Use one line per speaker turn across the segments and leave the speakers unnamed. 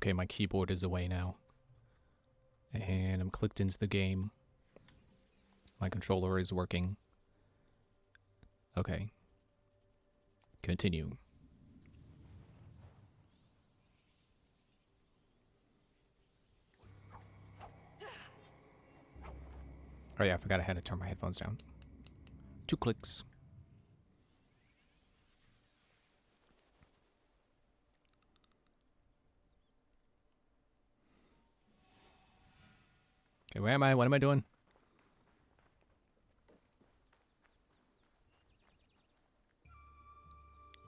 Okay, my keyboard is away now. And I'm clicked into the game. My controller is working. Okay. Continue. Oh yeah, I forgot I had to turn my headphones down. 2 clicks. Okay, where am I? What am I doing?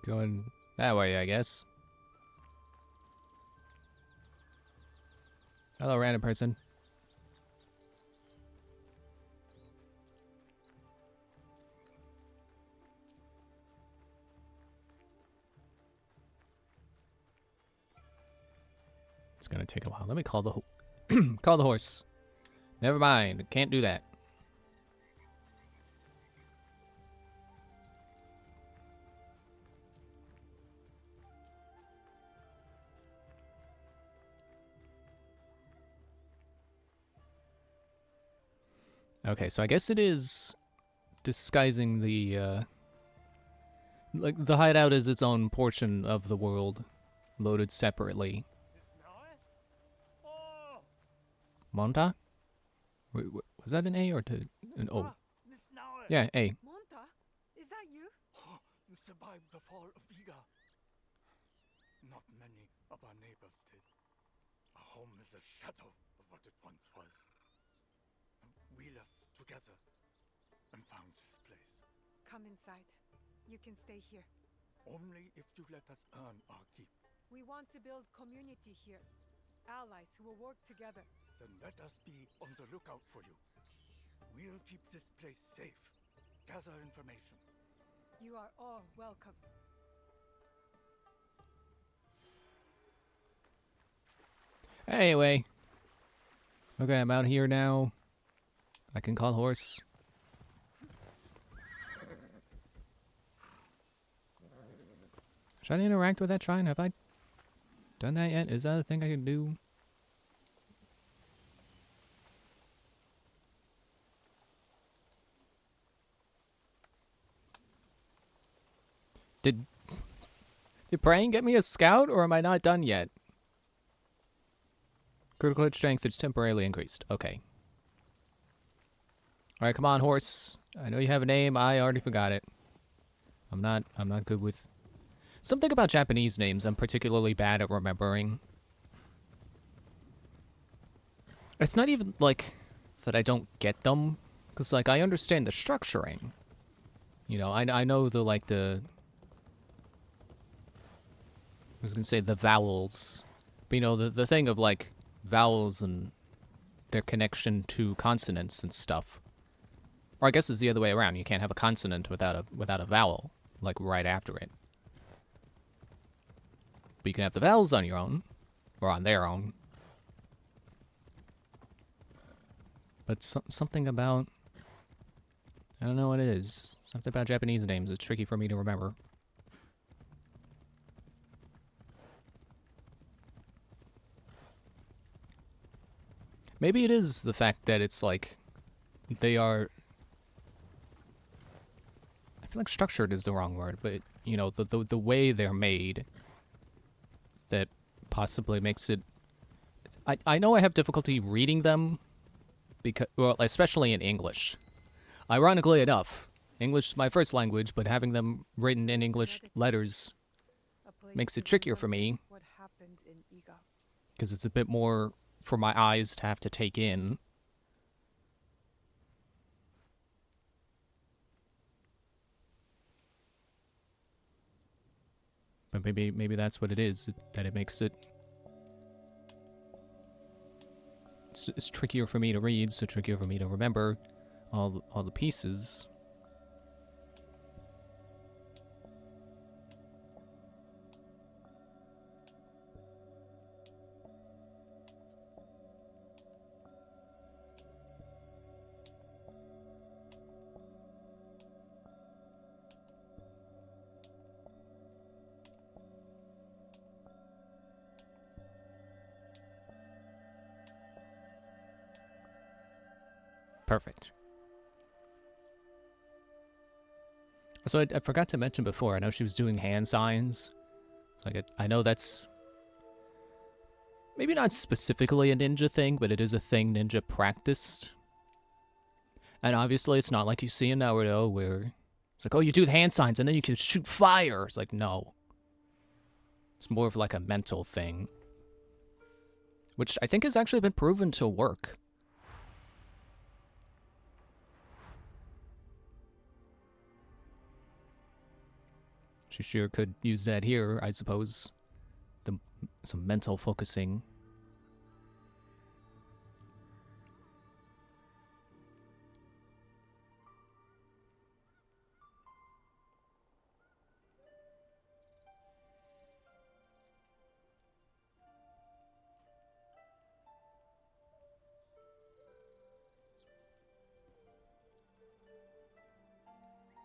Going that way, I guess. Hello, random person. It's gonna take a while. Let me call the call the horse. Never mind. Can't do that. Okay, so I guess it is disguising the like the hideout is its own portion of the world, loaded separately. Monta? Wait, was that an A or an O? Yeah, A.
Monta, is that you?
You survived the fall of Iga. Not many of our neighbors did. Our home is a shadow of what it once was. We left together and found this place.
Come inside. You can stay here.
Only if you let us earn our keep.
We want to build community here. Allies who will work together.
Then let us be on the lookout for you. We'll keep this place safe. Gather information.
You are all welcome.
Anyway. Okay, I'm out here now. I can call horse. Should I interact with that shrine? Have I done that yet? Is that a thing I can do? Did praying get me a scout, or am I not done yet? Critical hit strength is temporarily increased. Okay. Alright, come on, horse. I know you have a name. I already forgot it. I'm not good with... Something about Japanese names I'm particularly bad at remembering. It's not even, like, that I don't get them. Because, like, I understand the structuring. You know, I know the, like, the... I was gonna say the vowels. But, you know, the thing of, like, vowels and their connection to consonants and stuff. Or I guess it's the other way around. You can't have a consonant without a vowel, like, right after it. But you can have the vowels on your own, or on their own. But something about... I don't know what it is. Something about Japanese names. It's tricky for me to remember. Maybe it is the fact that it's like... They are... I feel like structured is the wrong word, but, you know, the way they're made... That possibly makes it... I know I have difficulty reading them, because, well, especially in English. Ironically enough, English is my first language, but having them written in English letters makes it trickier for me,
What happened in Iga?
because it's a bit more for my eyes to have to take in. But maybe that's what it is, that it makes it... It's trickier for me to read, so trickier for me to remember all the pieces. Perfect. So I forgot to mention before, I know she was doing hand signs. So I know that's maybe not specifically a ninja thing, but it is a thing ninja practiced. And obviously it's not like you see in Naruto where it's like, oh, you do the hand signs and then you can shoot fire. It's like, no. It's more of like a mental thing. Which I think has actually been proven to work. She sure could use that here, I suppose. Some mental focusing.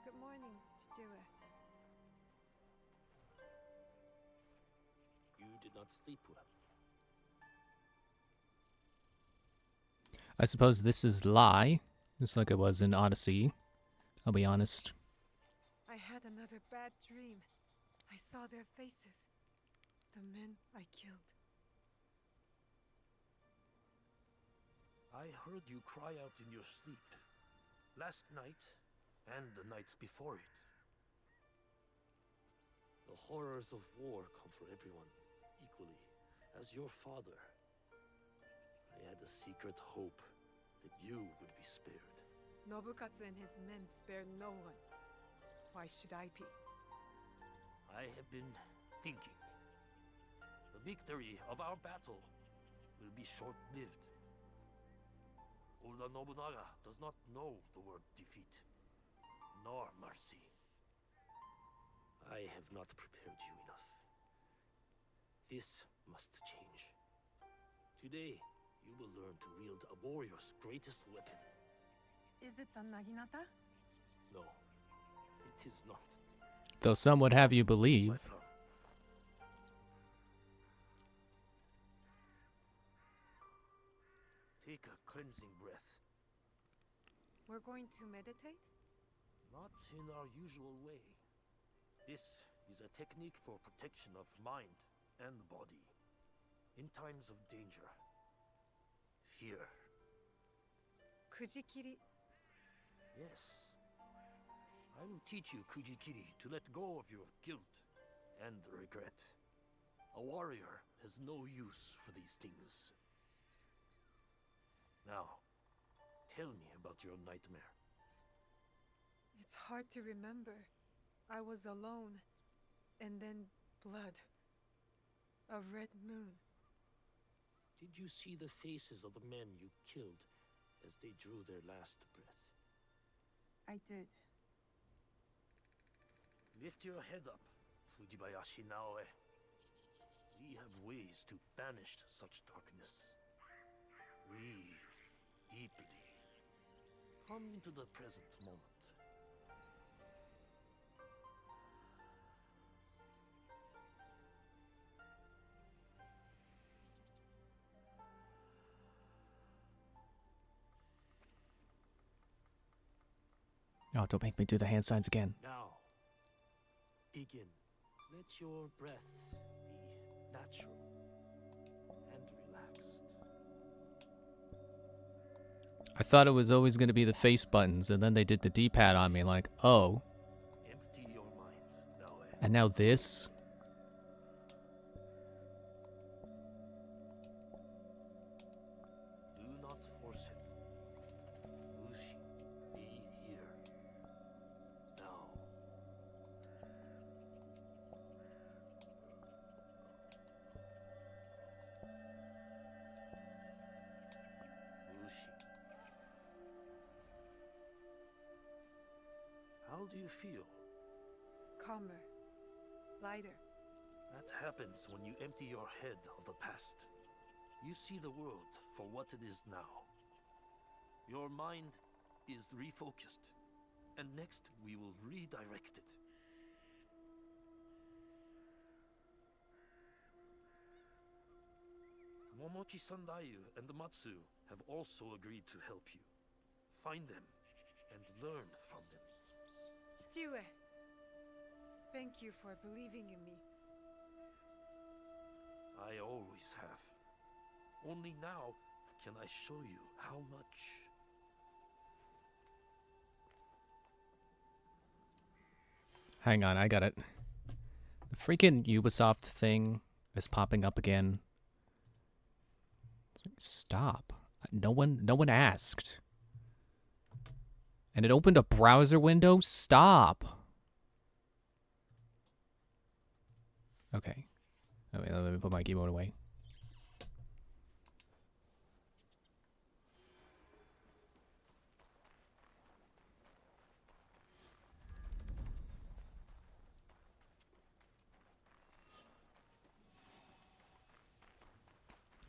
Good morning, Chichiwe.
You did not sleep well.
I suppose this is Lie, just like it was in Odyssey. I'll be honest.
I had another bad dream. I saw their faces. The men I killed.
I heard you cry out in your sleep. Last night, and the nights before it. The horrors of war come for everyone, equally, as your father. I had a secret hope that you would be spared.
Nobukatsu and his men spared no one. Why should I be?
I have been thinking. The victory of our battle will be short-lived. Oda Nobunaga does not know the word defeat, nor mercy. I have not prepared you enough. This must change. Today, you will learn to wield a warrior's greatest weapon.
Is it the Naginata?
No, it is not.
Though some would have you believe.
My son. Take a cleansing breath.
We're going to meditate?
Not in our usual way. This is a technique for protection of mind and body. In times of danger. Fear.
Kujikiri.
Yes. I will teach you Kujikiri to let go of your guilt and regret. A warrior has no use for these things. Now, tell me about your nightmare.
It's hard to remember. I was alone. And then blood. A red moon.
Did you see the faces of the men you killed as they drew their last breath?
I did.
Lift your head up, Fujibayashi Naoe. We have ways to banish such darkness. Breathe deeply. Come into the present moment.
Oh, don't make me do the hand signs again.
Now, begin. Let your breath be natural and relaxed.
I thought it was always going to be the face buttons, and then they did the D-pad on me, like, oh.
Empty your mind, Naoe.
And now this?
Do not force it. Ushi, be here. Now. Ushi. How do you feel?
Calmer. Lighter.
That happens when you empty your head of the past. You see the world for what it is now. Your mind is refocused, and next we will redirect it. Momochi Sandayu and Matsu have also agreed to help you. find them and learn from them.
父上 Thank you for believing in me.
I always have. Only now can I show you how much.
Hang on, I got it. The freaking Ubisoft thing is popping up again. It's like, stop. No one asked. And it opened a browser window? Stop. Okay. Oh, wait, let me put my keyboard away.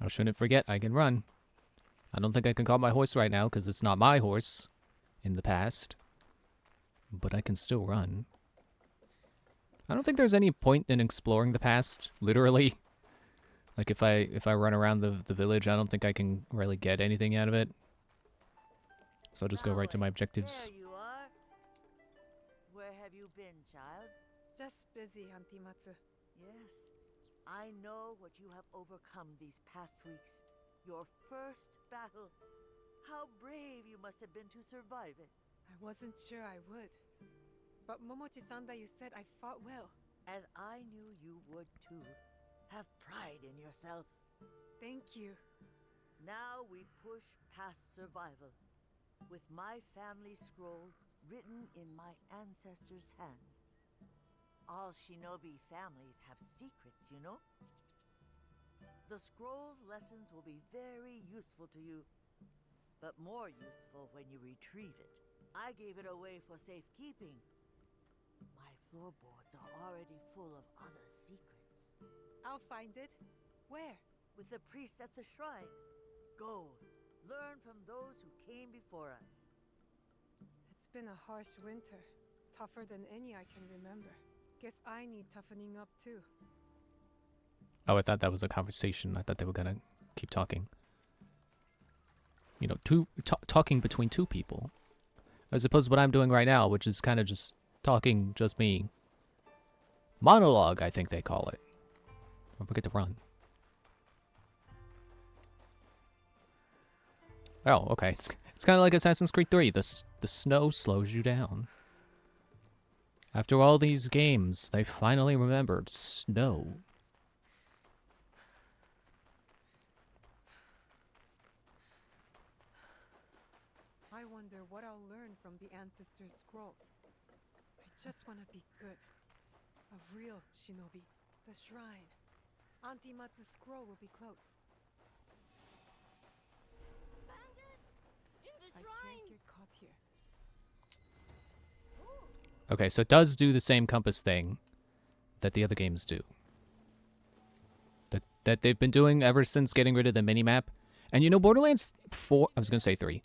I shouldn't forget I can run. I don't think I can call my horse right now because it's not my horse in the past. But I can still run. I don't think there's any point in exploring the past, literally. Like if I run around the village, I don't think I can really get anything out of it. So I'll just go right to my objectives.
There you are. Where have you been, child?
Just busy, Auntie Matsu.
Yes, I know what you have overcome these past weeks. Your first battle. How brave you must have been to survive it.
I wasn't sure I would. But Momochi-sanda, you said I fought well.
As I knew you would too. Have pride in yourself.
Thank you.
Now we push past survival. With my family scroll written in my ancestor's hand. All shinobi families have secrets, you know? The scroll's lessons will be very useful to you, but more useful when you retrieve it. I gave it away for safekeeping. My floorboards are already full of other secrets.
I'll find it. Where?
With the priest at the shrine. Go, learn from those who came before us.
It's been a harsh winter. Tougher than any I can remember. Guess I need toughening up too.
Oh, I thought that was a conversation. I thought they were gonna keep talking. You know, talking between two people. As opposed to what I'm doing right now, which is kind of just talking, just me. Monologue, I think they call it. Don't forget to run. Oh, okay. It's kind of like Assassin's Creed 3. The snow slows you down. After all these games, they finally remembered snow.
I wonder what I'll learn from the Ancestor's Scrolls. I just want to be good. A real shinobi. The shrine. Auntie Matsu's scroll will be close. I can't get caught here.
Okay, so it does do the same compass thing that the other games do. That they've been doing ever since getting rid of the minimap. And you know, Borderlands 4... I was going to say 3.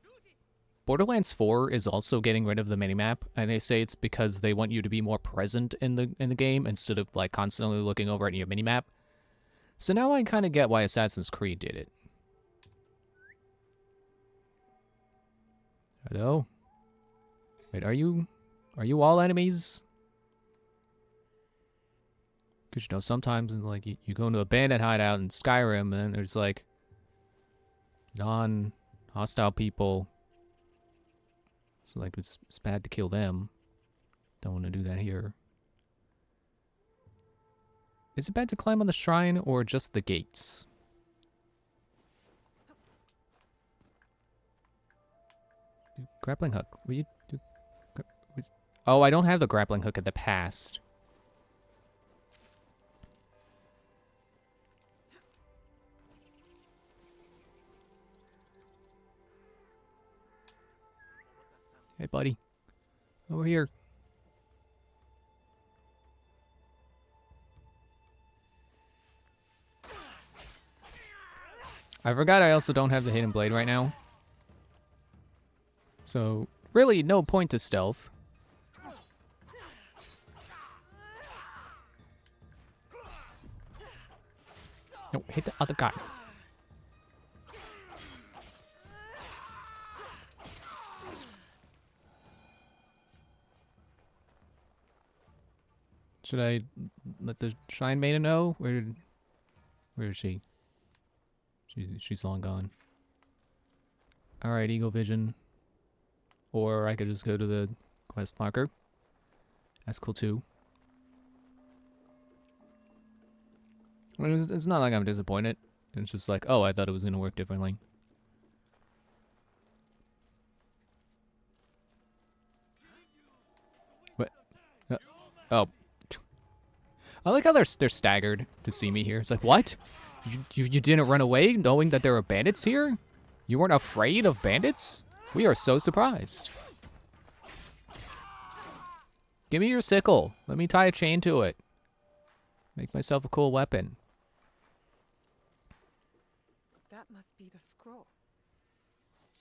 Borderlands 4 is also getting rid of the minimap, and they say it's because they want you to be more present in the game instead of like constantly looking over at your minimap. So now I kind of get why Assassin's Creed did it. Hello? Wait, are you all enemies? Because, you know, sometimes like you go into a bandit hideout in Skyrim, and then there's like non-hostile people. So like it's bad to kill them. Don't want to do that here. Is it bad to climb on the shrine or just the gates? Grappling hook. Will you do? Oh, I don't have the grappling hook at the past. Hey, buddy. Over here. I forgot I also don't have the hidden blade right now. So, really, no point to stealth. No, hit the other guy. Should I let the Shrine Maiden know? Where is she? She's long gone. Alright, Eagle Vision. Or I could just go to the quest marker. That's cool too. I mean, it's not like I'm disappointed. It's just like, oh, I thought it was going to work differently. What? Oh. I like how they're staggered to see me here. It's like, what? You didn't run away knowing that there were bandits here? You weren't afraid of bandits? We are so surprised. Give me your sickle. Let me tie a chain to it. Make myself a cool weapon.
That must be the scroll.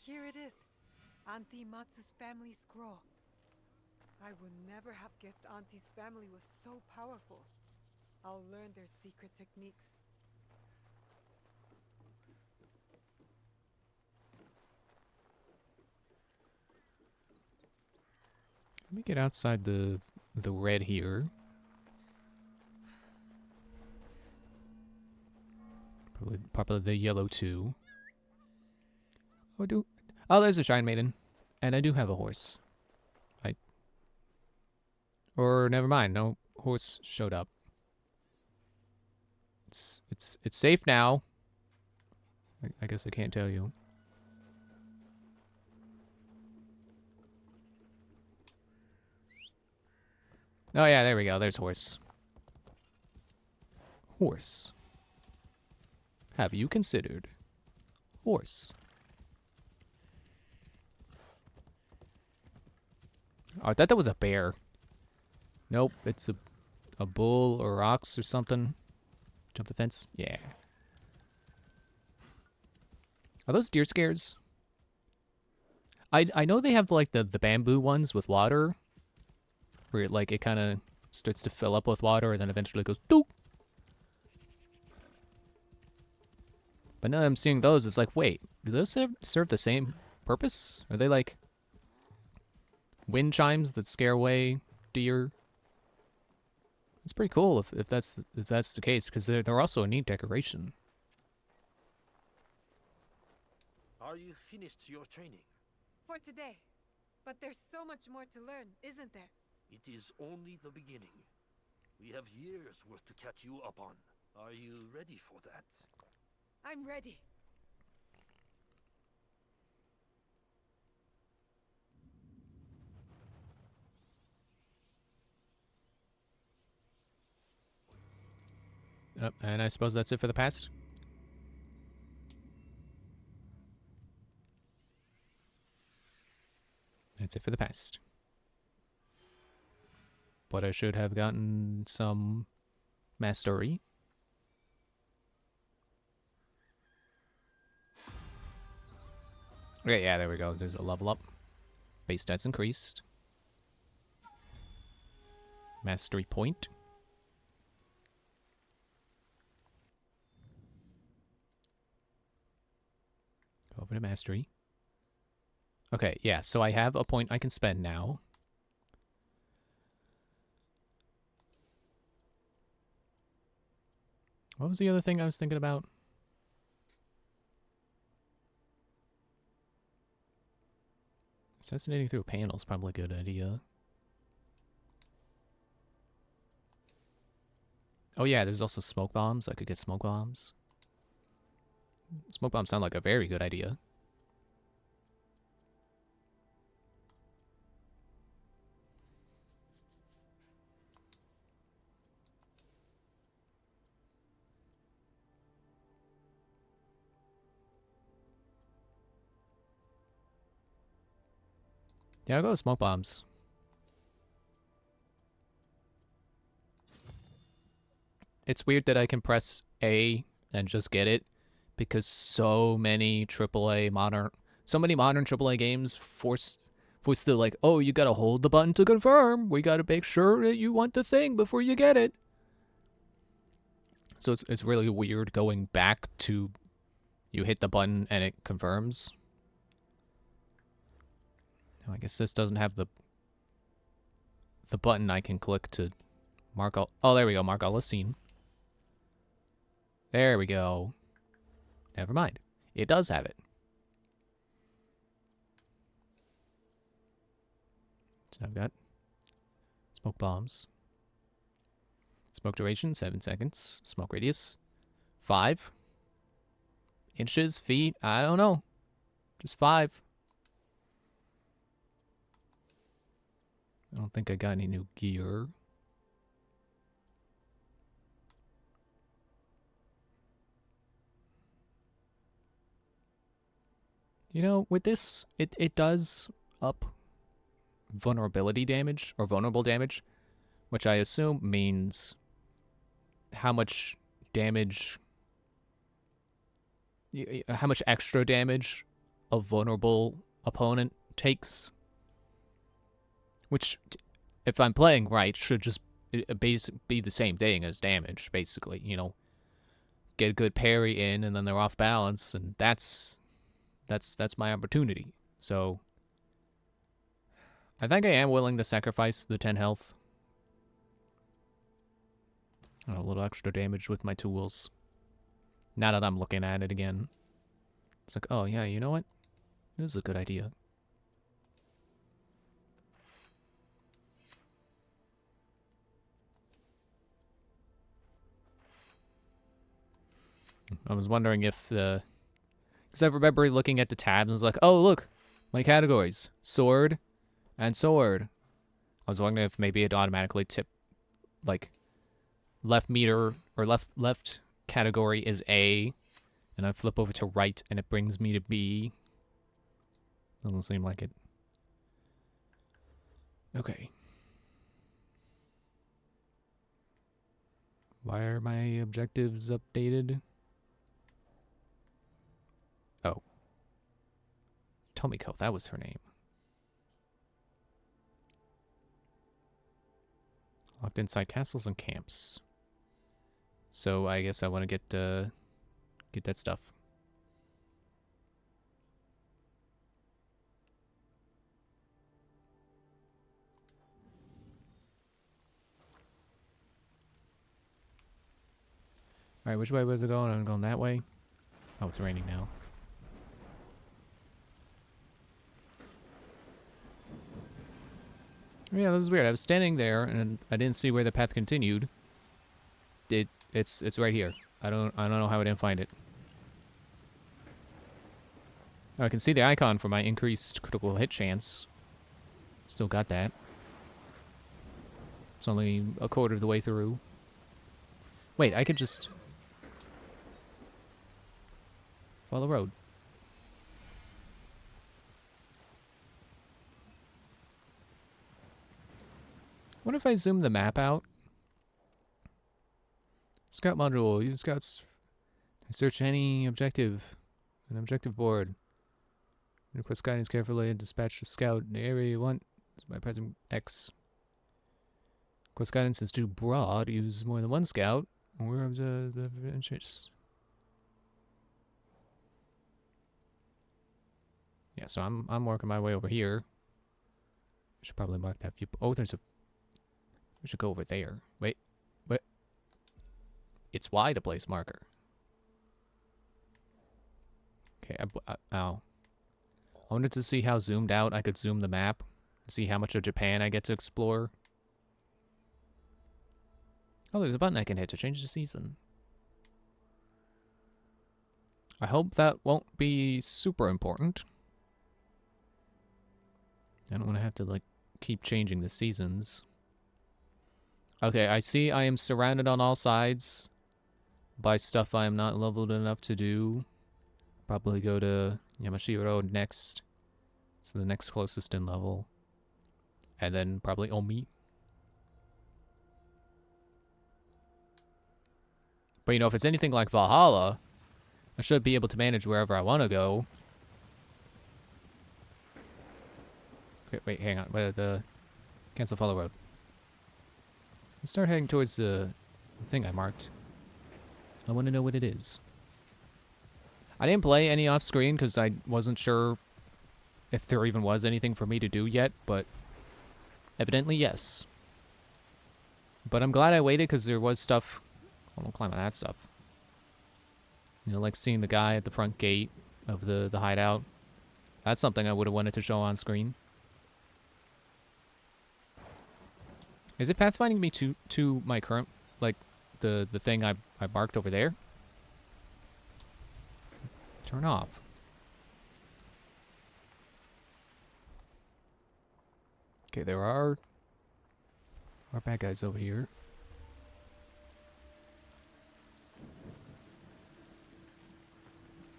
Here it is. Auntie Matsu's family scroll. I would never have guessed Auntie's family was so powerful. I'll learn their secret techniques.
Let me get outside the red here. Probably the yellow too. Oh, there's a Shrine Maiden. And I do have a horse. Or never mind, no horse showed up. It's safe now. I guess I can't tell you. Oh yeah, there we go. There's horse. Horse. Have you considered horse? Oh, I thought that was a bear. Nope, it's a bull or ox or something. Jump the fence? Yeah. Are those deer scares? I know they have like the bamboo ones with water. Where it kind of starts to fill up with water and then eventually goes doop. But now that I'm seeing those, it's like, wait, do those serve the same purpose? Are they like wind chimes that scare away deer? It's pretty cool if that's the case, because they're also a neat decoration.
Are you finished your training?
For today. But there's so much more to learn, isn't there?
It is only the beginning. We have years worth to catch you up on. Are you ready for that?
I'm ready.
And I suppose that's it for the past? That's it for the past. But I should have gotten some mastery. Okay, yeah, there we go. There's a level up. Base stats increased. Mastery point. Go over to mastery. Okay, yeah, so I have a point I can spend now. What was the other thing I was thinking about? Assassinating through a panel is probably a good idea. Oh yeah, there's also smoke bombs. I could get smoke bombs. Smoke bombs sound like a very good idea. Yeah, I'll go with smoke bombs. It's weird that I can press A and just get it, because so many modern AAA games force the like, oh, you gotta hold the button to confirm. We gotta make sure that you want the thing before you get it. So it's really weird going back to you hit the button and it confirms. I guess this doesn't have the button I can click to Mark all. Oh, there we go. Mark all is seen. There we go. Never mind. It does have it. So I've got smoke bombs. Smoke duration, 7 seconds. Smoke radius, 5. Inches, feet, I don't know. Just 5. I don't think I got any new gear. You know, with this, it does up vulnerability damage, or vulnerable damage, which I assume means how much damage, how much extra damage a vulnerable opponent takes. Which, if I'm playing right, should just be the same thing as damage, basically. You know, get a good parry in, and then they're off balance, and that's my opportunity. So I think I am willing to sacrifice the 10 health. A little extra damage with my tools. Now that I'm looking at it again. It's like, oh yeah, you know what? This is a good idea. I was wondering if because I remember looking at the tabs and was like, oh look, my categories, sword and sword. I was wondering if maybe it automatically tipped, like, left meter or left category is A, and I flip over to right and it brings me to B. Doesn't seem like it. Okay. Why are my objectives updated? Oh. Tomiko, that was her name. Locked inside castles and camps. So I guess I want to get that stuff. All right, which way was it going? I'm going that way. Oh, it's raining now. Yeah, that was weird. I was standing there and I didn't see where the path continued. It's right here. I don't know how I didn't find it. Oh, I can see the icon for my increased critical hit chance. Still got that. It's only a quarter of the way through. Wait, I could just follow the road. What if I zoom the map out? Scout module. Use scouts. Search any objective. An objective board. Request guidance carefully and dispatch a scout in the area you want. By pressing X. Request guidance is too broad. Use more than one scout. Or the interest. Yeah, so I'm working my way over here. I should probably mark that view. Oh, there's a. We should go over there. Wait. It's Y to place marker. Okay, ow. I wanted to see how zoomed out I could zoom the map. See how much of Japan I get to explore. Oh, there's a button I can hit to change the season. I hope that won't be super important. I don't want to have to, like, keep changing the seasons. Okay, I see I am surrounded on all sides by stuff I am not leveled enough to do. Probably go to Yamashiro Road next. So the next closest in level. And then probably Omi. But you know, if it's anything like Valhalla, I should be able to manage wherever I want to go. Okay, wait, hang on. The cancel follow road. Let's start heading towards the thing I marked. I want to know what it is. I didn't play any off screen because I wasn't sure if there even was anything for me to do yet, but evidently yes. But I'm glad I waited because there was stuff. Oh, don't climb on that stuff. You know, like seeing the guy at the front gate of the hideout. That's something I would have wanted to show on screen. Is it pathfinding me to my current, like, the thing I marked over there? Turn off. Okay, there are bad guys over here.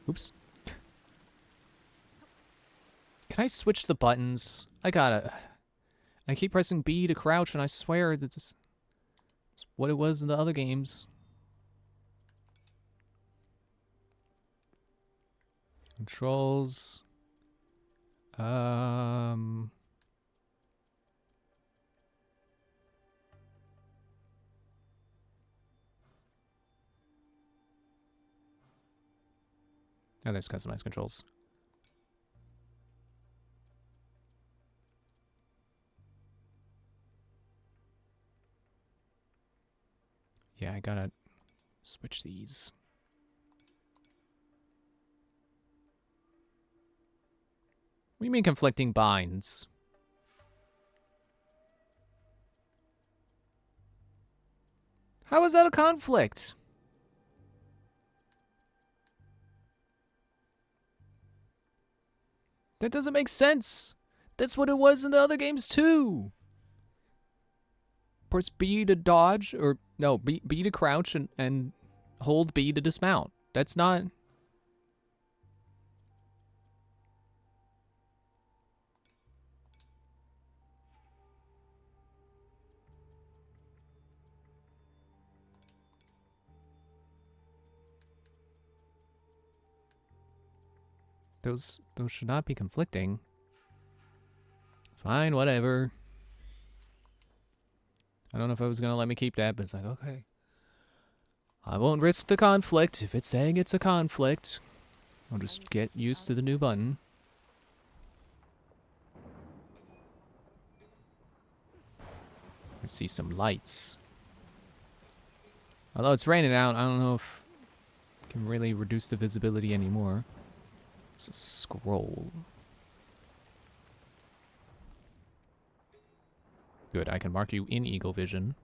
Oops. Can I switch the buttons? I keep pressing B to crouch, and I swear that's what it was in the other games. Controls. Oh, there's customized controls. Yeah, I gotta switch these. What do you mean conflicting binds? How is that a conflict? That doesn't make sense. That's what it was in the other games too. Press B to dodge, or no, B to crouch and hold B to dismount. That's not... Those should not be conflicting. Fine, whatever. I don't know if I was gonna let me keep that, but it's like, okay. I won't risk the conflict. If it's saying it's a conflict, I'll just get used to the new button. I see some lights. Although it's raining out, I don't know if I can really reduce the visibility anymore. It's a scroll. Good, I can mark you in Eagle Vision.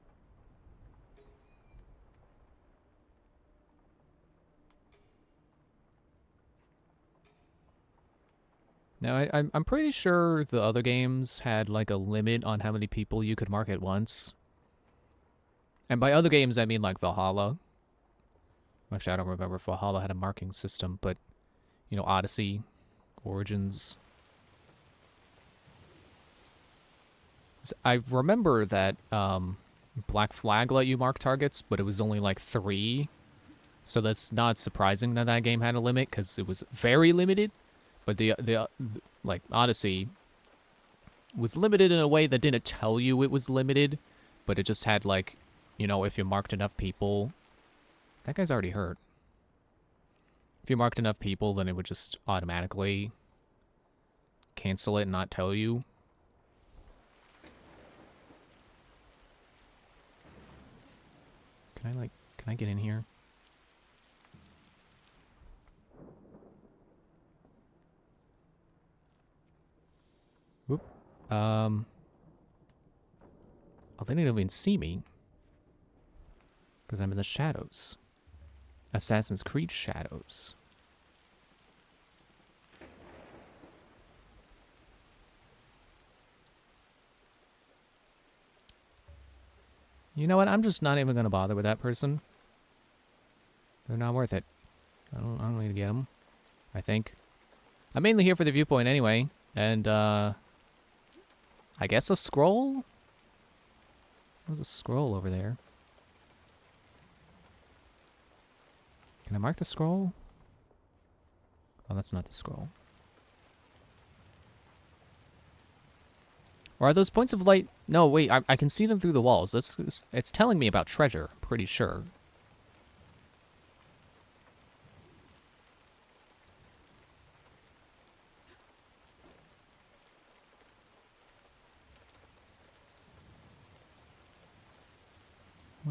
Now, I'm pretty sure the other games had like a limit on how many people you could mark at once. And by other games, I mean like Valhalla. Actually, I don't remember if Valhalla had a marking system, but, you know, Odyssey, Origins. I remember that Black Flag let you mark targets, but it was only like 3. So that's not surprising that that game had a limit, because it was very limited. But the like Odyssey was limited in a way that didn't tell you it was limited, but it just had like, you know, if you marked enough people. That guy's already hurt. If you marked enough people, then it would just automatically cancel it and not tell you. Can I get in here? Whoop. Oh, they didn't even see me. Because I'm in the shadows. Assassin's Creed shadows. You know what? I'm just not even going to bother with that person. They're not worth it. I don't need to get them, I think. I'm mainly here for the viewpoint anyway. And, I guess a scroll? There's a scroll over there. Can I mark the scroll? Oh, that's not the scroll. Or are those points of light... No, wait, I can see them through the walls. It's telling me about treasure, pretty sure.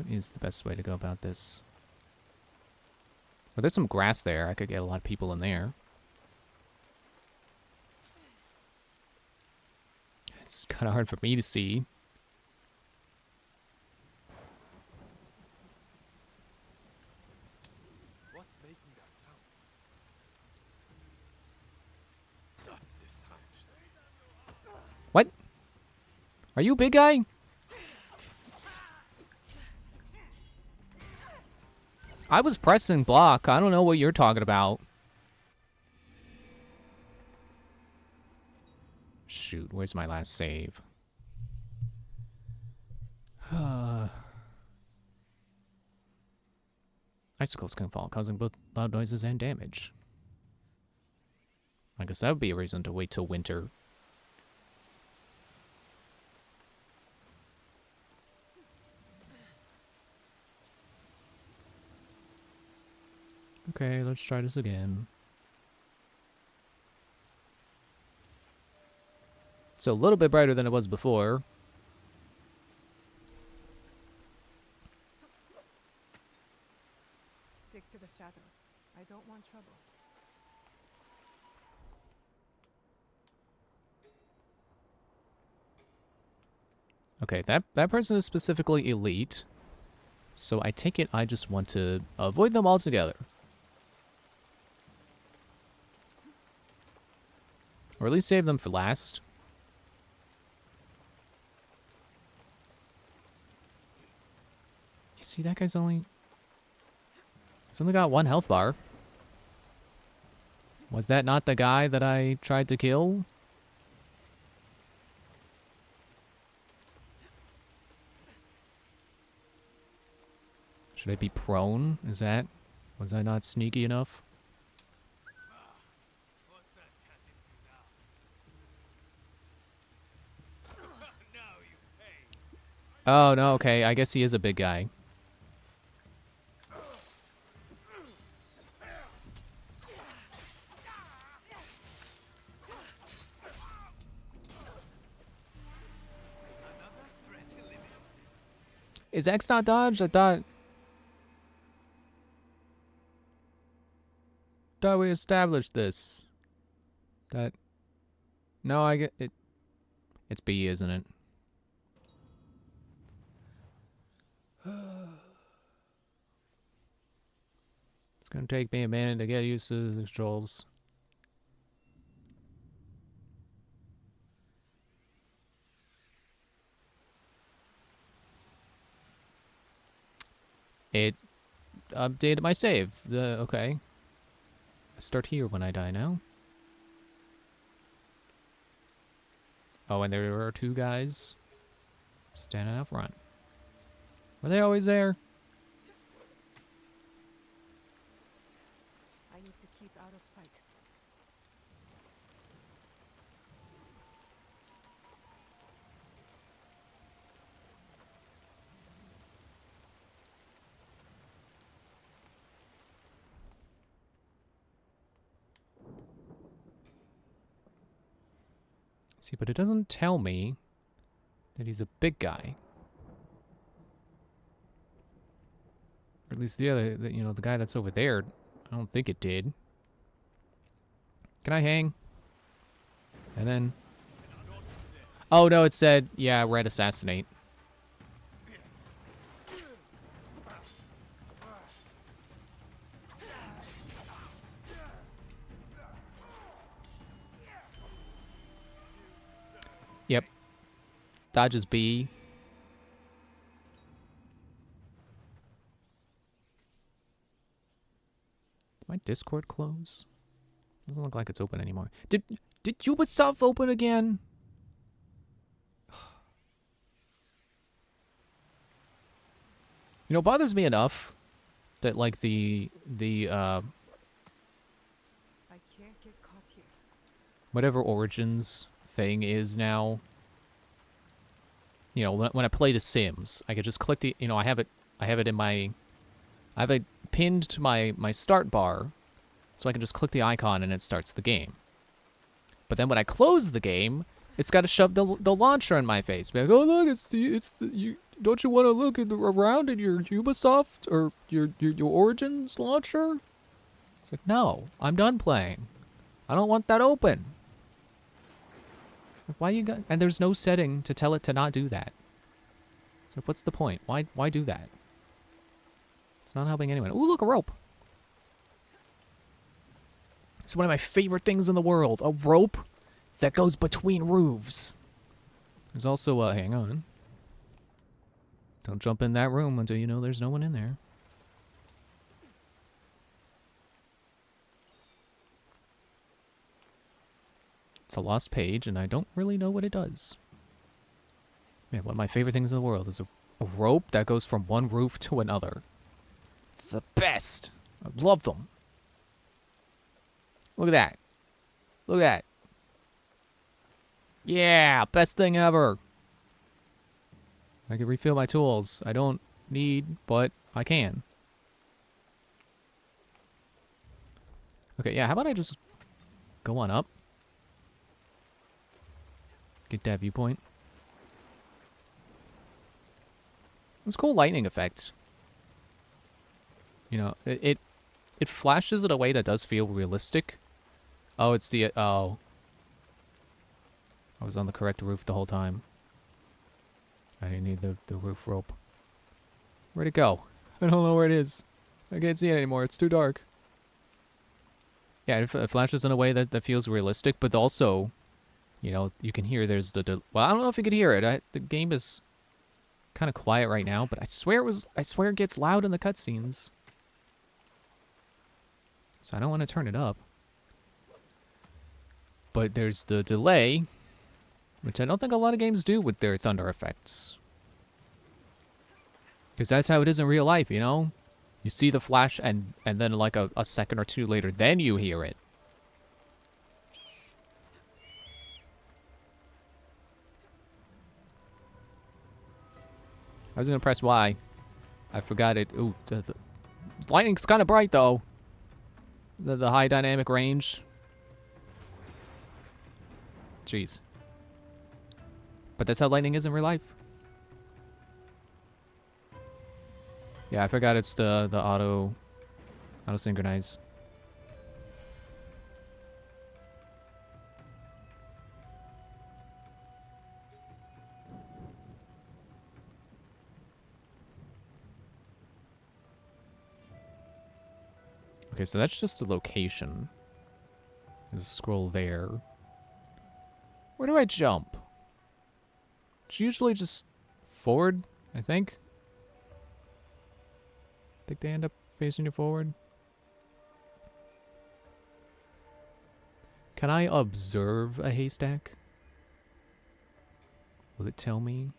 What is the best way to go about this? Well, there's some grass there. I could get a lot of people in there. It's kind of hard for me to see.
What's making that sound? Not this time, Shay.
What? Are you a big guy? I was pressing block. I don't know what you're talking about. Shoot, where's my last save? Icicles can fall, causing both loud noises and damage. I guess that would be a reason to wait till winter. Okay, let's try this again. It's a little bit brighter than it was before.
Stick to the shadows. I don't want trouble.
Okay, that person is specifically elite. So I take it I just want to avoid them altogether. Or at least save them for last. You see, that guy's only... He's only got 1 health bar. Was that not the guy that I tried to kill? Should I be prone? Is that... Was I not sneaky enough?
What's that cat into now? Now you pay.
Oh, no, okay. I guess he is a big guy. Is X not dodged? I thought we established this. That... No, I get it. It's B, isn't it? It's gonna take me a minute to get used to the controls. It updated my save. Okay. I start here when I die now. Oh, and there are 2 guys standing out front. Were they always there?
I need to keep out of sight.
See, but it doesn't tell me that he's a big guy. Or at least the guy that's over there, I don't think it did. Can I hang? And then... Oh, no, it said, yeah, red assassinate. Yep. Dodges B. Did my Discord close? Doesn't look like it's open anymore. Did Ubisoft open again? You know, it bothers me enough that like the
I can't get caught here.
whatever Origins thing is now. You know, when I play The Sims, I could just click the, I have it in my, I have it pinned to my start bar, so I can just click the icon and it starts the game. But then when I close the game, it's got to shove the launcher in my face. Be like, oh look, don't you want to look around in your Ubisoft or your Origins launcher? It's like, no, I'm done playing. I don't want that open. Like, why you got? And there's no setting to tell it to not do that. So what's the point? Why do that? It's not helping anyone. Ooh, look, a rope. It's one of my favorite things in the world. A rope that goes between roofs. There's also hang on. Don't jump in that room until you know there's no one in there. It's a lost page, and I don't really know what it does. Man, one of my favorite things in the world is a rope that goes from one roof to another. It's the best. I love them. Look at that. Look at that. Yeah, best thing ever. I can refill my tools. I don't need, but I can. Okay, yeah, how about I just go on up? Get that viewpoint. It's cool lightning effects. You know, it flashes in a way that does feel realistic. Oh, it's the oh. I was on the correct roof the whole time. I didn't need the roof rope. Where'd it go? I don't know where it is. I can't see it anymore. It's too dark. Yeah, it flashes in a way that feels realistic, but also, you know, you can hear there's well, I don't know if you could hear it. The game is kind of quiet right now, but I swear it gets loud in the cutscenes. So I don't want to turn it up. But there's the delay, which I don't think a lot of games do with their thunder effects. Because that's how it is in real life, you know? You see the flash, and then like a second or two later, then you hear it. I was going to press Y. I forgot it. Ooh, the lightning's kind of bright, though. The high dynamic range. Jeez. But that's how lightning is in real life. Yeah, I forgot it's the auto synchronize. Okay, so that's just the location. There's a scroll there. Where do I jump? It's usually just forward, I think. I think they end up facing you forward. Can I observe a haystack? Will it tell me?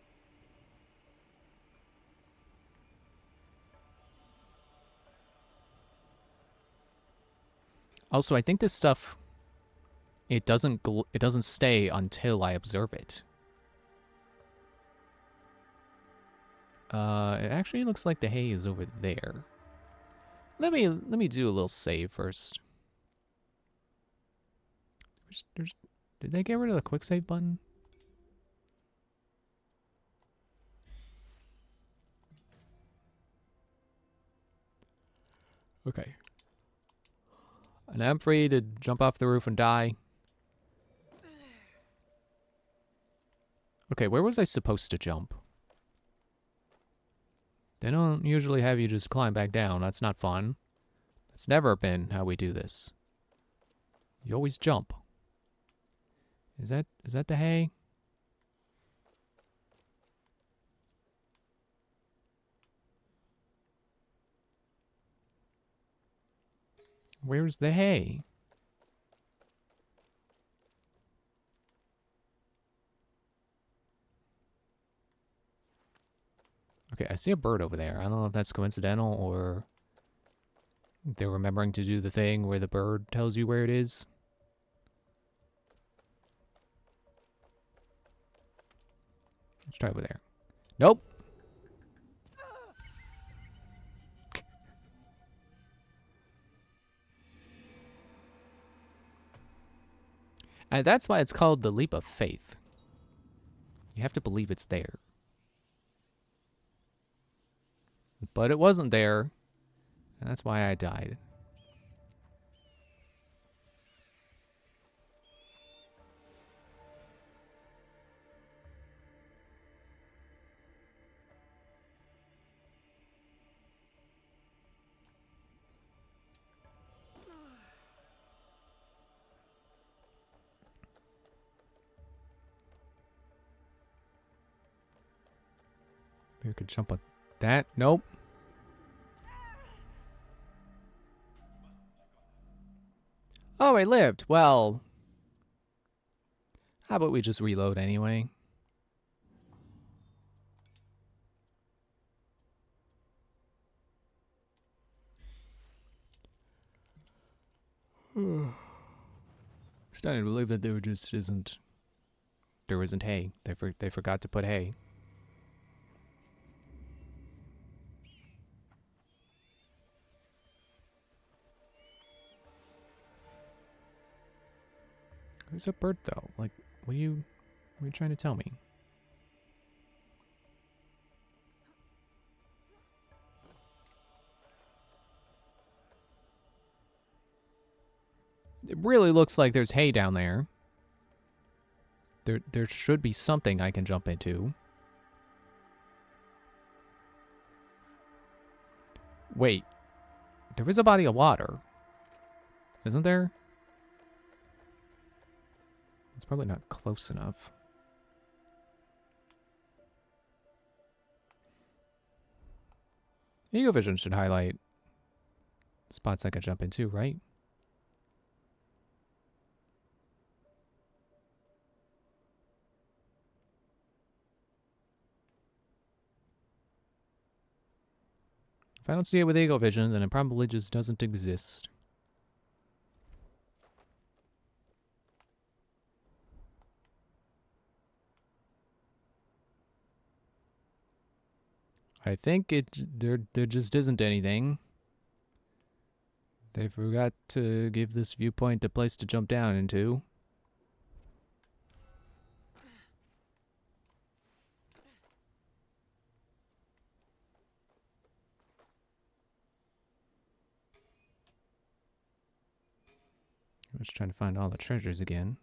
Also, I think this stuff, it doesn't stay until I observe it. It actually looks like the hay is over there. Let me do a little save first. Did they get rid of the quick save button? Okay. And I'm free to jump off the roof and die. Okay, where was I supposed to jump? They don't usually have you just climb back down. That's not fun. That's never been how we do this. You always jump. Is that the hay? Where's the hay? Okay, I see a bird over there. I don't know if that's coincidental or they're remembering to do the thing where the bird tells you where it is. Let's try over there. Nope. And that's why it's called the leap of faith. You have to believe it's there. but it wasn't there. And that's why I died. Maybe we could jump on that. Nope. Oh, I lived. Well, how about we just reload anyway? Starting to believe that there just isn't. There isn't hay. They forgot to put hay. Who's a bird though? Like, what are you trying to tell me? It really looks like there's hay down there. There should be something I can jump into. Wait. There is a body of water. Isn't there? It's probably not close enough. Eagle Vision should highlight spots I could jump into, right? If I don't see it with Eagle Vision, then it probably just doesn't exist. I think there just isn't anything. They forgot to give this viewpoint a place to jump down into. I'm just trying to find all the treasures again.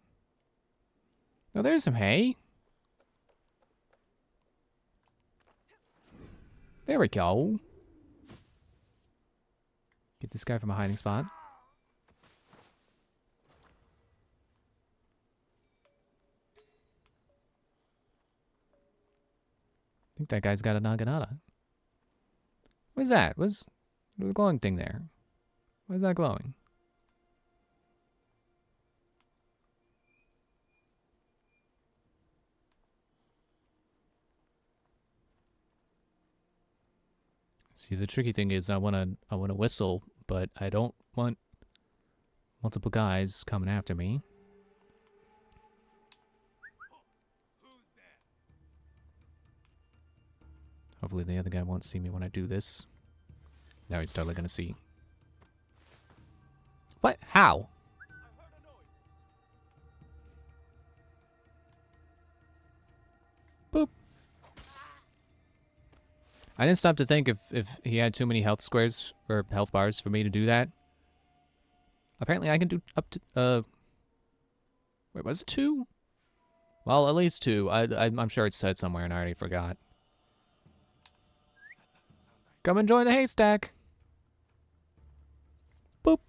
Oh, there's some hay. There we go. Get this guy from a hiding spot. I think that guy's got a Naginata. What's that? What's the glowing thing there? Why is that glowing? See, the tricky thing is I wanna whistle, but I don't want multiple guys coming after me. Hopefully the other guy won't see me when I do this. Now he's totally gonna see. What? How? Boop. I didn't stop to think if he had too many health squares or health bars for me to do that. Apparently I can do up to, wait, was it 2? Well, at least 2. I'm sure it's said somewhere and I already forgot. Come and join the haystack. Boop.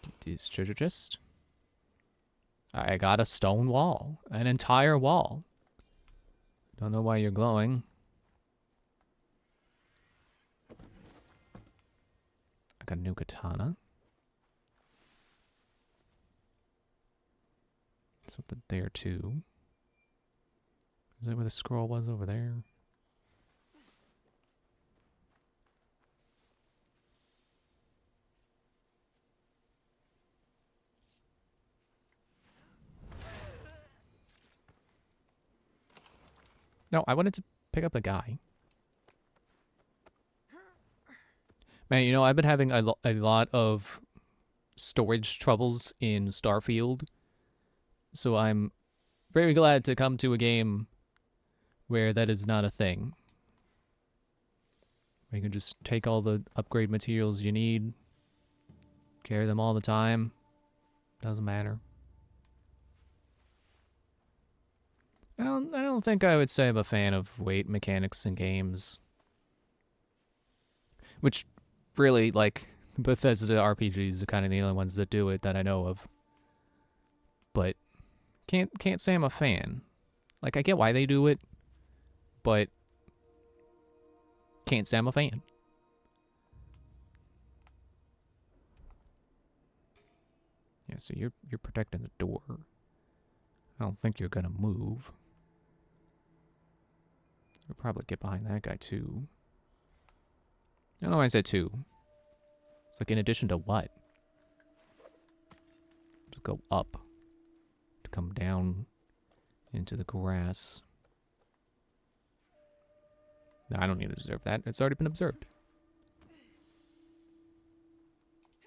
Get this treasure chest. I got a stone wall. An entire wall. Don't know why you're glowing. I got a new katana. Something there too. Is that where the scroll was over there? No, I wanted to pick up the guy. Man, you know, I've been having a lot of storage troubles in Starfield. So I'm very glad to come to a game where that is not a thing. Where you can just take all the upgrade materials you need, carry them all the time. Doesn't matter. I don't think I would say I'm a fan of weight mechanics in games. Which really, like, Bethesda RPGs are kind of the only ones that do it that I know of. But can't say I'm a fan. Like, I get why they do it, but can't say I'm a fan. Yeah, so you're protecting the door. I don't think you're gonna move. You'll probably get behind that guy too. I don't know why I said two. It's like in addition to what? To go up. To come down into the grass. No, I don't need to observe that. It's already been observed.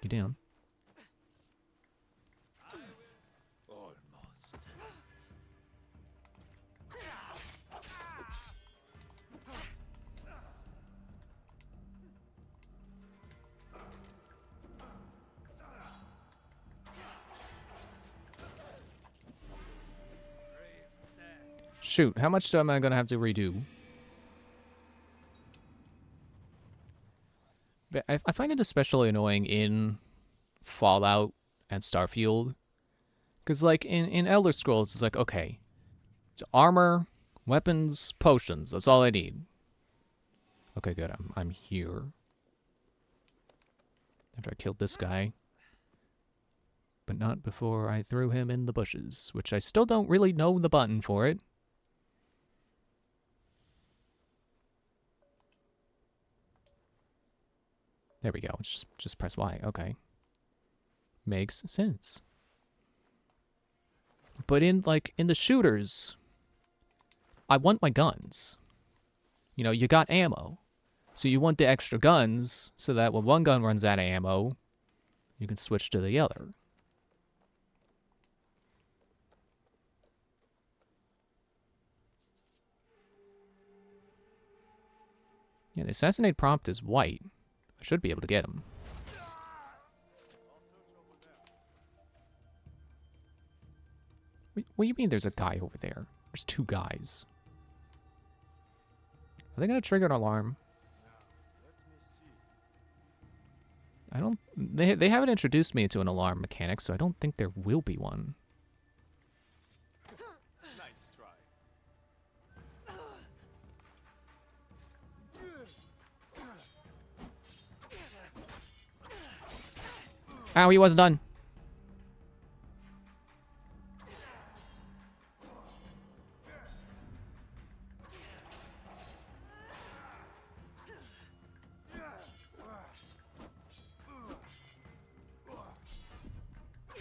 Get down.
Almost.
Shoot, how much am I gonna have to redo? But I find it especially annoying in Fallout and Starfield. Because, like, in Elder Scrolls, it's like, okay, it's armor, weapons, potions. That's all I need. Okay, good. I'm here. After I killed this guy. But not before I threw him in the bushes, which I still don't really know the button for it. There we go. It's just press Y. Okay. Makes sense. But in the shooters, I want my guns. You know, you got ammo. So you want the extra guns so that when one gun runs out of ammo, you can switch to the other. Yeah, the assassinate prompt is white. I should be able to get him. What do you mean there's a guy over there? There's two guys. Are they gonna trigger an alarm? I don't... They haven't introduced me to an alarm mechanic, so I don't think there will be one.
Nice try.
Ow, he wasn't done.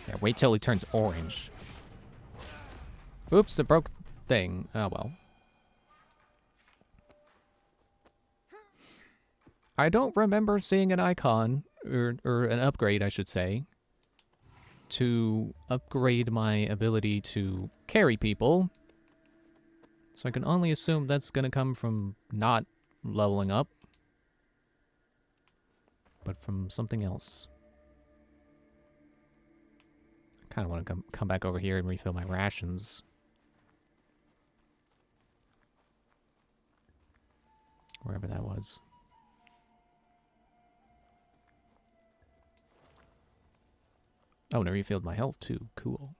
Yeah, wait till he turns orange. Oops, it broke the thing. Oh well. I don't remember seeing an icon, or an upgrade, I should say, to upgrade my ability to carry people. So I can only assume that's going to come from not leveling up, but from something else. I kind of want to come back over here and refill my rations. Wherever that was. Oh, and I refilled my health too. Cool.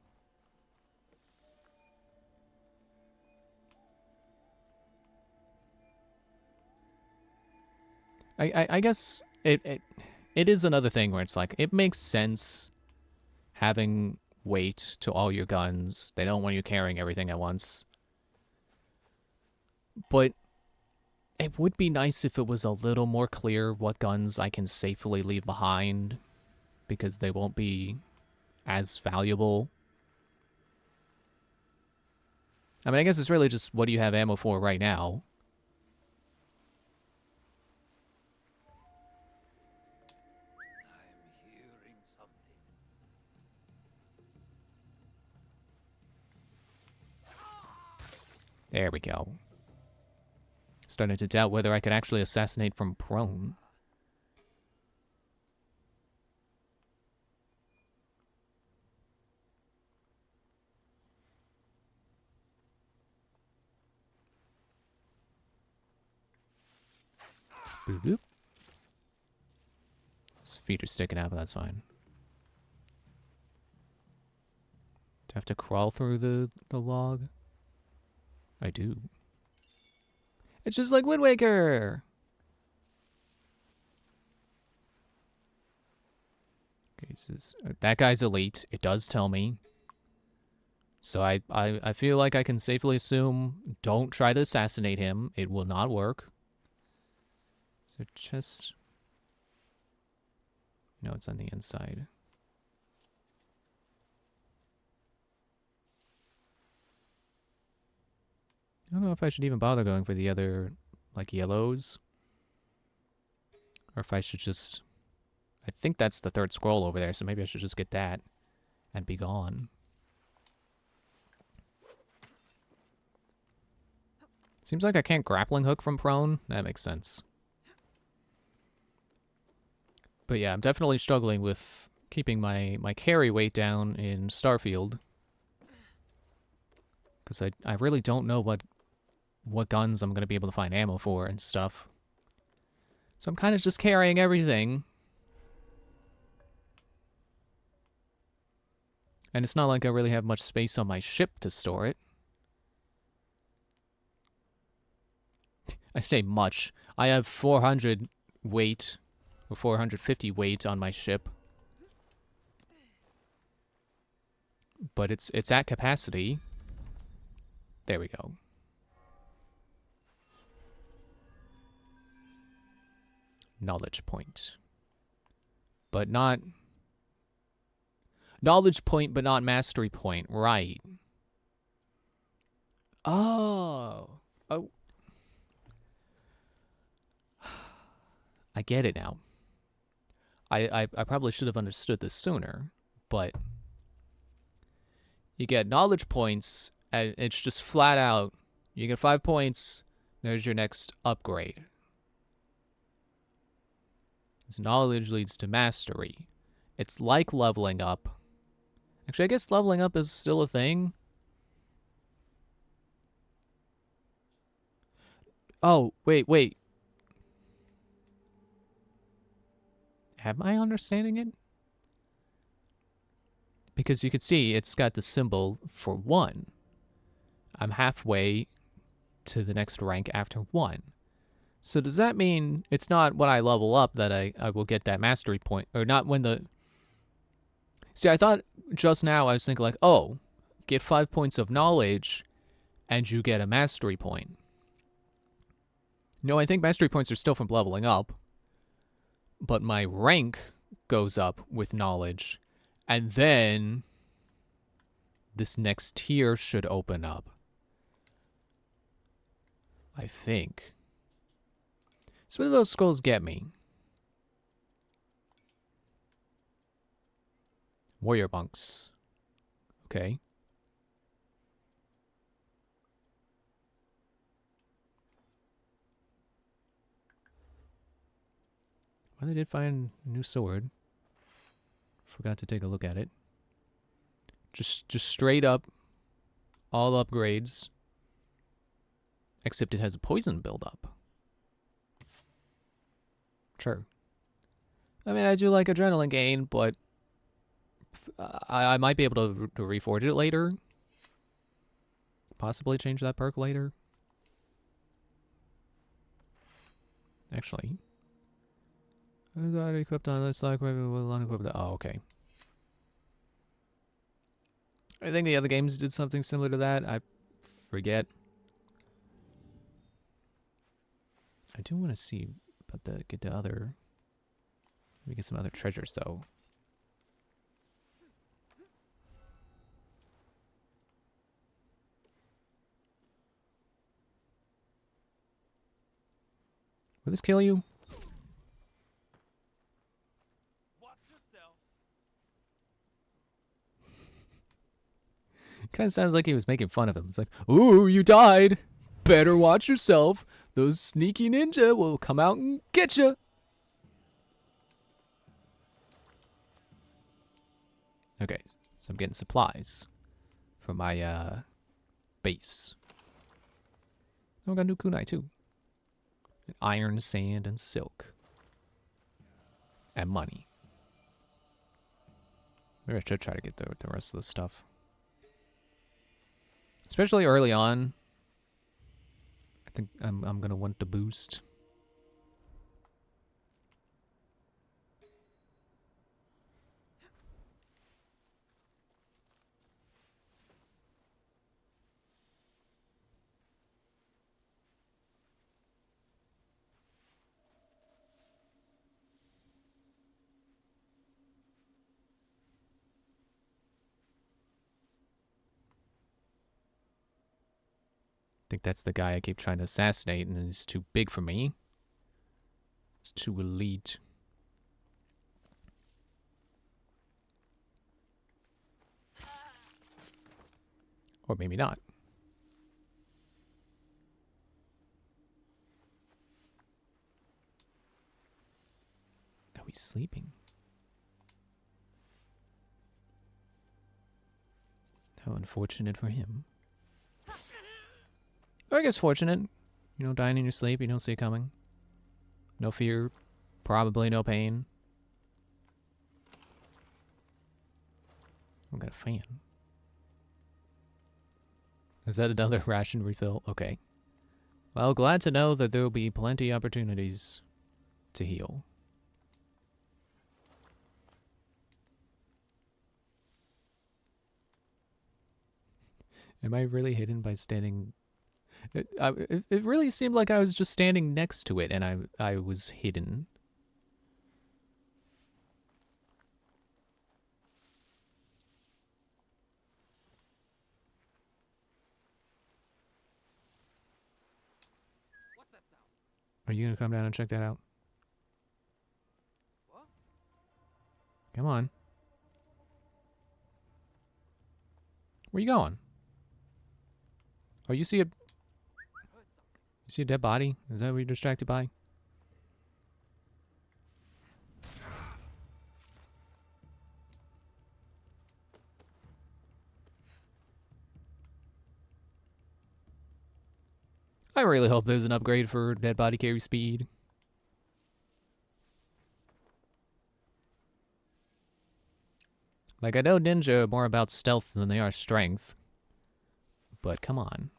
I guess it is another thing where it's like, it makes sense having weight to all your guns. They don't want you carrying everything at once. But it would be nice if it was a little more clear what guns I can safely leave behind, because they won't be as valuable. I mean, I guess it's really just, what do you have ammo for right now?
I'm hearing something.
There we go. Starting to doubt whether I could actually assassinate from prone. Boop, boop. His feet are sticking out, but that's fine. Do I have to crawl through the log? I do. It's just like Wind Waker! Okay, that guy's elite. It does tell me. So I feel like I can safely assume don't try to assassinate him. It will not work. So just... No, it's on the inside. I don't know if I should even bother going for the other, like, yellows. Or if I should just... I think that's the third scroll over there, so maybe I should just get that and be gone. Seems like I can't grappling hook from prone. That makes sense. But yeah, I'm definitely struggling with keeping my carry weight down in Starfield. Because I really don't know what guns I'm going to be able to find ammo for and stuff. So I'm kind of just carrying everything. And it's not like I really have much space on my ship to store it. I say much. I have 400 weight, or 450 weight on my ship. But it's at capacity. There we go. Knowledge point. But not... Knowledge point, but not mastery point. Right. Oh. Oh. I get it now. I probably should have understood this sooner, but you get knowledge points, and it's just flat out. You get 5 points, there's your next upgrade. This knowledge leads to mastery. It's like leveling up. Actually, I guess leveling up is still a thing. Oh, wait. Am I understanding it? Because you can see it's got the symbol for 1. I'm halfway to the next rank after 1. So does that mean it's not when I level up that I will get that mastery point? Or not when the... See, I thought just now I was thinking like, oh, get 5 points of knowledge and you get a mastery point. No, I think mastery points are still from leveling up. But my rank goes up with knowledge. And then this next tier should open up. I think. So what do those scrolls get me? Warrior monks. Okay. Well, I did find a new sword. Forgot to take a look at it. Just straight up, all upgrades. Except it has a poison buildup. Sure. I mean, I do like adrenaline gain, but I might be able to reforge it later. Possibly change that perk later. Actually. Is already equipped on this like will unequip that. Oh, okay. I think the other games did something similar to that. I forget. I do want to see about get the other. Let me get some other treasures though. Will this kill you? Kind of sounds like he was making fun of him. It's like, ooh, you died. Better watch yourself. Those sneaky ninja will come out and get you. Okay, so I'm getting supplies for my base. Oh, I got new kunai too. Iron, sand, and silk. And money. Maybe I should try to get the rest of the stuff. Especially early on. I think I'm gonna want to boost. I think that's the guy I keep trying to assassinate, and he's too big for me. He's too elite. Or maybe not. Oh, he's sleeping. How unfortunate for him. Or I guess fortunate. You know, dying in your sleep, you don't see it coming. No fear, probably no pain. I've got a fan. Is that another ration refill? Okay. Well, glad to know that there will be plenty opportunities to heal. Am I really hidden by standing? It really seemed like I was just standing next to it, and I was hidden.
What's that sound?
Are you gonna come down and check that out?
What?
Come on. Where you going? Oh, you see a
Heard something.
you see a dead body? Is that what you're distracted by? I really hope there's an upgrade for dead body carry speed. Like, I know ninja are more about stealth than they are strength. But come on.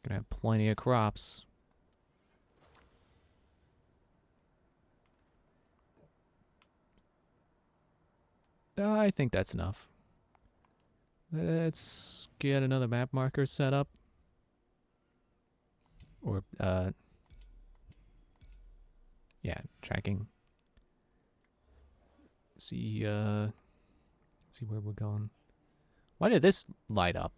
Gonna have plenty of crops. I think that's enough. Let's get another map marker set up. Or, yeah, tracking. See where we're going. Why did this light up?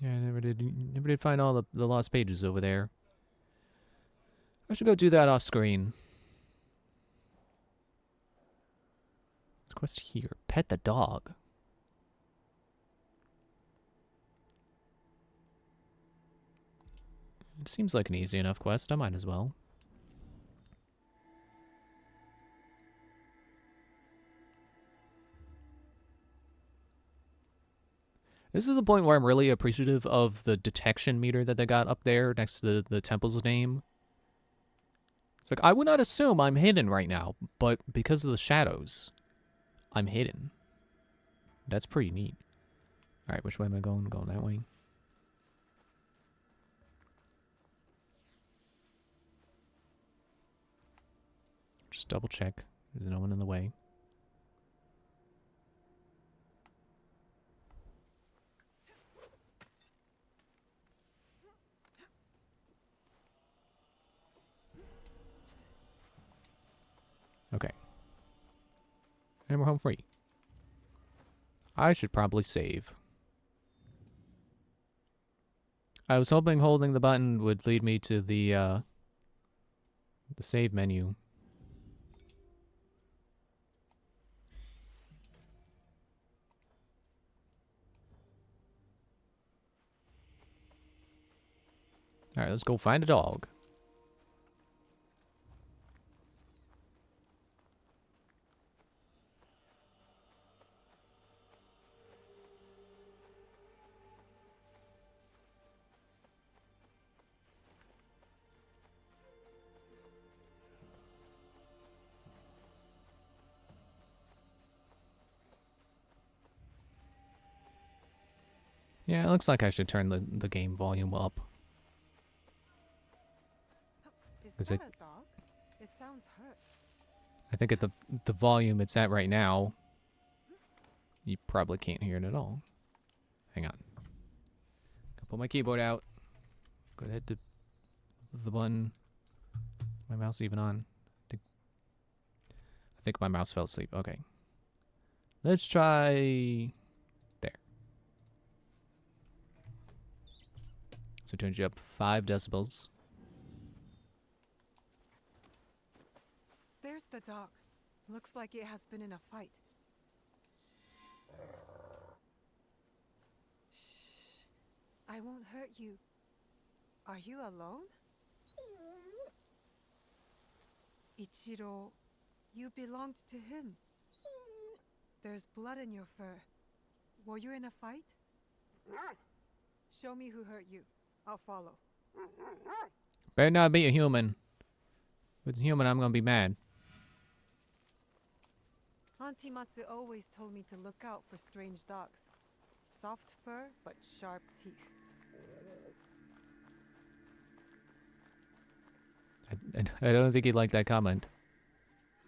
Yeah, I never did find all the lost pages over there. I should go do that off screen. Let's quest here. Pet the dog. It seems like an easy enough quest. I might as well. This is the point where I'm really appreciative of the detection meter that they got up there next to the temple's name. It's like, I would not assume I'm hidden right now, but because of the shadows, I'm hidden. That's pretty neat. Alright, which way am I going? I'm going that way. Just double check. There's no one in the way. And we're home free. I should probably save. I was hoping holding the button would lead me to the save menu. Alright, let's go find a dog. Yeah, it looks like I should turn the game volume up.
Is
Is
that
it-
a dog? It sounds hurt.
I think at the volume it's at right now, you probably can't hear it at all. Hang on. I'll pull my keyboard out. Go ahead to the button. Is my mouse even on? I think my mouse fell asleep. Okay. Let's try there. So it turns you up 5 decibels.
There's the dog. Looks like it has been in a fight. Shh. I won't hurt you. Are you alone? Ichiro, you belonged to him. There's blood in your fur. Were you in a fight? Show me who hurt you. I'll follow.
Better not be a human. If it's a human, I'm gonna be mad.
Auntie Matsu always told me to look out for strange dogs. Soft fur, but sharp teeth.
I don't think he'd like that comment.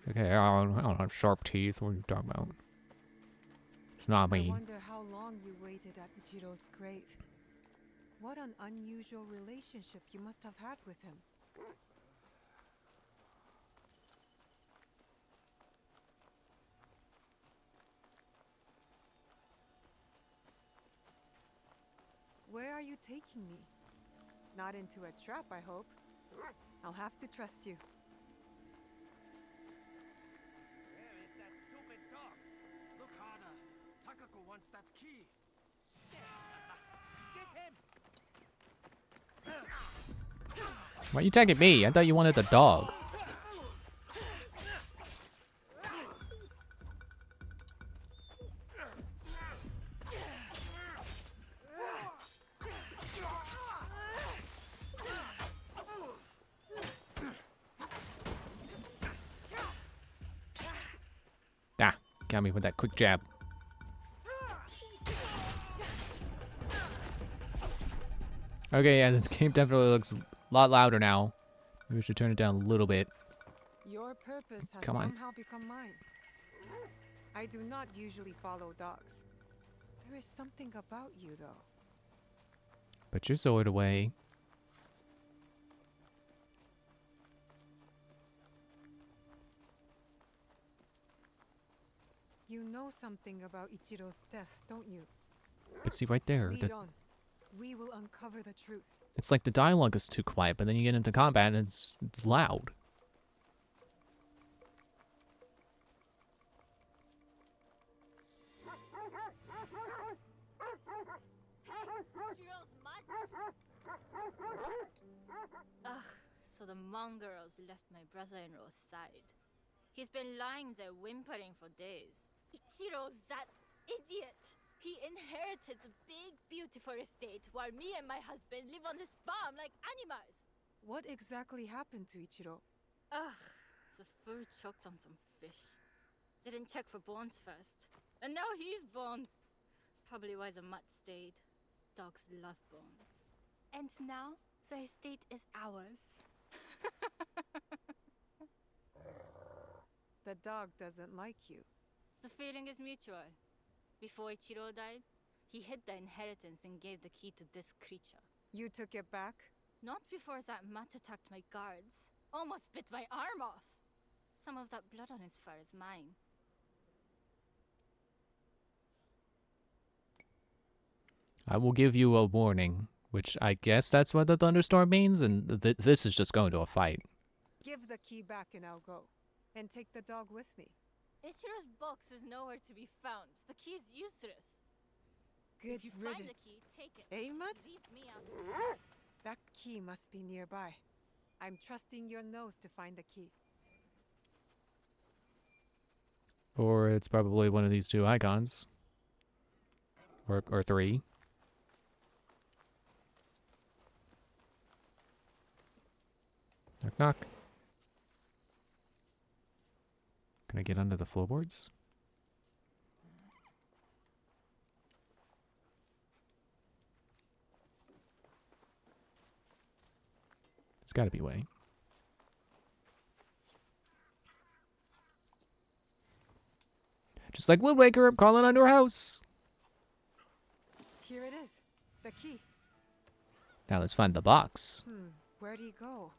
Okay, I don't have sharp teeth. What are you talking about? It's not
I
me.
wonder how long you waited at Ichiro's grave. What an unusual relationship you must have had with him. Where are you taking me? Not into a trap, I hope. I'll have to trust you.
Where is that stupid dog? Look harder. Takako wants that key. Get him!
Why are you tagging me? I thought you wanted the dog. Ah, got me with that quick jab. Okay, yeah, this game definitely looks a lot louder now. Maybe we should turn it down a little bit.
Your purpose has
Come on.
somehow become mine. I do not usually follow dogs. There is something about you, though.
Put your sword away.
You know something about Ichiro's death, don't you?
But see right there,
Lead on. We will uncover the truth.
it's like the dialogue is too quiet, but then you get into combat and it's loud.
Shiro's much? Ugh, so the mongrels left my brother-in-law's side. He's been lying there whimpering for days. Ichiro's that idiot! He inherited a big, beautiful estate while me and my husband live on this farm like animals.
What exactly happened to Ichiro?
Ugh, the food choked on some fish. Didn't check for bones first. And now he's bones. Probably why the mutt stayed. Dogs love bones. And now the estate is ours.
The dog doesn't like you.
The feeling is mutual. Before Ichiro died, he hid the inheritance and gave the key to this creature.
You took it back?
Not before that mutt attacked my guards. Almost bit my arm off. Some of that blood on his fur is mine.
I will give you a warning, which I guess that's what the thunderstorm means, and this is just going to a fight.
Give the key back and I'll go. And take the dog with me.
Ichiro's box is nowhere to be found. The key is useless.
Good
If you
riddance.
find the key, take it.
Eh, Mutt?
Leave me out.
That key must be nearby. I'm trusting your nose to find the key.
Or it's probably one of these two icons. Or three. Knock knock. Can I get under the floorboards? There's gotta be a way. Just like Wind Waker, I'm calling on your house.
Here it is. The key.
Now let's find the box.
Where'd he go?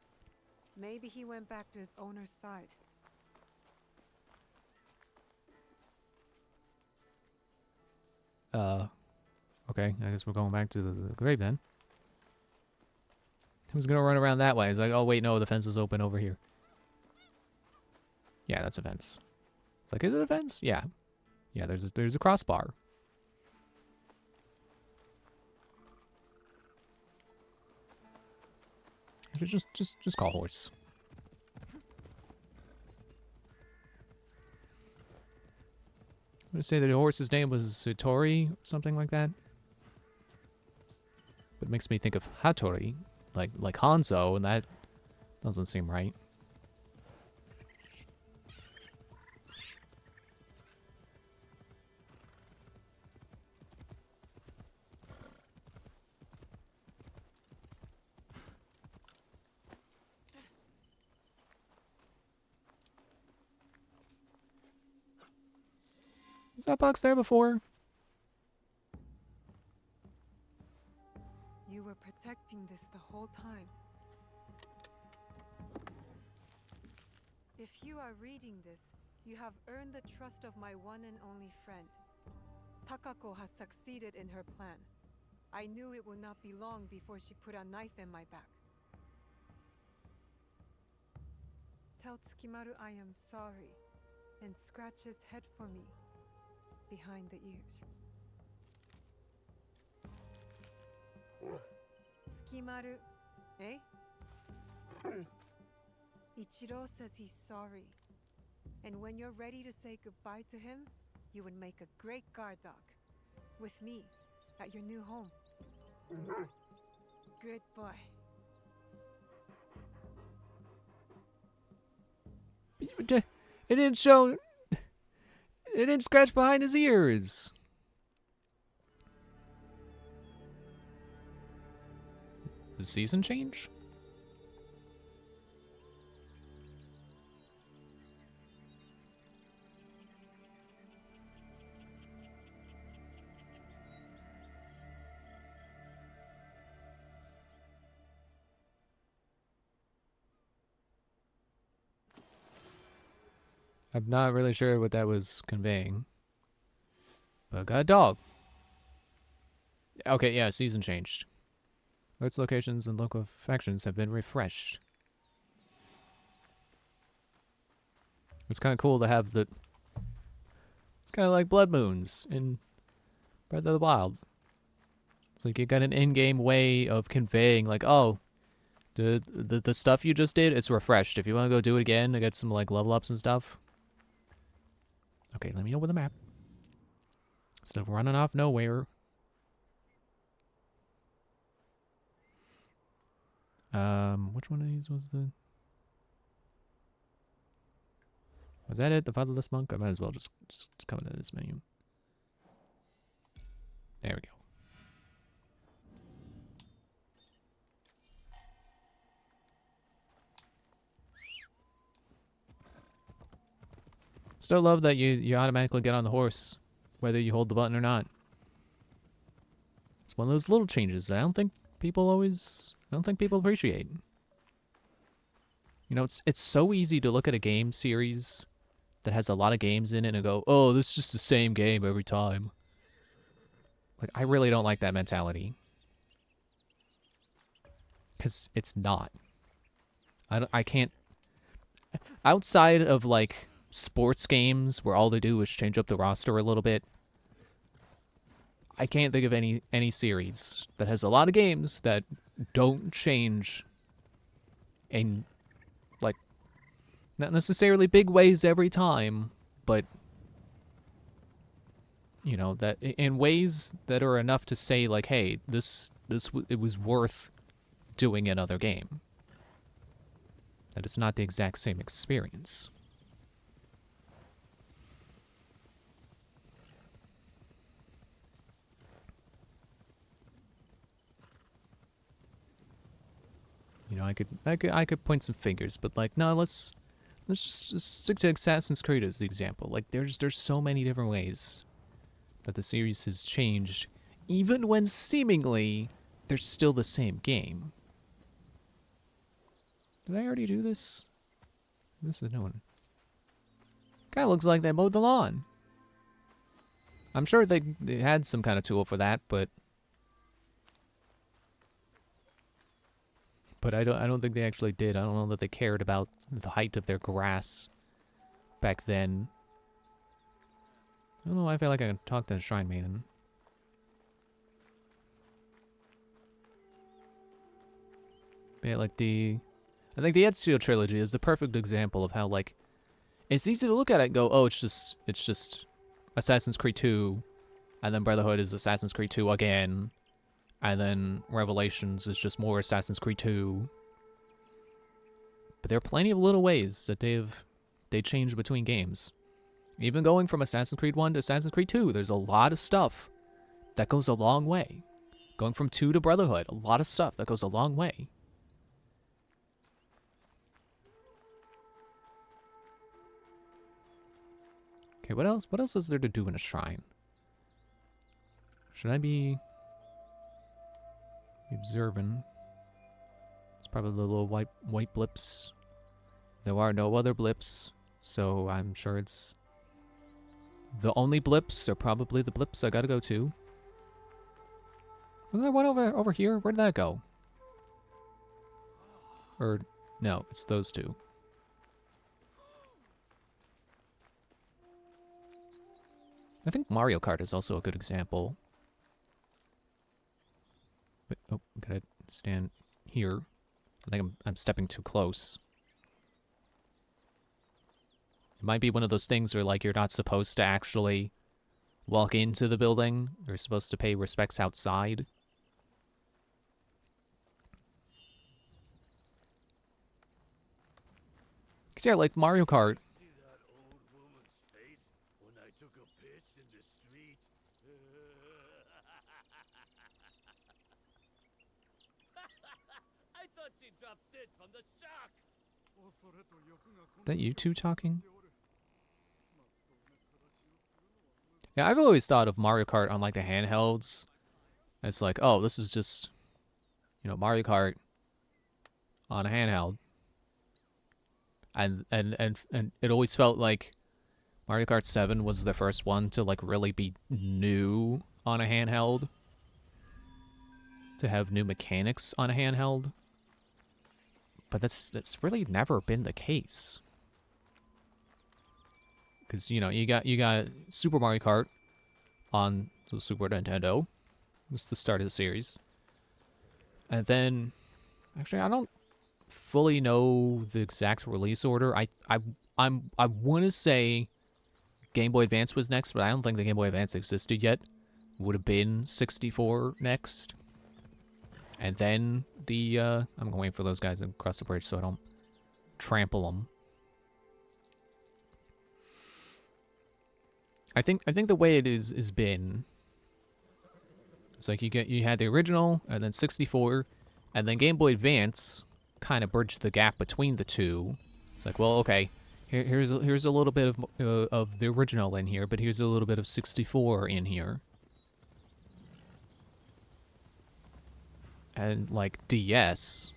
Maybe he went back to his owner's side.
Okay, I guess we're going back to the grave then. Who's gonna run around that way? It's like, oh wait, no, the fence is open over here. Yeah, that's a fence. It's like, is it a fence? Yeah. Yeah, there's a crossbar. Just call horse. I'm gonna say that the horse's name was Satori, something like that. But it makes me think of Hattori, like Hanzo, and that doesn't seem right. Was that box there before?
You were protecting this the whole time. If you are reading this, you have earned the trust of my one and only friend. Takako has succeeded in her plan. I knew it would not be long before she put a knife in my back. Tell Tsukimaru I am sorry, and scratch his head for me, behind the ears. Tsukimaru, eh? Ichiro says he's sorry. And when you're ready to say goodbye to him, you would make a great guard dog. With me, at your new home. Good boy.
It didn't show... It didn't scratch behind his ears. The season change? I'm not really sure what that was conveying. But I got a dog. Okay, yeah, season changed. Its locations and local factions have been refreshed. It's kind of cool to have the... It's kind of like Blood Moons in Breath of the Wild. It's like you got an in-game way of conveying, like, oh, the stuff you just did, it's refreshed. If you want to go do it again to get some, like, level ups and stuff. Okay, let me know with the map. Instead of running off nowhere. Which one of these was the... Was that it? The Fatherless Monk? I might as well just come into this menu. There we go. Still love that you automatically get on the horse, whether you hold the button or not. It's one of those little changes that I don't think people appreciate. You know, it's so easy to look at a game series that has a lot of games in it and go, oh, this is just the same game every time. Like, I really don't like that mentality. Because it's not. I can't... Outside of, like, sports games where all they do is change up the roster a little bit, I can't think of any series that has a lot of games that don't change in, like, not necessarily big ways every time, but, you know, that in ways that are enough to say, like, hey, it was worth doing another game. That it's not the exact same experience. You know, I could point some fingers, but like, no, let's just stick to Assassin's Creed as the example. Like, there's so many different ways that the series has changed, even when seemingly they're still the same game. Did I already do this? This is a new one. Kinda looks like they mowed the lawn. I'm sure they had some kind of tool for that, but I don't think they actually did. I don't know that they cared about the height of their grass back then. I don't know why I feel like I can talk to the Shrine Maiden. But yeah, like I think the Ezio trilogy is the perfect example of how, like, it's easy to look at it and go, oh, it's just Assassin's Creed 2, and then Brotherhood is Assassin's Creed 2 again, and then Revelations is just more Assassin's Creed 2. But there are plenty of little ways that they change between games. Even going from Assassin's Creed 1 to Assassin's Creed 2, there's a lot of stuff that goes a long way. Going from 2 to Brotherhood, a lot of stuff that goes a long way. Okay, what else is there to do in a shrine? Should I be observing? It's probably the little white blips. There are no other blips, so I'm sure it's the only blips are probably the blips I gotta go to. Wasn't there one over here? Where did that go? Or no, it's those two. I think Mario Kart is also a good example. Wait, oh, gotta stand here. I think I'm stepping too close. It might be one of those things where, like, you're not supposed to actually walk into the building. You're supposed to pay respects outside. Cause yeah, like Mario Kart.
See that old woman's face when I took a piss in the street? I thought she dropped dead from the shock.
That you two talking? Yeah, I've always thought of Mario Kart on, like, the handhelds. It's like, oh, this is just, you know, Mario Kart on a handheld. And it always felt like Mario Kart 7 was the first one to, like, really be new on a handheld. To have new mechanics on a handheld. But that's really never been the case. Because, you know, you got Super Mario Kart on the Super Nintendo. It's the start of the series. And then, actually, I don't fully know the exact release order. I want to say Game Boy Advance was next, but I don't think the Game Boy Advance existed yet. Would have been 64 next. And then the, I'm gonna wait for those guys to cross the bridge so I don't trample them. I think the way it is been, it's like you had the original and then 64, and then Game Boy Advance kind of bridged the gap between the two. It's like, well, okay, here's a little bit of the original in here, but here's a little bit of 64 in here. And like DS,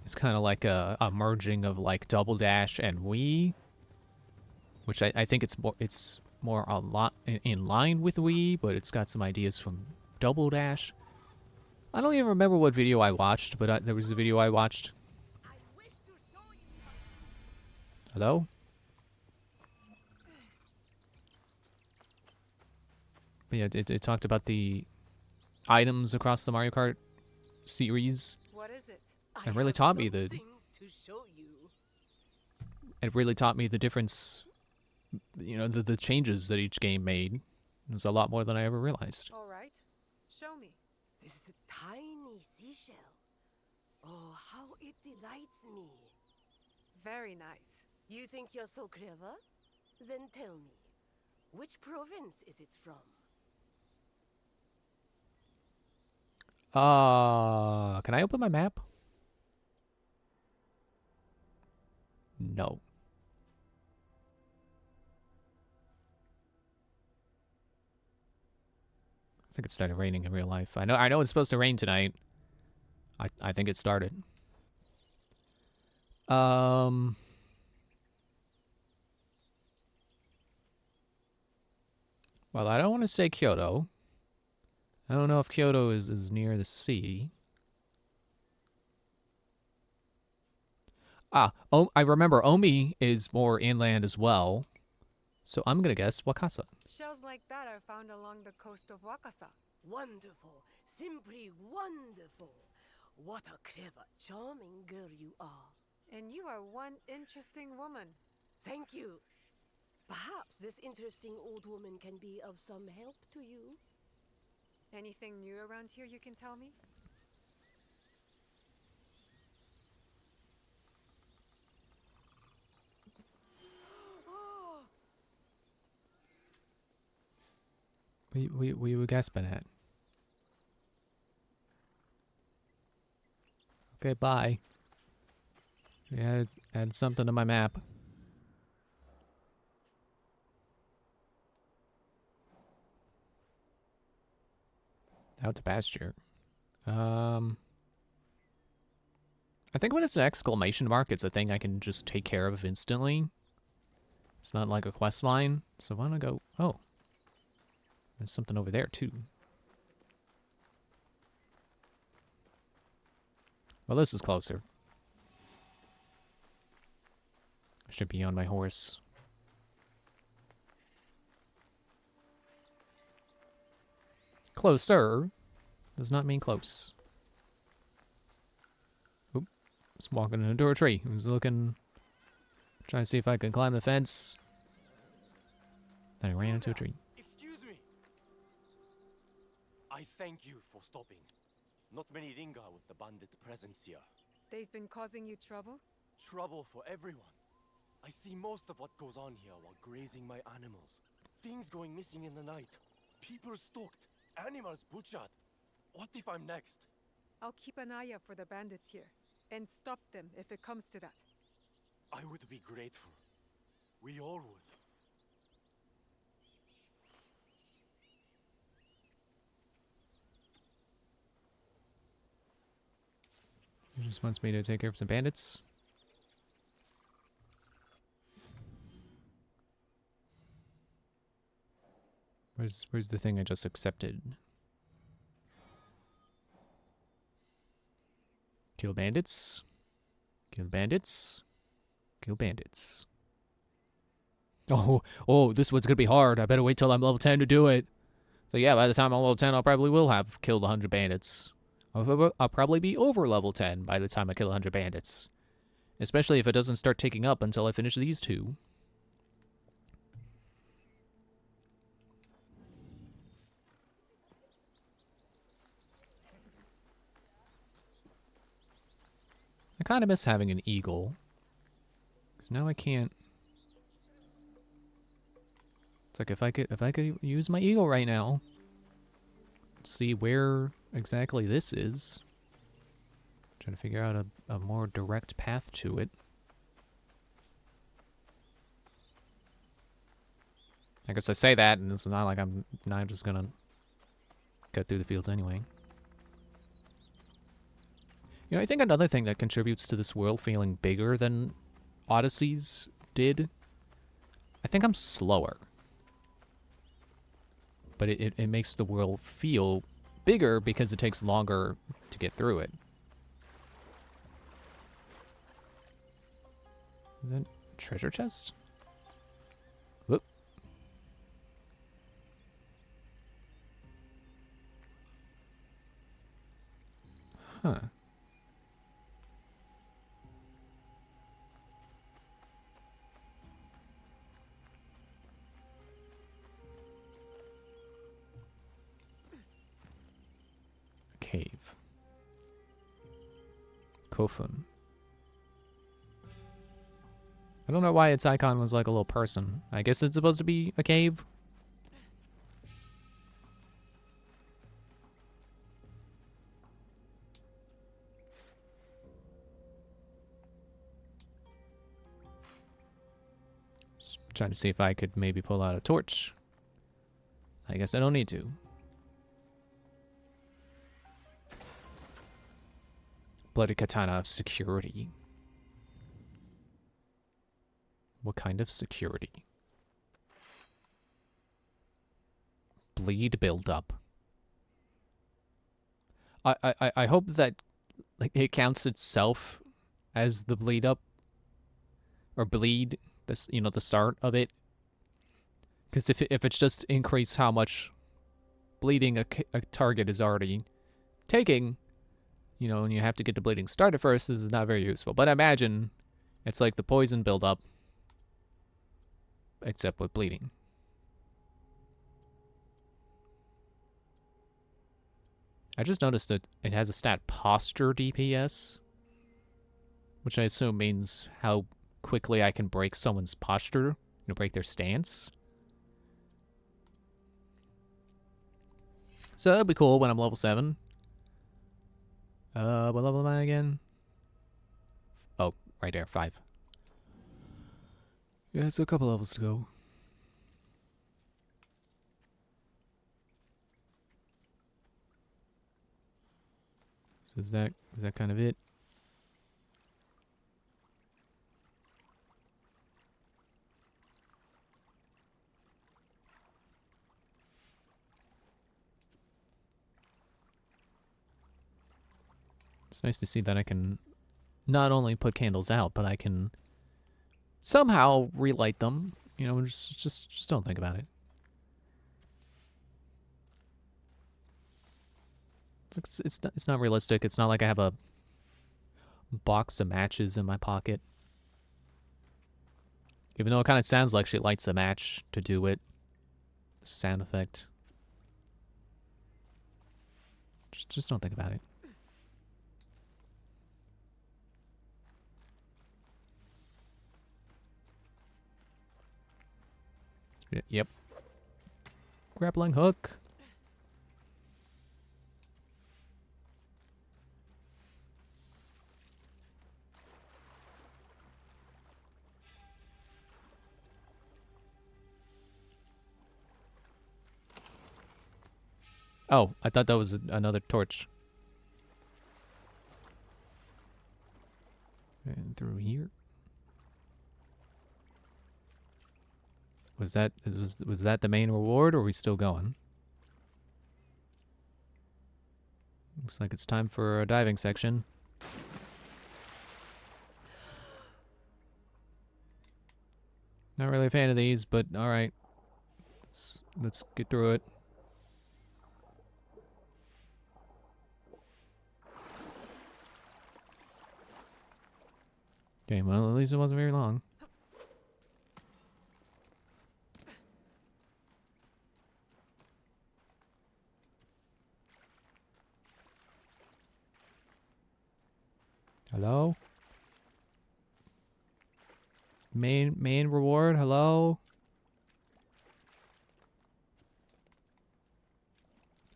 it's kind of like a merging of like Double Dash and Wii. Which I think it's more a lot in line with Wii, but it's got some ideas from Double Dash. I don't even remember what video I watched, but there was a video I watched. Hello? But yeah, it talked about the items across the Mario Kart series.
What is it?
It really taught me the.
To show you.
It really taught me the difference. You know, the changes that each game made. It was a lot more than I ever realized.
All right. Show me.
This is a tiny seashell. Oh, how it delights me.
Very nice.
You think you're so clever? Then tell me, which province is it from?
Can I open my map? No. I think it started raining in real life. I know it's supposed to rain tonight. I think it started. Well, I don't want to say Kyoto. I don't know if Kyoto is near the sea. Oh, I remember Omi is more inland as well. So I'm gonna guess Wakasa.
Shells like that are found along the coast of Wakasa.
Wonderful, simply wonderful. What a clever, charming girl you are.
And you are one interesting woman.
Thank you. Perhaps this interesting old woman can be of some help to you.
Anything new around here you can tell me?
We were gasping at. Okay, bye. Yeah, add something to my map. Out to pasture. I think when it's an exclamation mark, it's a thing I can just take care of instantly. It's not like a quest line. So why don't I go... Oh. There's something over there, too. Well, this is closer. I should be on my horse. Closer does not mean close. Oop. Just walking into a tree. I was looking... Trying to see if I can climb the fence. Then I ran into a tree.
Excuse me. I thank you for stopping. Not many Ringa with the bandit presence here.
They've been causing you trouble?
Trouble for everyone. I see most of what goes on here while grazing my animals. Things going missing in the night. People stalked. Animals butchered. What if I'm next?
I'll keep an eye out for the bandits here. And stop them if it comes to that.
I would be grateful. We all would.
He just wants me to take care of some bandits. Where's the thing I just accepted? Kill bandits. Kill bandits. Kill bandits. Oh, this one's gonna be hard. I better wait till I'm level 10 to do it. So yeah, by the time I'm level 10, I'll probably will have killed 100 bandits. I'll probably be over level 10 by the time I kill 100 bandits. Especially if it doesn't start ticking up until I finish these two. I kind of miss having an eagle. Because now I can't... It's like if I could use my eagle right now. See where exactly this is. Trying to figure out a more direct path to it. I guess I say that, and it's not like I'm just gonna cut through the fields anyway. You know, I think another thing that contributes to this world feeling bigger than Odyssey's did, I think I'm slower. but it makes the world feel bigger because it takes longer to get through it. Is that a treasure chest? Whoop. Huh. Cave. Kofun. I don't know why its icon was like a little person. I guess it's supposed to be a cave. Just trying to see if I could maybe pull out a torch. I guess I don't need to. Bloody katana of security. What kind of security? Bleed buildup. I hope that like it counts itself as the bleed up or bleed. This, you know, the start of it. Because if it's just increased how much bleeding a target is already taking, you know, and you have to get the bleeding started first, this is not very useful. But imagine it's like the poison buildup, except with bleeding. I just noticed that it has a stat posture DPS, which I assume means how quickly I can break someone's posture, you know, break their stance. So that'll be cool when I'm level 7. What level am I again? Oh, right there, 5. Yeah, so a couple levels to go. So is that kind of it? It's nice to see that I can not only put candles out, but I can somehow relight them. You know, just don't think about it. It's not realistic. It's not like I have a box of matches in my pocket. Even though it kind of sounds like she lights a match to do it. Sound effect. Just don't think about it. Yep. Grappling hook. Oh, I thought that was another torch. And through here. Was that the main reward, or are we still going? Looks like it's time for a diving section. Not really a fan of these, but all right. Let's get through it. Okay, well, at least it wasn't very long. Hello? Main reward, hello?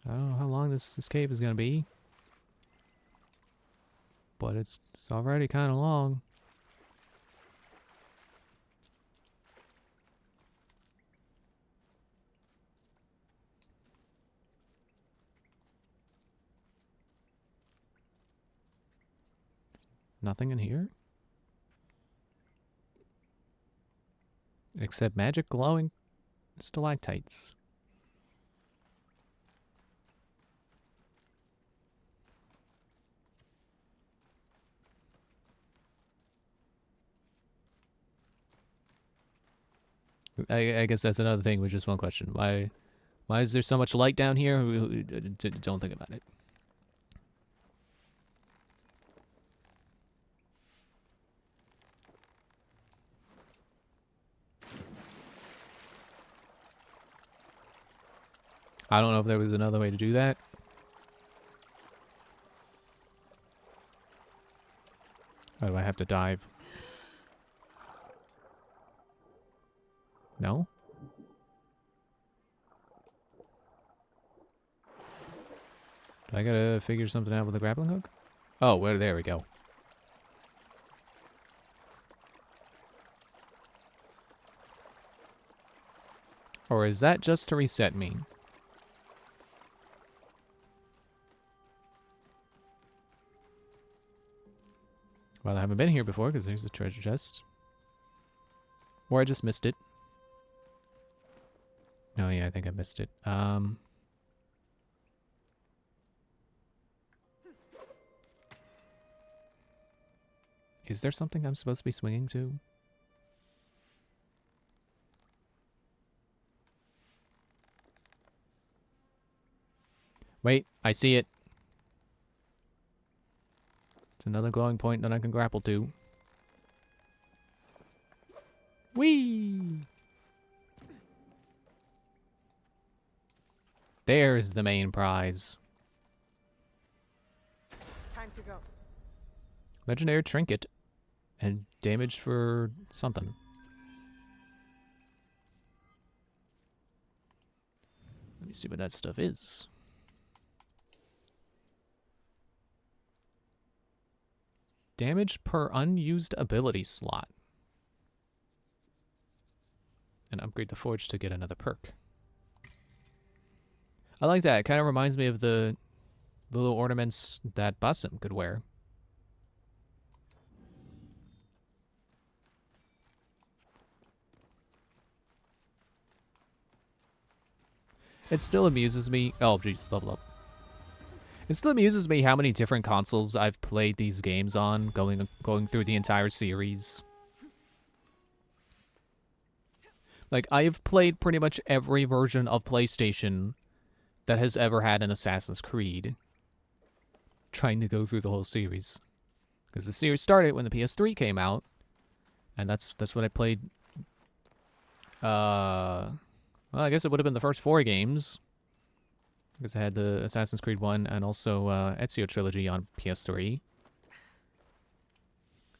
I don't know how long this cave is gonna be. But it's already kinda long. Nothing in here? Except magic glowing stalactites. I guess that's another thing with just one question. Why is there so much light down here? Don't think about it. I don't know if there was another way to do that. Or do I have to dive? No? Do I gotta figure something out with the grappling hook? Oh, well, there we go. Or is that just to reset me? Well, I haven't been here before because there's a treasure chest. Or I just missed it. No, yeah, I think I missed it. Is there something I'm supposed to be swinging to? Wait, I see it. It's another glowing point that I can grapple to. Whee! There's the main prize.
Time to go.
Legendary trinket. And damage for something. Let me see what that stuff is. Damage per unused ability slot. And upgrade the forge to get another perk. I like that. It kind of reminds me of the little ornaments that Basim could wear. It still amuses me. Oh, jeez, level up. It still amuses me how many different consoles I've played these games on, going through the entire series. Like, I've played pretty much every version of PlayStation that has ever had an Assassin's Creed, trying to go through the whole series. Because the series started when the PS3 came out, and that's what I played. Well, I guess it would have been the first 4 games. Because I had the Assassin's Creed 1 and also Ezio Trilogy on PS3.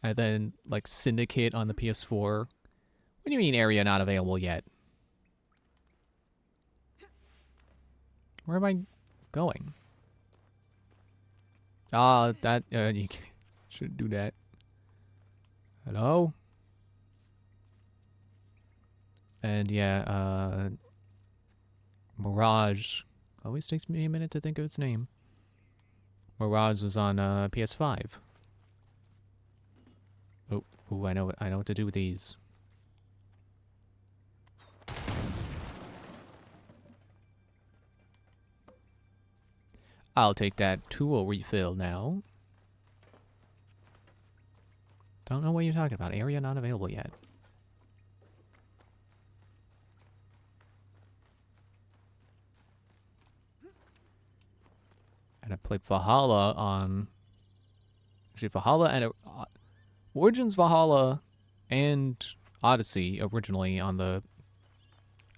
And then, like, Syndicate on the PS4. What do you mean area not available yet? Where am I going? Ah, that, you shouldn't do that. Hello? And yeah, Mirage. Always takes me a minute to think of its name. Mirage was on PS5. Oh, ooh, I know what to do with these. I'll take that tool refill now. Don't know what you're talking about. Area not available yet. And I played Valhalla on... Actually, Valhalla and... Origins Valhalla and Odyssey originally on the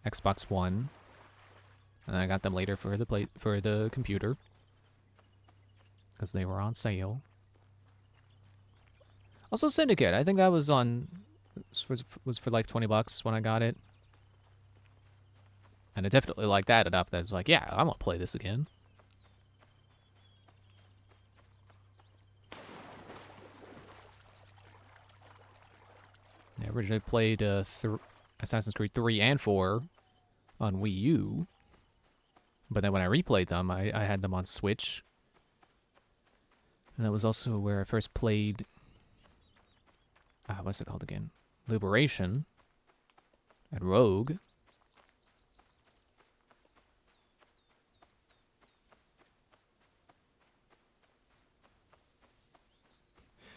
Xbox One. And I got them later for the computer. Because they were on sale. Also Syndicate. I think that was on... was for like 20 bucks when I got it. And I definitely liked that enough that it's like, yeah, I want to play this again. I originally played Assassin's Creed 3 and 4 on Wii U. But then when I replayed them, I had them on Switch. And that was also where I first played... what's it called again? Liberation. And Rogue.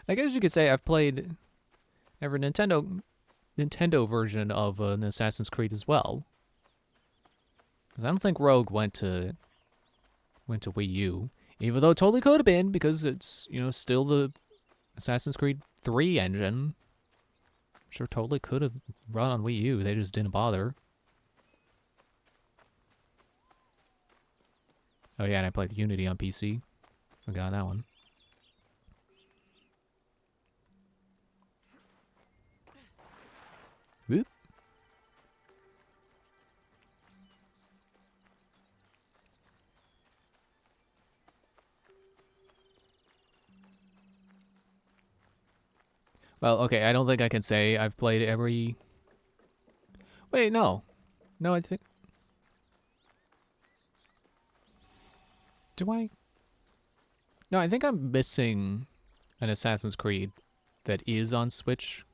I guess you could say I've played every Nintendo Nintendo version of an Assassin's Creed as well. Because I don't think Rogue went to Wii U, even though it totally could have been because it's, you know, still the Assassin's Creed 3 engine. Sure, totally could have run on Wii U. They just didn't bother. Oh yeah, and I played Unity on PC. Forgot that one. Whoop. Well, okay, I don't think I can say I've played every... Wait, no. No, I think... Do I? No, I think I'm missing an Assassin's Creed that is on Switch.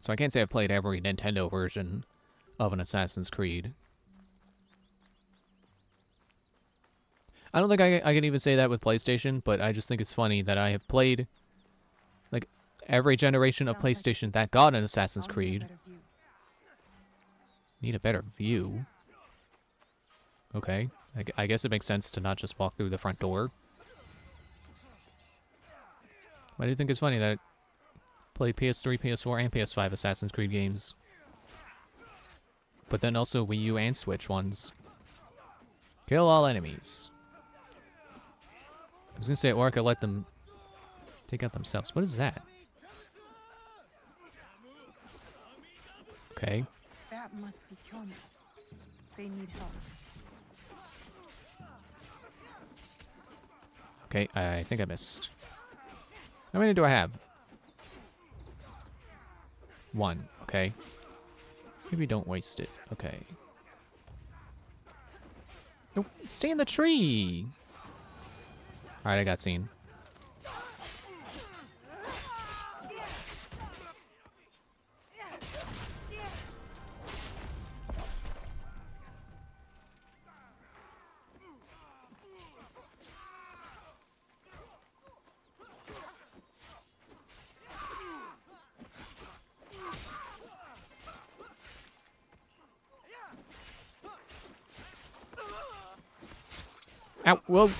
So I can't say I've played every Nintendo version of an Assassin's Creed. I don't think I can even say that with PlayStation, but I just think it's funny that I have played, like, every generation of PlayStation that got an Assassin's Creed. Need a better view. Okay. I guess it makes sense to not just walk through the front door. I do think it's funny that I played PS3, PS4, and PS5 Assassin's Creed games. But then also Wii U and Switch ones. Kill all enemies. I was gonna say, or I could let them take out themselves. What is that? Okay.
That must be Kyomi. They need help.
Okay, I think I missed. How many do I have? 1, okay. Maybe don't waste it. Okay. Nope, stay in the tree! Alright, I got seen. Ow, whoa!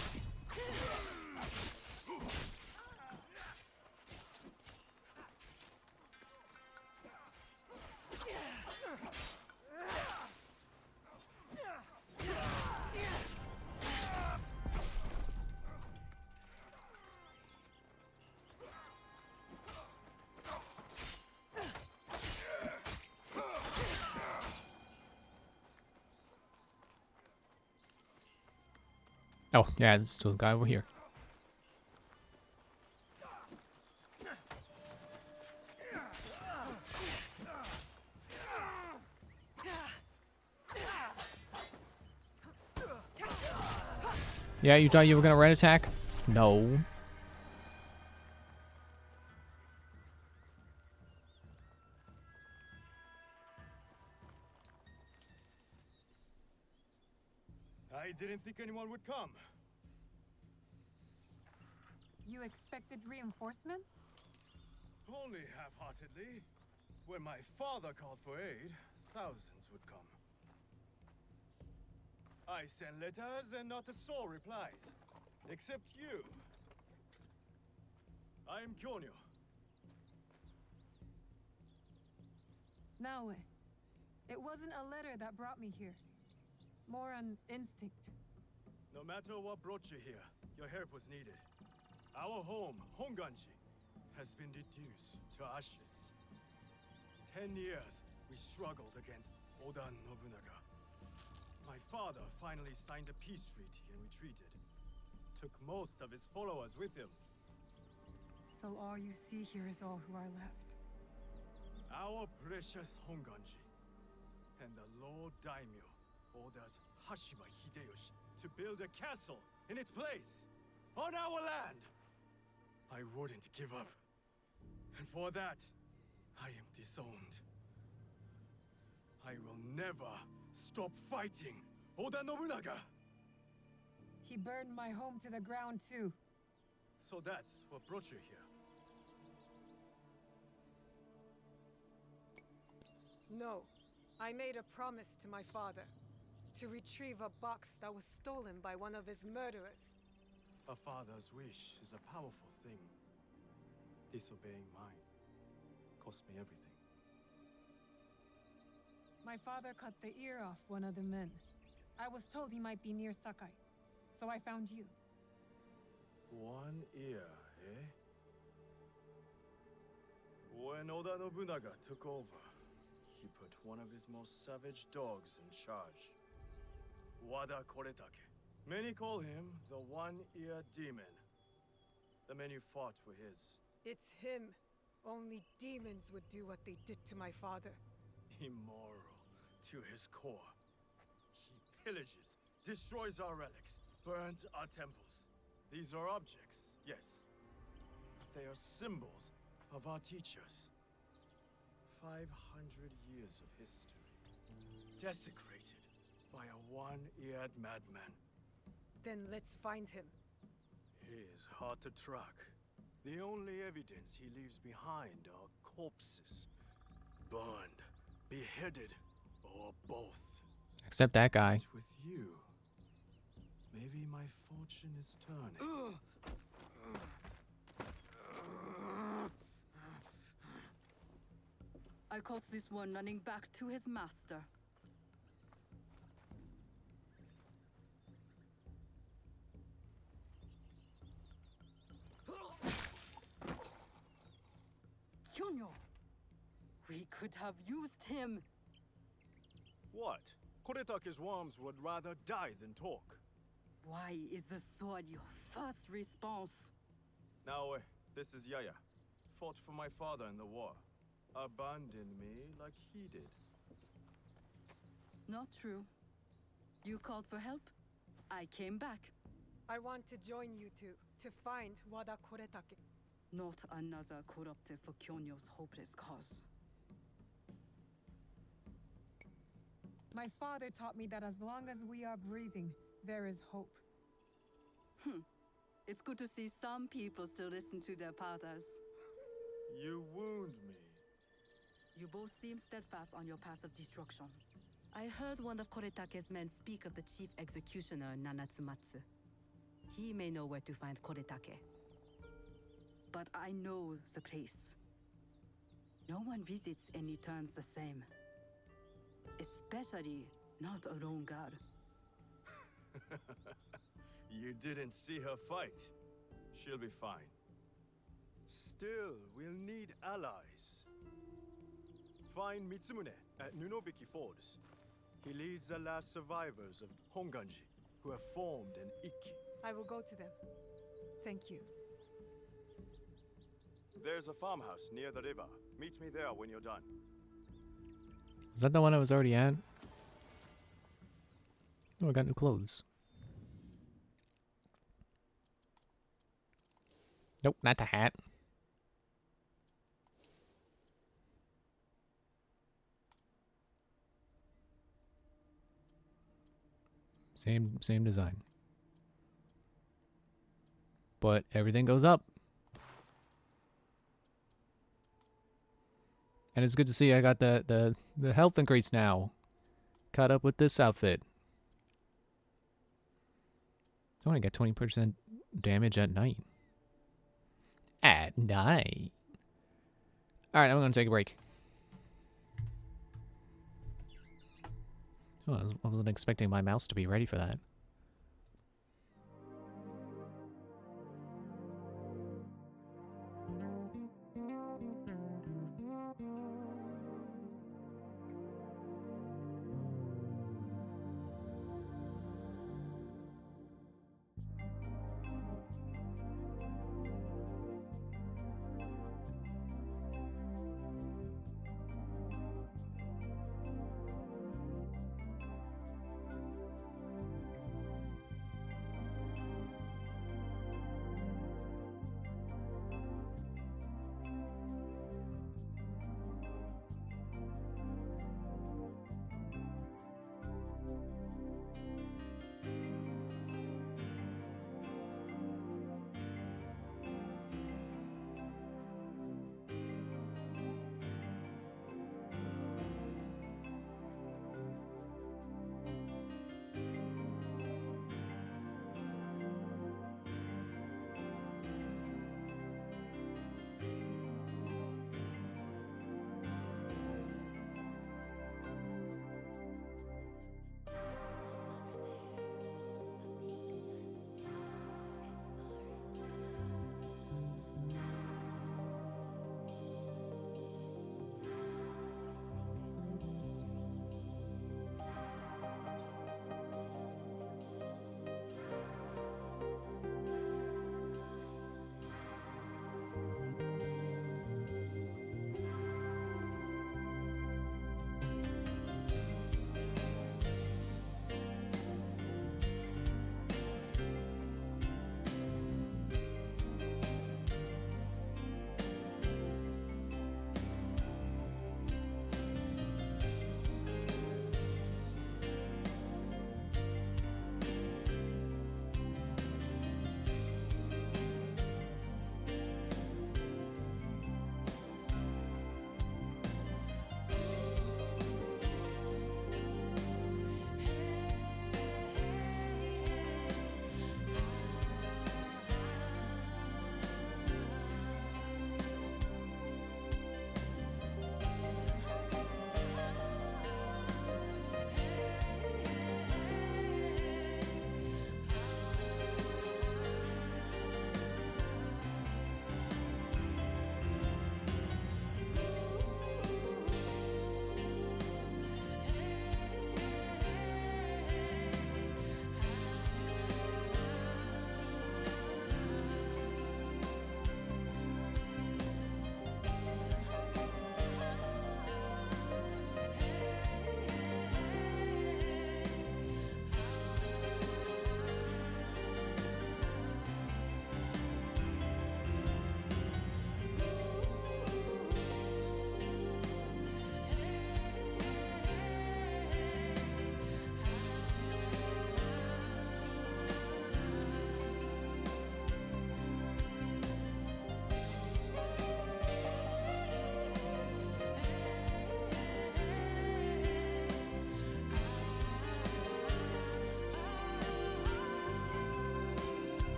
Oh, yeah, there's still a guy over here. Yeah, you thought you were gonna red attack? No.
I didn't think anyone would come.
You expected reinforcements?
Only half-heartedly. When my father called for aid, thousands would come. I send letters and not a soul replies. Except you. I am Kyonyo.
No, it wasn't a letter that brought me here. More an instinct.
No matter what brought you here, your help was needed. Our home, Honganji, has been reduced to ashes. 10 years we struggled against Oda Nobunaga. My father finally signed a peace treaty and retreated. Took most of his followers with him.
So all you see here is all who are left.
Our precious Honganji. And the Lord Daimyo orders Hashima Hideyoshi to build a castle in its place, on our land. I wouldn't give up. And for that, I am disowned. I will never stop fighting Oda Nobunaga!
He burned my home to the ground too.
So that's what brought you here.
No. I made a promise to my father to retrieve a box that was stolen by one of his murderers.
A father's wish is a powerful thing. Disobeying mine cost me everything.
My father cut the ear off one of the men. I was told he might be near Sakai, so I found you.
One ear, eh? When Oda Nobunaga took over, he put one of his most savage dogs in charge. Wada Koretake. Many call him the One-Ear Demon. The men you fought were his.
It's him. Only demons would do what they did to my father.
Immoral to his core. He pillages, destroys our relics, burns our temples. These are objects, yes, but they are symbols of our teachers. 500 years of history, desecrated by a one-eared madman.
Then let's find him.
He is hard to track. The only evidence he leaves behind are corpses. Burned, beheaded, or both.
Except that guy.
But with you, maybe my fortune is turning.
I caught this one running back to his master. Kyonyo! We could have used him.
What? Koretake's worms would rather die than talk.
Why is the sword your first response?
Now, this is Yaya. Fought for my father in the war. Abandoned me like he did.
Not true. You called for help. I came back.
I want to join you two to find Wada Koretake.
Not another corrupted for Kyonyo's hopeless cause.
My father taught me that as long as we are breathing, there is hope.
It's good to see some people still listen to their fathers.
You wound me.
You both seem steadfast on your path of destruction. I heard one of Koretake's men speak of the chief executioner, Nanatsumatsu. He may know where to find Koretake. But I know the place. No one visits and returns the same. Especially not a lone guard.
You didn't see her fight. She'll be fine. Still, we'll need allies. Find Mitsumune at Nunobiki Falls. He leads the last survivors of Honganji, who have formed an Ikki.
I will go to them. Thank you.
There's a farmhouse near the river. Meet me there when you're done.
Is that the one I was already at? Oh, I got new clothes. Nope, not the hat. Same design. But everything goes up. And it's good to see I got the health increase now. Caught up with this outfit. Oh, I got 20% damage at night. At night. Alright, I'm gonna take a break. Oh, I wasn't expecting my mouse to be ready for that.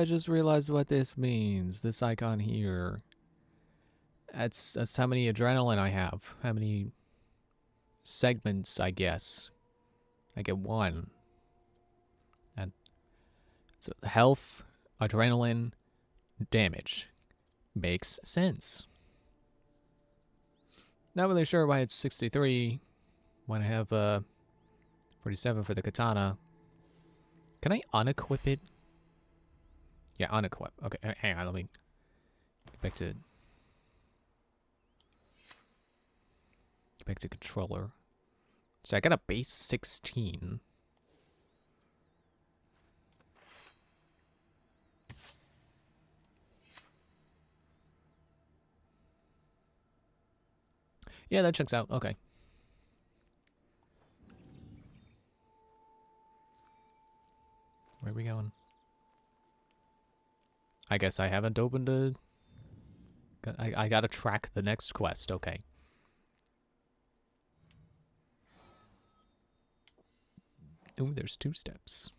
I just realized what this means. This icon here. That's how many adrenaline I have. How many segments, I guess. I get 1. And it's health, adrenaline, damage. Makes sense. Not really sure why it's 63 when I have 47 for the katana. Can I unequip it? Yeah, unequip. Okay, hang on, let me get back to controller. So I got a base 16. Yeah, that checks out. Okay. Where are we going? I guess I haven't opened a... I gotta track the next quest. Okay. Ooh, there's 2 steps.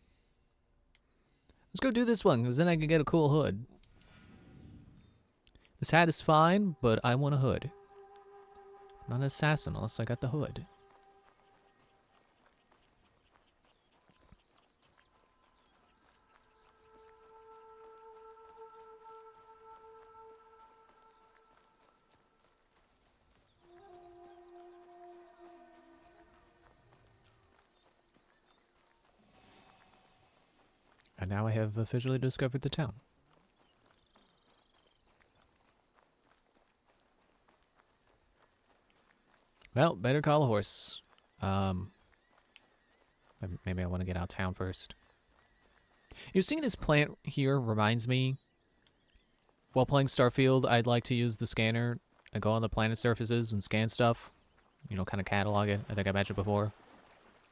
Let's go do this one, because then I can get a cool hood. This hat is fine, but I want a hood. I'm not an assassin unless I got the hood. And now I have officially discovered the town. Well, better call a horse. Maybe I want to get out of town first. You seeing this plant here reminds me, while playing Starfield, I'd like to use the scanner and go on the planet surfaces and scan stuff. You know, kind of catalog it. I think I mentioned before.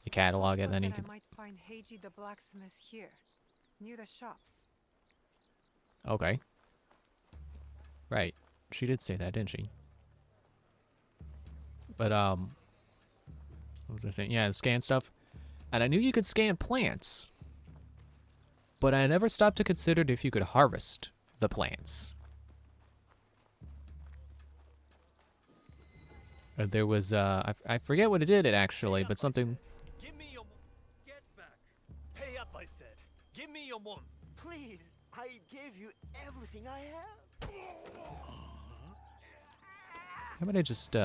You catalog it, and then you can...
I might find Heiji the blacksmith here, near the shops.
Okay. Right. She did say that, didn't she? But, what was I saying? Yeah, scan stuff. And I knew you could scan plants. But I never stopped to consider if you could harvest the plants. There was, I forget what it did, actually, but something...
Give me your... Get back. Pay up, I said. Give me your mom.
Please, I gave you everything I have.
How about I just,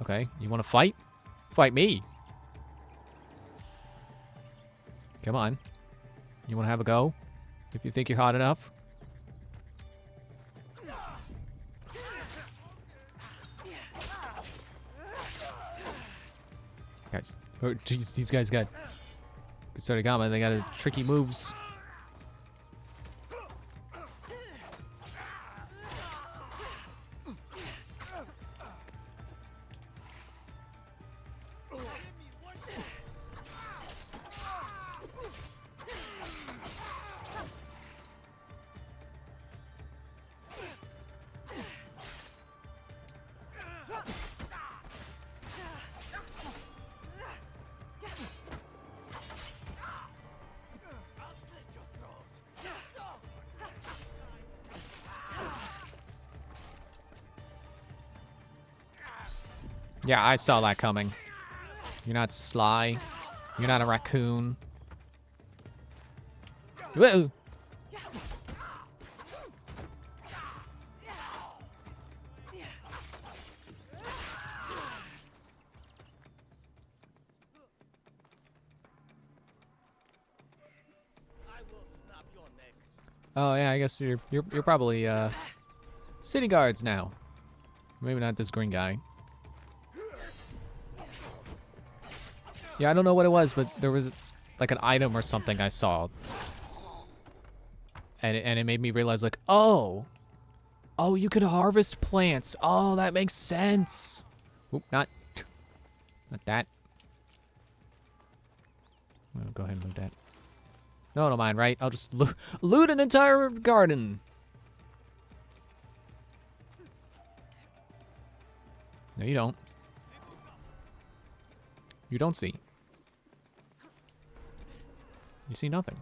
Okay, you want to fight? Fight me. Come on. You want to have a go? If you think you're hot enough? Guys, oh jeez, these guys got Kusarigama, they got tricky moves. Yeah, I saw that coming. You're not sly. You're not a raccoon. Whoa! Oh yeah, I guess you're probably city guards now. Maybe not this green guy. Yeah, I don't know what it was, but there was like an item or something I saw. And it made me realize, like, oh, you could harvest plants. Oh, that makes sense. Oop, not that. I'll go ahead and loot that. No, don't mind, right? I'll just loot an entire garden. No, you don't. You don't see. You see nothing.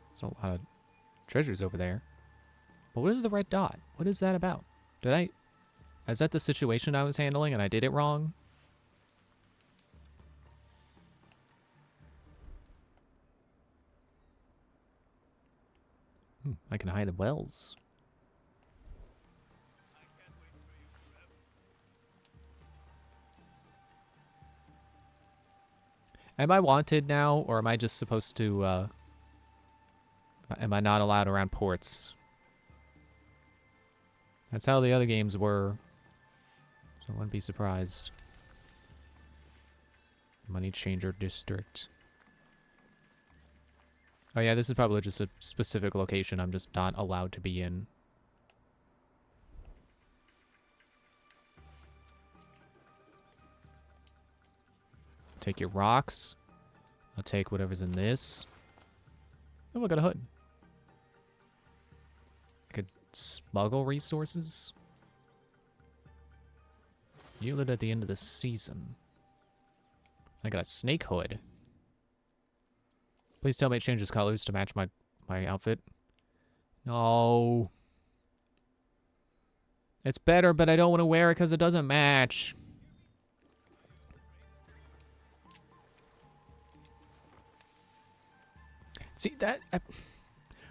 There's a lot of treasures over there. But what is the red dot? What is that about? Is that the situation I was handling and I did it wrong? I can hide in wells. Am I wanted now, or am I just supposed to, am I not allowed around ports? That's how the other games were. So I wouldn't be surprised. Money Changer District. Oh yeah, this is probably just a specific location I'm just not allowed to be in. Take your rocks. I'll take whatever's in this. Oh, I got a hood. I could smuggle resources. Yielded at the end of the season. I got a snake hood. Please tell me it changes colors to match my outfit. No. It's better, but I don't want to wear it because it doesn't match. See,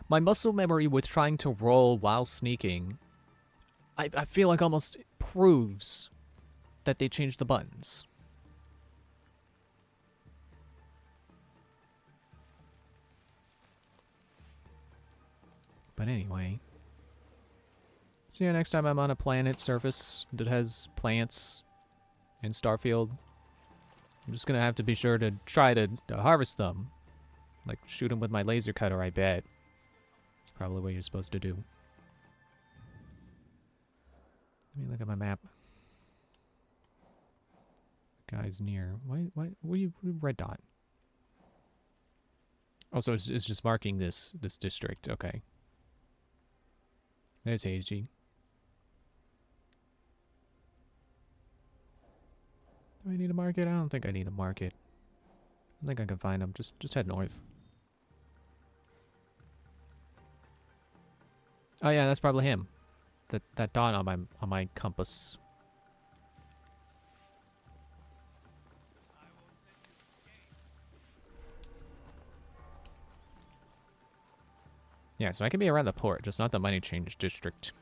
my muscle memory with trying to roll while sneaking, I feel like almost proves that they changed the buttons. But anyway. So yeah, next time I'm on a planet surface that has plants in Starfield, I'm just gonna have to be sure to try to harvest them. Like, shoot them with my laser cutter, I bet. It's probably what you're supposed to do. Let me look at my map. Guy's near. What are you, red dot? Oh, so it's just marking this district. Okay. There's AG. Do I need a market? I don't think I need a market. I think I can find him. Just head north. Oh yeah, that's probably him. That dot on my compass. Yeah, so I can be around the port, just not the money change district.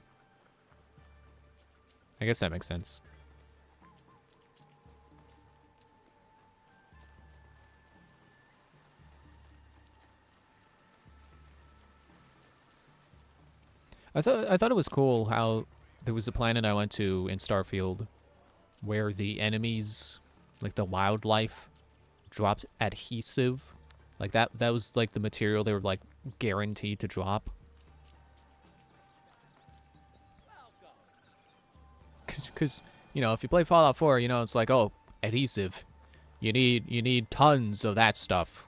I guess that makes sense. I thought it was cool how there was a planet I went to in Starfield where the enemies, like the wildlife, dropped adhesive. Like that was like the material they were like guaranteed to drop. Cause you know, if you play Fallout 4, you know it's like, oh, adhesive. You need tons of that stuff.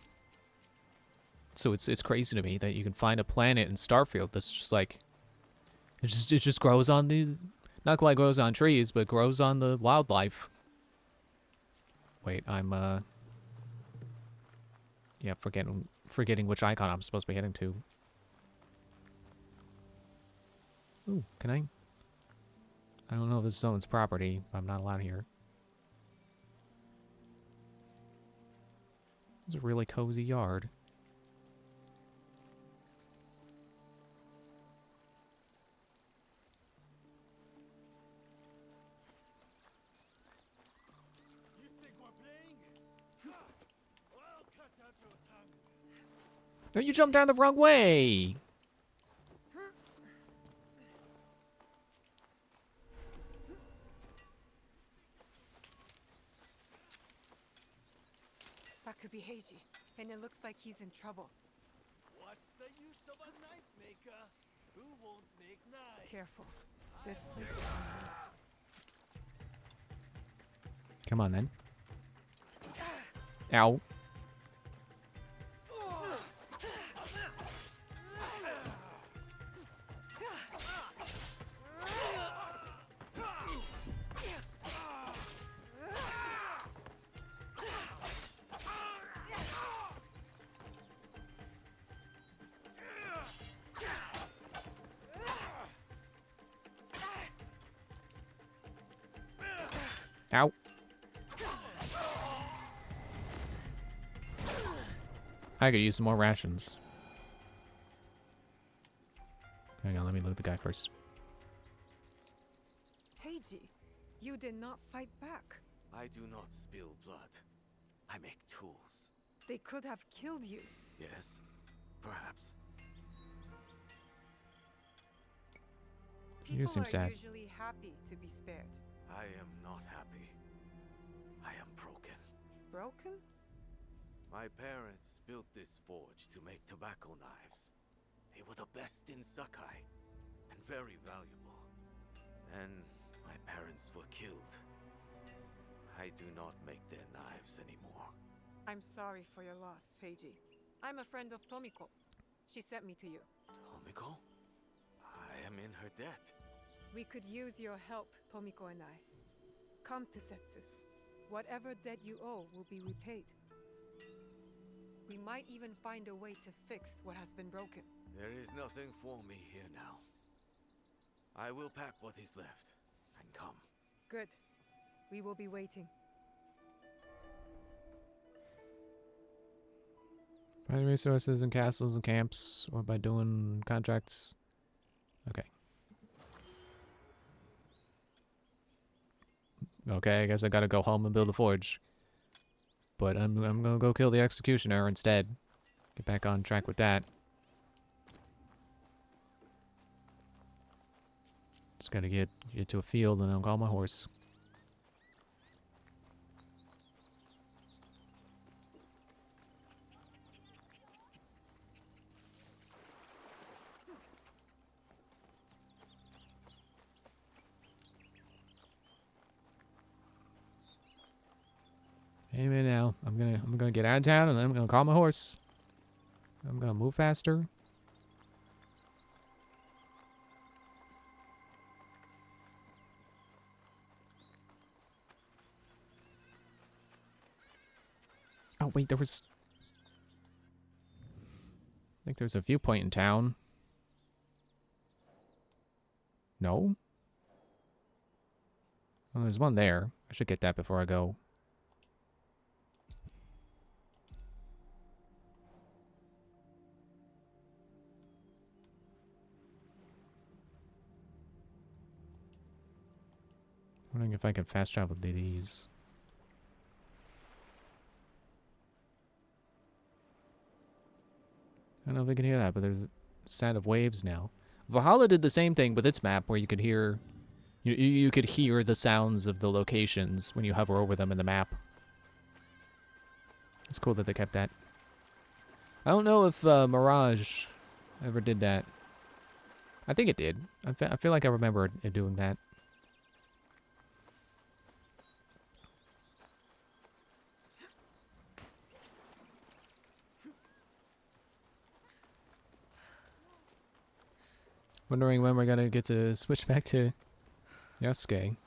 So it's crazy to me that you can find a planet in Starfield that's just like it just grows on these, not quite grows on trees, but grows on the wildlife. Wait, I'm yeah, forgetting which icon I'm supposed to be heading to. Ooh, can I? I don't know if this is someone's property. I'm not allowed here. It's a really cozy yard. No, you jumped down the wrong way!
That could be Heiji, and it looks like he's in trouble.
What's the use of a knife maker who won't make knives?
Careful. This place is unlit.
Come on, then. Ow. Ow. I could use some more rations. Hang on, let me loot the guy first.
Heiji, you did not fight back.
I do not spill blood. I make tools.
They could have killed you.
Yes, perhaps.
You
People
seem
are
sad.
usually happy to be spared.
I am not happy. I am broken.
Broken?
My parents built this forge to make tobacco knives. They were the best in Sakai, and very valuable. And my parents were killed. I do not make their knives anymore.
I'm sorry for your loss, Heiji. I'm a friend of Tomiko. She sent me to you.
Tomiko? I am in her debt.
We could use your help, Tomiko and I. Come to Setsu. Whatever debt you owe will be repaid. We might even find a way to fix what has been broken.
There is nothing for me here now. I will pack what is left and come.
Good. We will be waiting.
Find resources in castles and camps, or by doing contracts. Okay. Okay, I guess I gotta go home and build a forge. But I'm gonna go kill the executioner instead. Get back on track with that. Just gotta get to a field and I'll call my horse. Hey man, now I'm gonna get out of town and then I'm gonna call my horse. I'm gonna move faster. Oh wait, there was. I think there's a viewpoint in town. No? Well, there's one there. I should get that before I go. Wondering if I can fast travel to these. I don't know if I can hear that, but there's a sound of waves now. Valhalla did the same thing with its map, where you could hear, you could hear the sounds of the locations when you hover over them in the map. It's cool that they kept that. I don't know if Mirage ever did that. I think it did. I feel like I remember it doing that. Wondering when we're gonna get to switch back to Yasuke.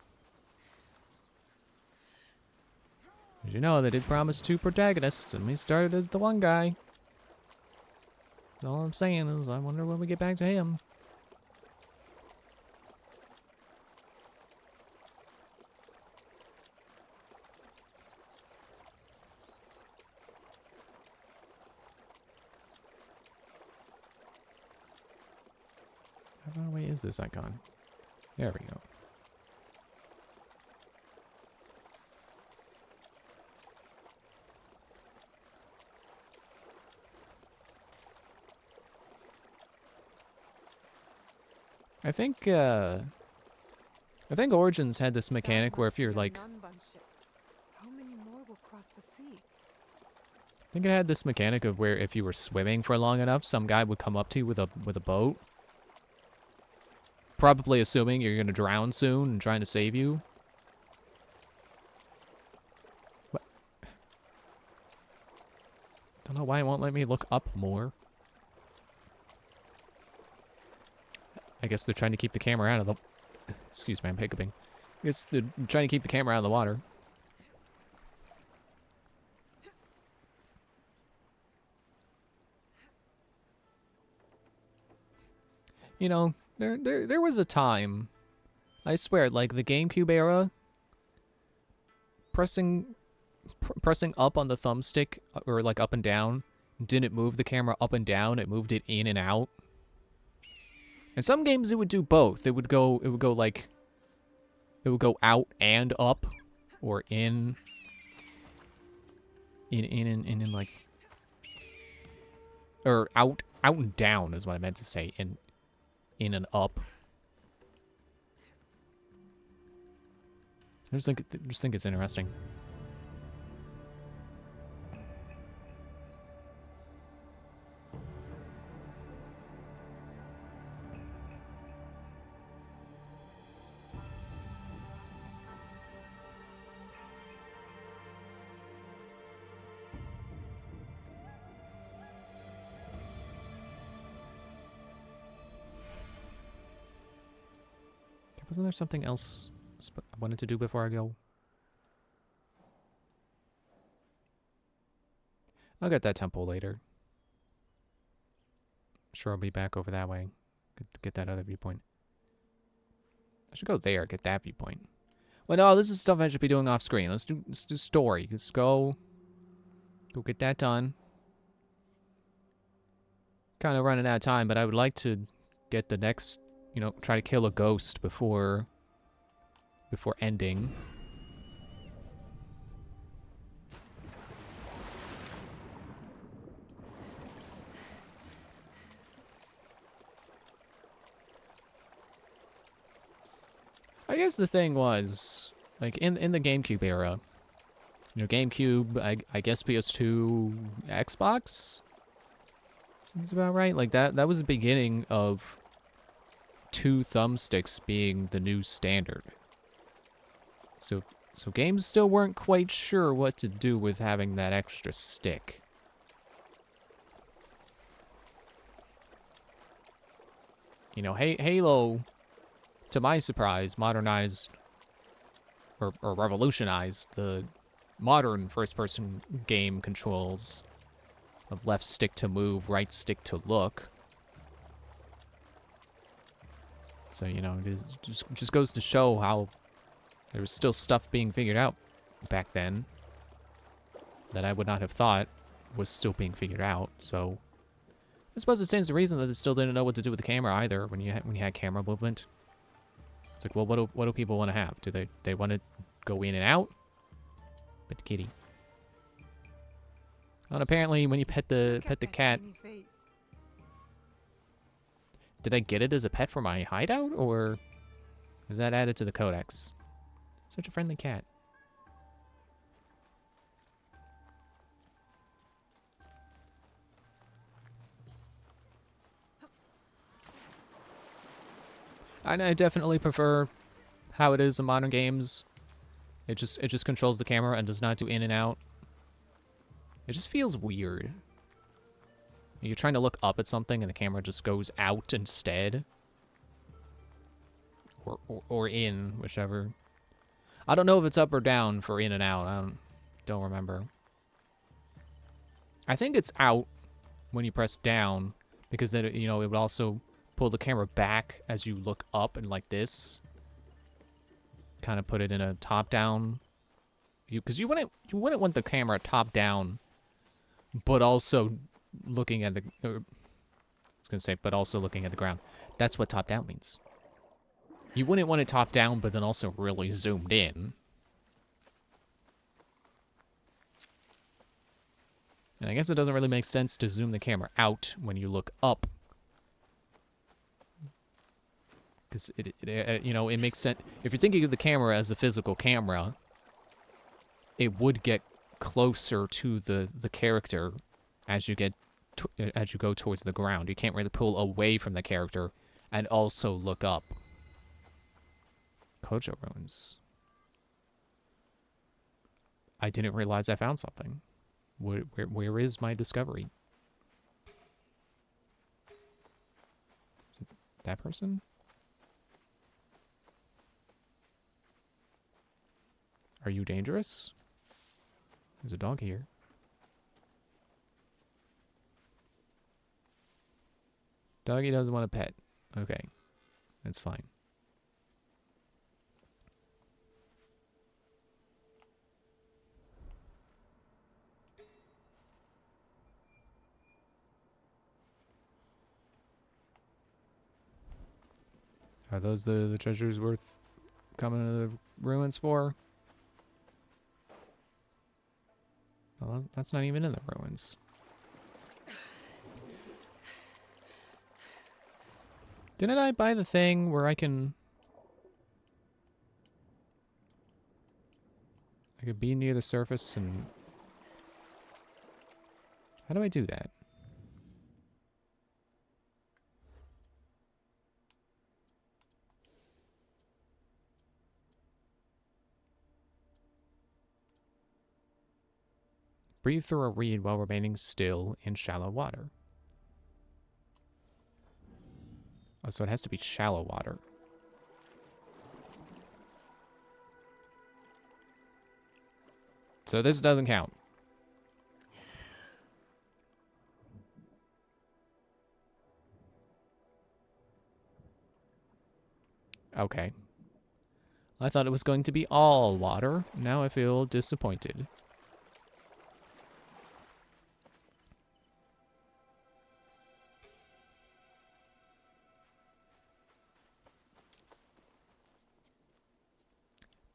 As you know, they did promise 2 protagonists, and we started as the one guy. All I'm saying is, I wonder when we get back to him. How far away is this icon? There we go. I think Origins had this mechanic where if you're like,
How many more will cross the sea?
I think it had this mechanic of where if you were swimming for long enough, some guy would come up to you with a boat. Probably assuming you're gonna drown soon and trying to save you. What? Don't know why it won't let me look up more. I guess they're trying to keep the camera out of the... Excuse me, I'm hiccuping. I guess they're trying to keep the camera out of the water. You know, there was a time, I swear, like the GameCube era, pressing up on the thumbstick, or like up and down, didn't move the camera up and down, it moved it in and out. In some games it would do both. It would go out and up, or in like, or out and down is what I meant to say, in and up. I just think it's interesting. Wasn't there something else I wanted to do before I go? I'll get that temple later. Sure, I'll be back over that way. Get that other viewpoint. I should go there, get that viewpoint. Well, no, this is stuff I should be doing off screen. Let's do story. Let's go get that done. Kind of running out of time, but I would like to get the next, you know, try to kill a ghost before ending. I guess the thing was, like, in the GameCube era, you know, GameCube, I guess PS2, Xbox? Seems about right. Like, that was the beginning of 2 thumbsticks being the new standard. So games still weren't quite sure what to do with having that extra stick. You know, Halo, to my surprise, modernized or revolutionized the modern first-person game controls of left stick to move, right stick to look. So, you know, it just goes to show how there was still stuff being figured out back then that I would not have thought was still being figured out. So I suppose it stands to reason that they still didn't know what to do with the camera either when you had camera movement. It's like, well, what do people want to have? Do they want to go in and out? Pet the kitty. And apparently, when you pet the cat, did I get it as a pet for my hideout, or is that added to the codex? Such a friendly cat. I definitely prefer how it is in modern games. It just controls the camera and does not do in and out. It just feels weird. You're trying to look up at something and the camera just goes out instead. Or in, whichever. I don't know if it's up or down for in and out. I don't remember. I think it's out when you press down, because then, you know, it would also pull the camera back as you look up and like this. Kind of put it in a top-down view, because you wouldn't want the camera top-down, but also looking at the... I was gonna say, but also looking at the ground. That's what top-down means. You wouldn't want it top-down, but then also really zoomed in. And I guess it doesn't really make sense to zoom the camera out when you look up. Because, you know, it makes sense. If you're thinking of the camera as a physical camera, it would get closer to the character as you go towards the ground. You can't really pull away from the character and also look up. Kojo ruins. I didn't realize I found something. Where is my discovery? Is it that person? Are you dangerous? There's a dog here. Doggy doesn't want a pet. Okay. That's fine. Are those the treasures worth coming to the ruins for? Well, that's not even in the ruins. Didn't I buy the thing where I could be near the surface and... How do I do that? Breathe through a reed while remaining still in shallow water. Oh, so it has to be shallow water. So this doesn't count. Okay. I thought it was going to be all water. Now I feel disappointed.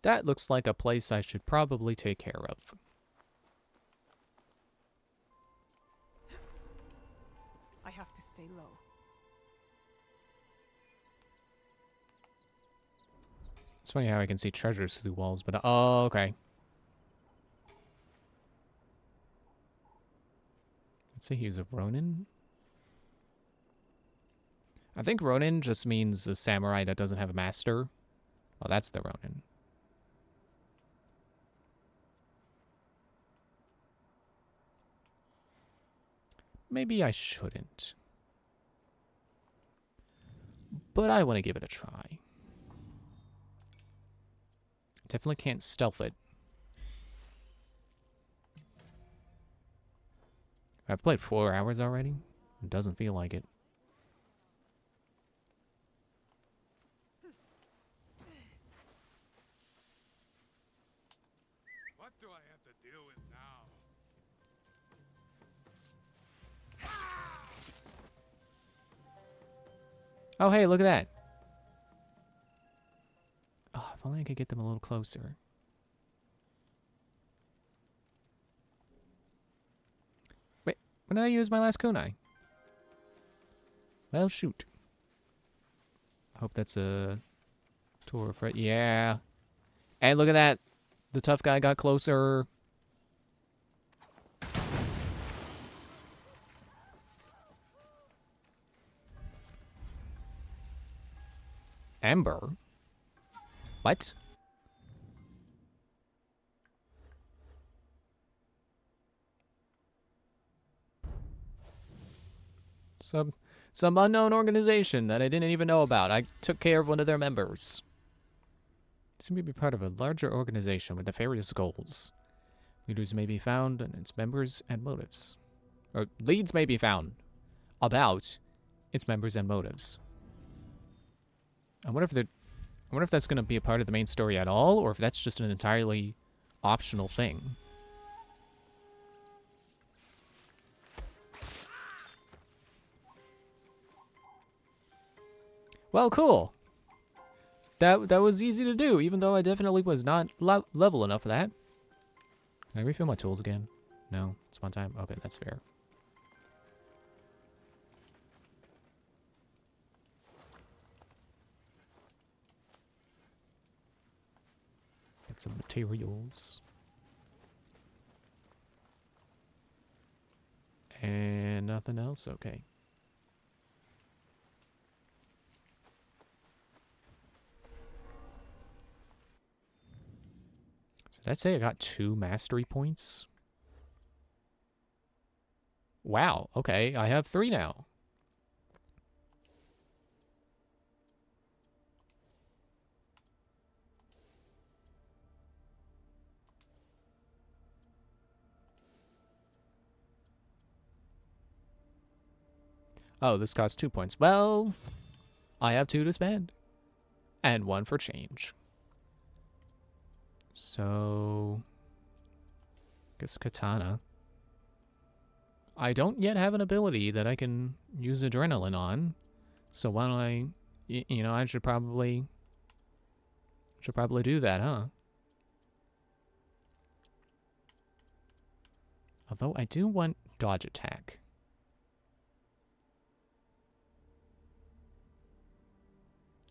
That looks like a place I should probably take care of.
I have to stay low.
It's funny how I can see treasures through walls, but... Oh, okay. Let's say he's a Ronin. I think Ronin just means a samurai that doesn't have a master. Oh, that's the Ronin. Maybe I shouldn't. But I want to give it a try. Definitely can't stealth it. I've played 4 hours already. It doesn't feel like it.
What do I have to deal with now?
Oh, hey, look at that. Oh, if only I could get them a little closer. Wait, when did I use my last kunai? Well, shoot. I hope that's a tour for it. Yeah. And look at that. The tough guy got closer. Ember? What? Some unknown organization that I didn't even know about. I took care of one of their members. Seem to be part of a larger organization with nefarious goals. Leaders may be found and its members and motives. Or leads may be found about its members and motives. I wonder if that's going to be a part of the main story at all, or if that's just an entirely optional thing. Well, cool. That was easy to do, even though I definitely was not level enough for that. Can I refill my tools again? No, it's one time. Okay, that's fair. Get some materials. And nothing else? Okay. So did I say I got 2 mastery points? Wow, okay, I have 3 now. Oh, this costs 2 points. Well, I have 2 to spend. And 1 for change. So, I guess katana. I don't yet have an ability that I can use adrenaline on. So why don't I You know, I should probably do that, huh? Although I do want dodge attack.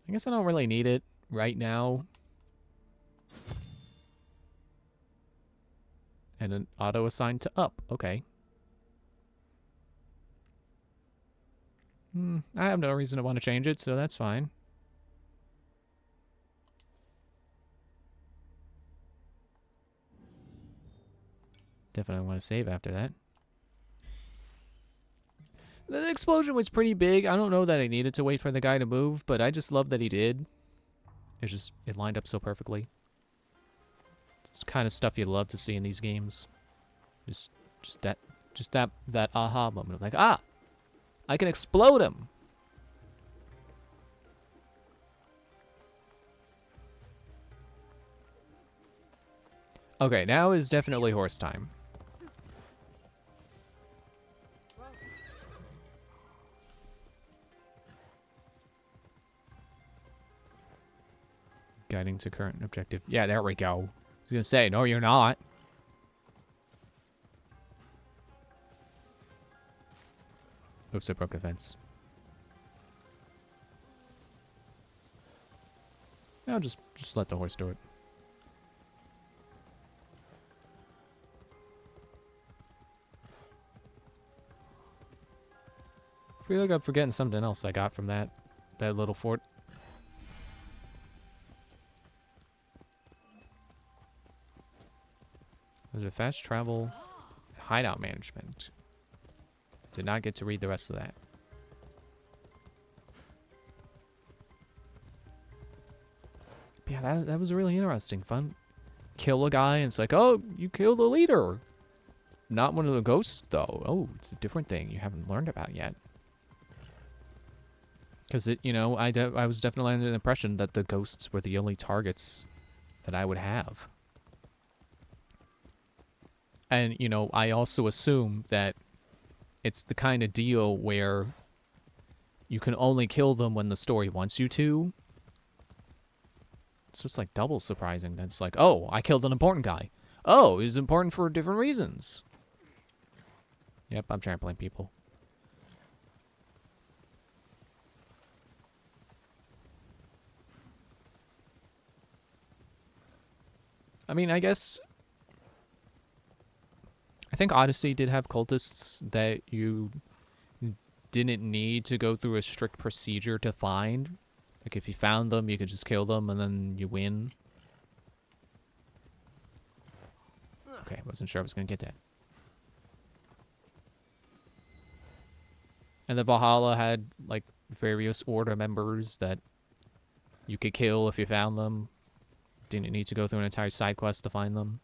I guess I don't really need it right now. And an auto assigned to up. Okay. I have no reason to want to change it, so that's fine. Definitely want to save after that. The explosion was pretty big. I don't know that I needed to wait for the guy to move, but I just love that he did. It lined up so perfectly. It's the kind of stuff you love to see in these games. Just that aha moment of like, ah, I can explode him. Okay, now is definitely horse time. Guiding to current objective. Yeah, there we go. I was gonna say, no, you're not. Oops, I broke the fence. No, just let the horse do it. I feel like I'm forgetting something else I got from that little fort. There's a fast travel, hideout management. Did not get to read the rest of that. But yeah, that was really interesting. Fun. Kill a guy and it's like, oh, you killed the leader. Not one of the ghosts, though. Oh, it's a different thing you haven't learned about yet. Because, you know, I was definitely under the impression that the ghosts were the only targets that I would have. And, you know, I also assume that it's the kind of deal where you can only kill them when the story wants you to. So it's like double surprising. That's like, oh, I killed an important guy. Oh, he's important for different reasons. Yep, I'm trampling people. I mean, I guess... I think Odyssey did have cultists that you didn't need to go through a strict procedure to find. Like, if you found them, you could just kill them and then you win. Okay, wasn't sure I was going to get that. And the Valhalla had, like, various order members that you could kill if you found them. Didn't need to go through an entire side quest to find them.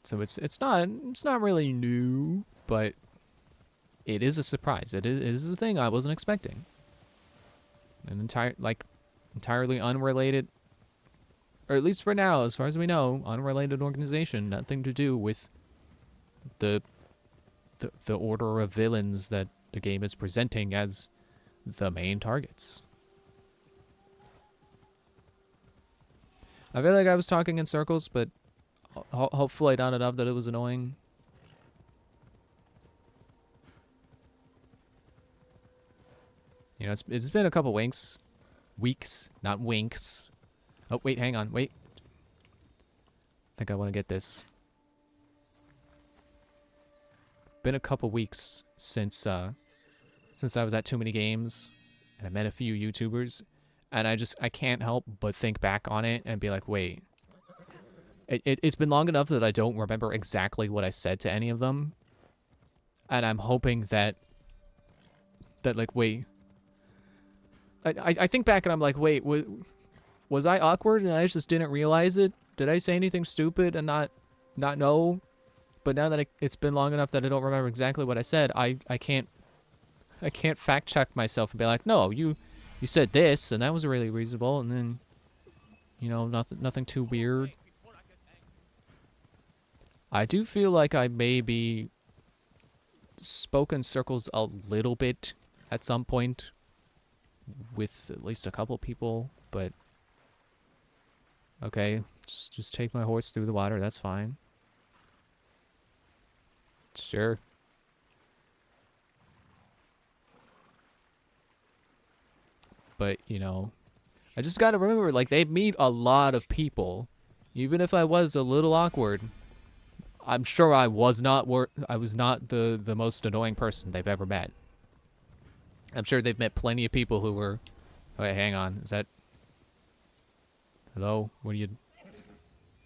So it's not really new, but it is a surprise. It is a thing I wasn't expecting. An entirely unrelated, or at least for now, as far as we know, unrelated organization, nothing to do with the order of villains that the game is presenting as the main targets. I feel like I was talking in circles, but hopefully not enough that it was annoying. You know, it's been a couple weeks, not winks. Oh, wait, hang on, wait. I think I want to get this. Been a couple weeks since I was at Too Many Games, and I met a few YouTubers, and I can't help but think back on it and be like, wait. It's been long enough that I don't remember exactly what I said to any of them, and I'm hoping that like, wait. I think back and I'm like, wait, was I awkward and I just didn't realize it? Did I say anything stupid and not know? But now that it's been long enough that I don't remember exactly what I said, I can't fact check myself and be like, no, you said this and that was really reasonable, and then, you know, nothing too weird. I do feel like I maybe spoke in circles a little bit at some point. with at least a couple people, but okay, just take my horse through the water, that's fine. Sure. But, you know, I just gotta remember, like, they meet a lot of people. Even if I was a little awkward, I'm sure I was not the most annoying person they've ever met. I'm sure they've met plenty of people who were... Wait, hang on. Is that... Hello? What are you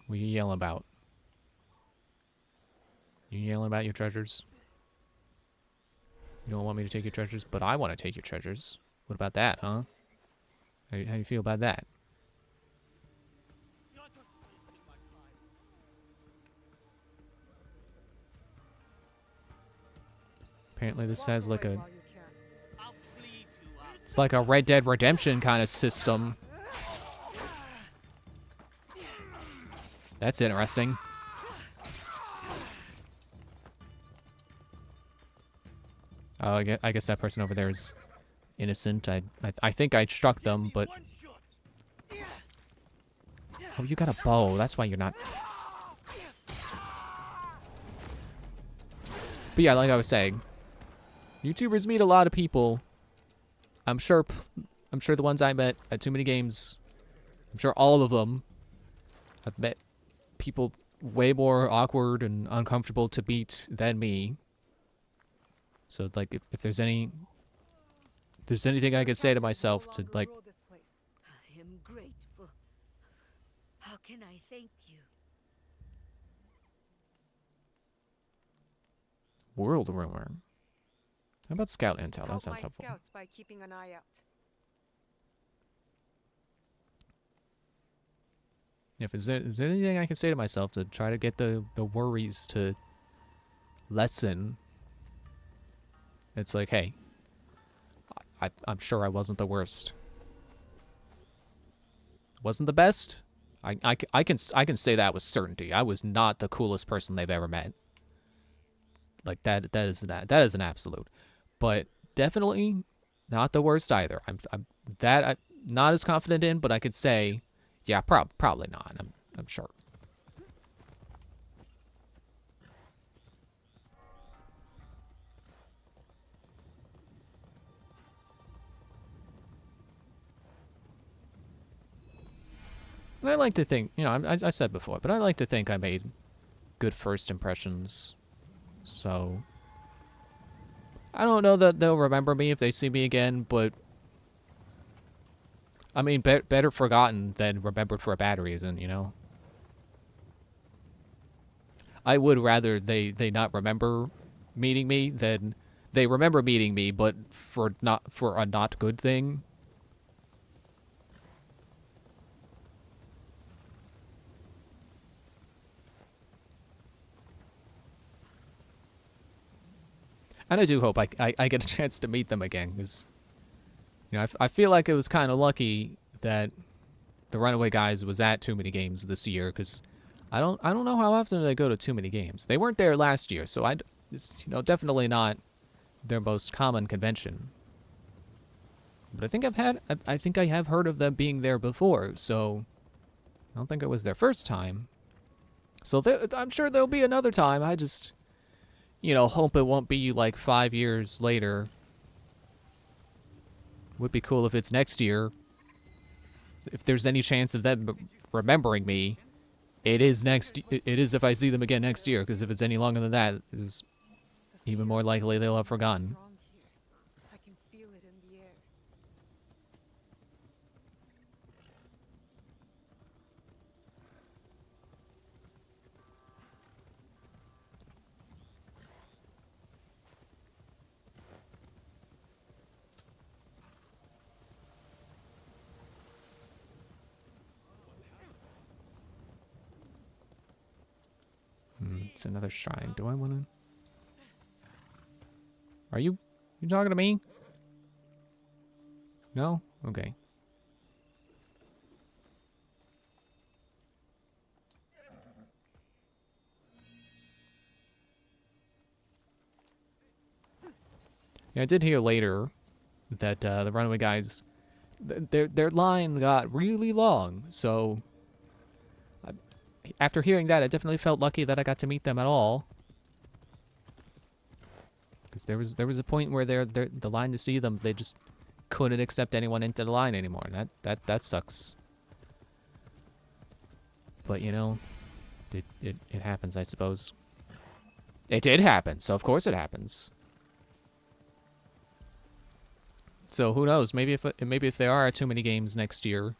yelling about? You yelling about your treasures? You don't want me to take your treasures, but I want to take your treasures. What about that, huh? How do you feel about that? Apparently this has like a... It's like a Red Dead Redemption kind of system. That's interesting. Oh, I guess that person over there is innocent. I think I struck them, but... Oh, you got a bow. That's why you're not... But yeah, like I was saying, YouTubers meet a lot of people. I'm sure the ones I met at Too Many Games, I'm sure all of them have met people way more awkward and uncomfortable to meet than me. So like if there's anything I could say to myself to like...
I am grateful. How can I thank you?
World rumor. How about scout intel? That sounds helpful.
Scouts by keeping an eye out.
If is there anything I can say to myself to try to get the worries to lessen, it's like, hey, I'm sure I wasn't the worst. Wasn't the best? I can say that with certainty. I was not the coolest person they've ever met. Like that is an absolute. But definitely not the worst either. I'm not as confident in, but I could say, yeah, probably not. I'm sure. And I like to think, you know, I said before, but I like to think I made good first impressions. So I don't know that they'll remember me if they see me again, but I mean, better forgotten than remembered for a bad reason, you know? I would rather they not remember meeting me than they remember meeting me, but for a not good thing. And I do hope I get a chance to meet them again, because, you know, I feel like it was kind of lucky that the Runaway Guys was at Too Many Games this year, because I don't know how often they go to Too Many Games. They weren't there last year, so it's, you know, definitely not their most common convention. But I think I have heard of them being there before, so I don't think it was their first time. So I'm sure there'll be another time. I just, you know, hope it won't be like 5 years later. Would be cool if it's next year. If there's any chance of them remembering me, it is if I see them again next year, because if it's any longer than that, it's even more likely they'll have forgotten.
I can feel it in the air.
It's another shrine. Do I want to? Are you talking to me? No? Okay. Yeah, I did hear later that the Runaway Guys their line got really long. So after hearing that, I definitely felt lucky that I got to meet them at all. Because there was a point where the line to see them, they just couldn't accept anyone into the line anymore. And that sucks. But you know, it happens, I suppose. It did happen, so of course it happens. So who knows? Maybe if there are too many games next year,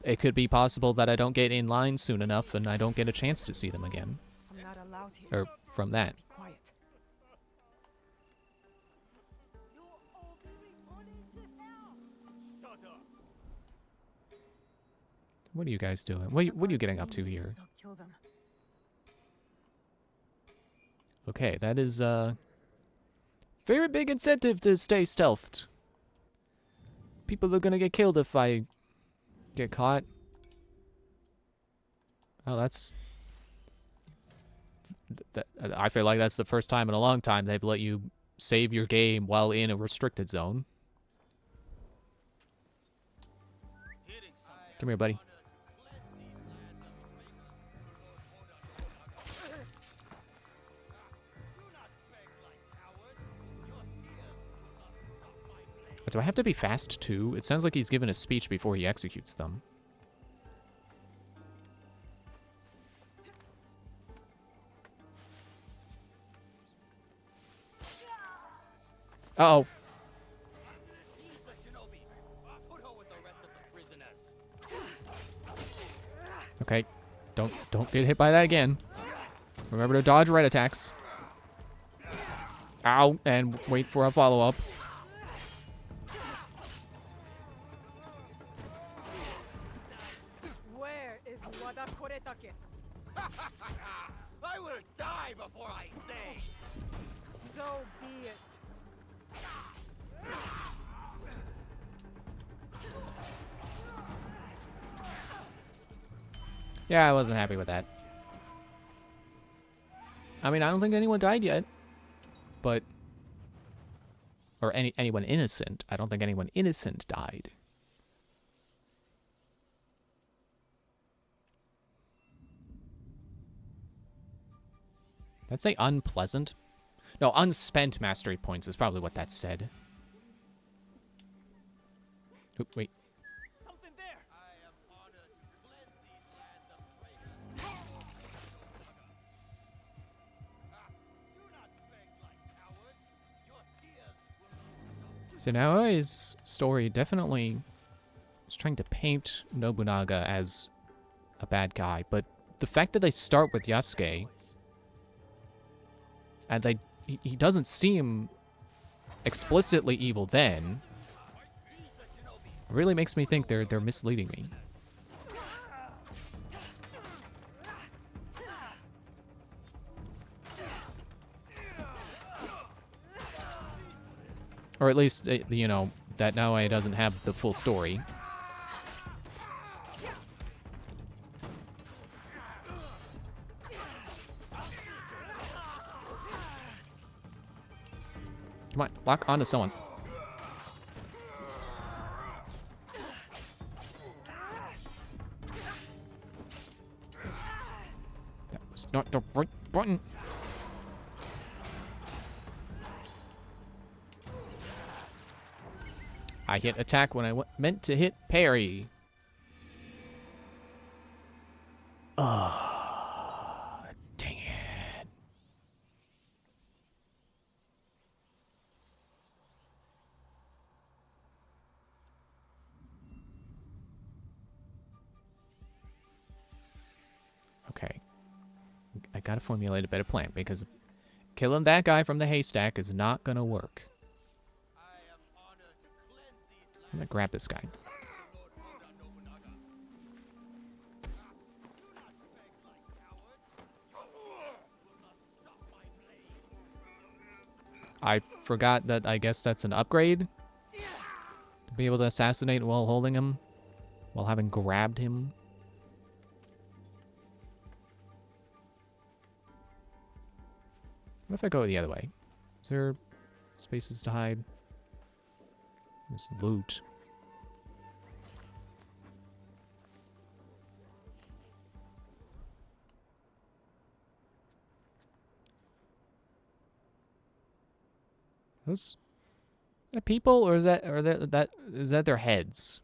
it could be possible that I don't get in line soon enough and I don't get a chance to see them again.
I'm not allowed here.
Or from that.
Be quiet.
What are you guys doing? What are you getting up to here?
They'll kill them.
Okay, that is very big incentive to stay stealthed. People are gonna get killed if I get caught. Oh, that's... I feel like that's the first time in a long time they've let you save your game while in a restricted zone. Come here, buddy. Do I have to be fast too? It sounds like he's given a speech before he executes them. Uh-oh. Okay. Don't get hit by that again. Remember to dodge red attacks. Ow, and wait for a follow-up.
Where is Wada Koretake?
I will die before I say.
So be it.
Yeah, I wasn't happy with that. I mean, I don't think anyone died yet. But... Or anyone innocent. I don't think anyone innocent died. Did that say unpleasant? No, unspent mastery points is probably what that said. Oop, wait.
Something there. I am honored to cleanse these lands of traitors. Do not beg like cowards. Your tears will...
So Naoi's story definitely is trying to paint Nobunaga as a bad guy, but the fact that they start with Yasuke and he doesn't seem explicitly evil then really makes me think they're misleading me. Or at least, you know, that Naoi doesn't have the full story. Come on, lock onto someone. That was not the right button. I hit attack when I meant to hit parry. Ah, dang it. Okay. I gotta formulate a better plan because killing that guy from the haystack is not gonna work. I'm gonna grab this guy. I forgot that I guess that's an upgrade. To be able to assassinate while holding him. While having grabbed him. What if I go the other way? Is there spaces to hide? There's loot. Those are people, or is that is that their heads?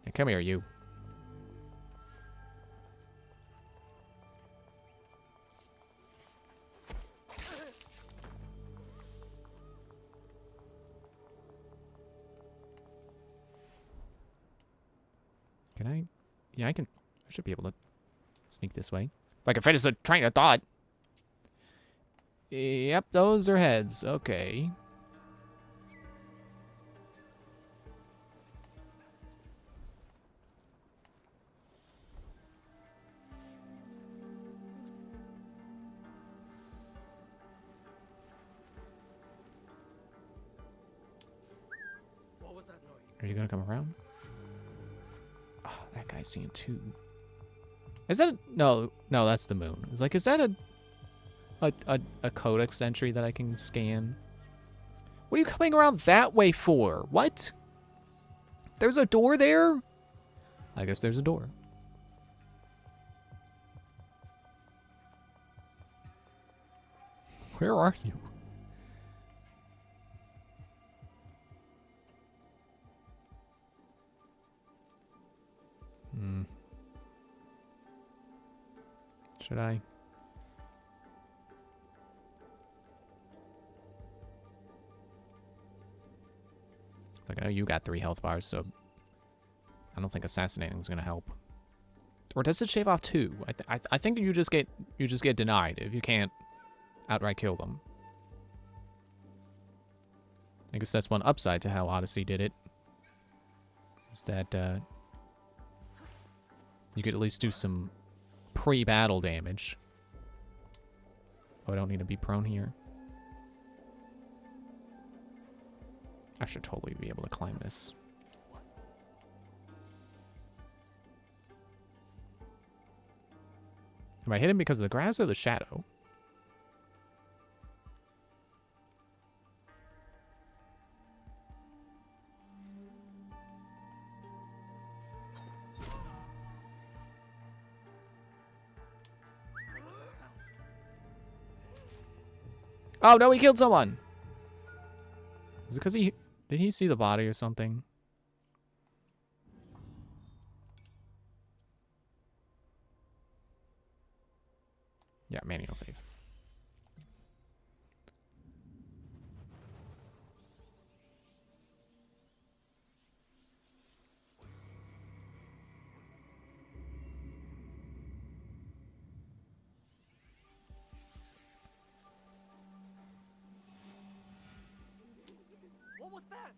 Hey, come here, you. Can I? Yeah, I can. I should be able to sneak this way. If I can finish a train of thought. Yep, those are heads. Okay.
What was that noise?
Are you gonna come around? Oh, that guy's seeing two. Is that no? That's the moon. It's like, is that a codex entry that I can scan? What are you coming around that way for? What? There's a door there? I guess there's a door. Where are you? Should I? Like, I know you got 3 health bars, so I don't think assassinating is gonna help. Or does it shave off 2? I think you just get denied if you can't outright kill them. I guess that's one upside to how Odyssey did it. Is that you could at least do some pre-battle damage. Oh, I don't need to be prone here. I should totally be able to climb this. Am I hidden because of the grass or the shadow? Oh, no, he killed someone. Is it because did he see the body or something? Yeah, manual save.
What was that?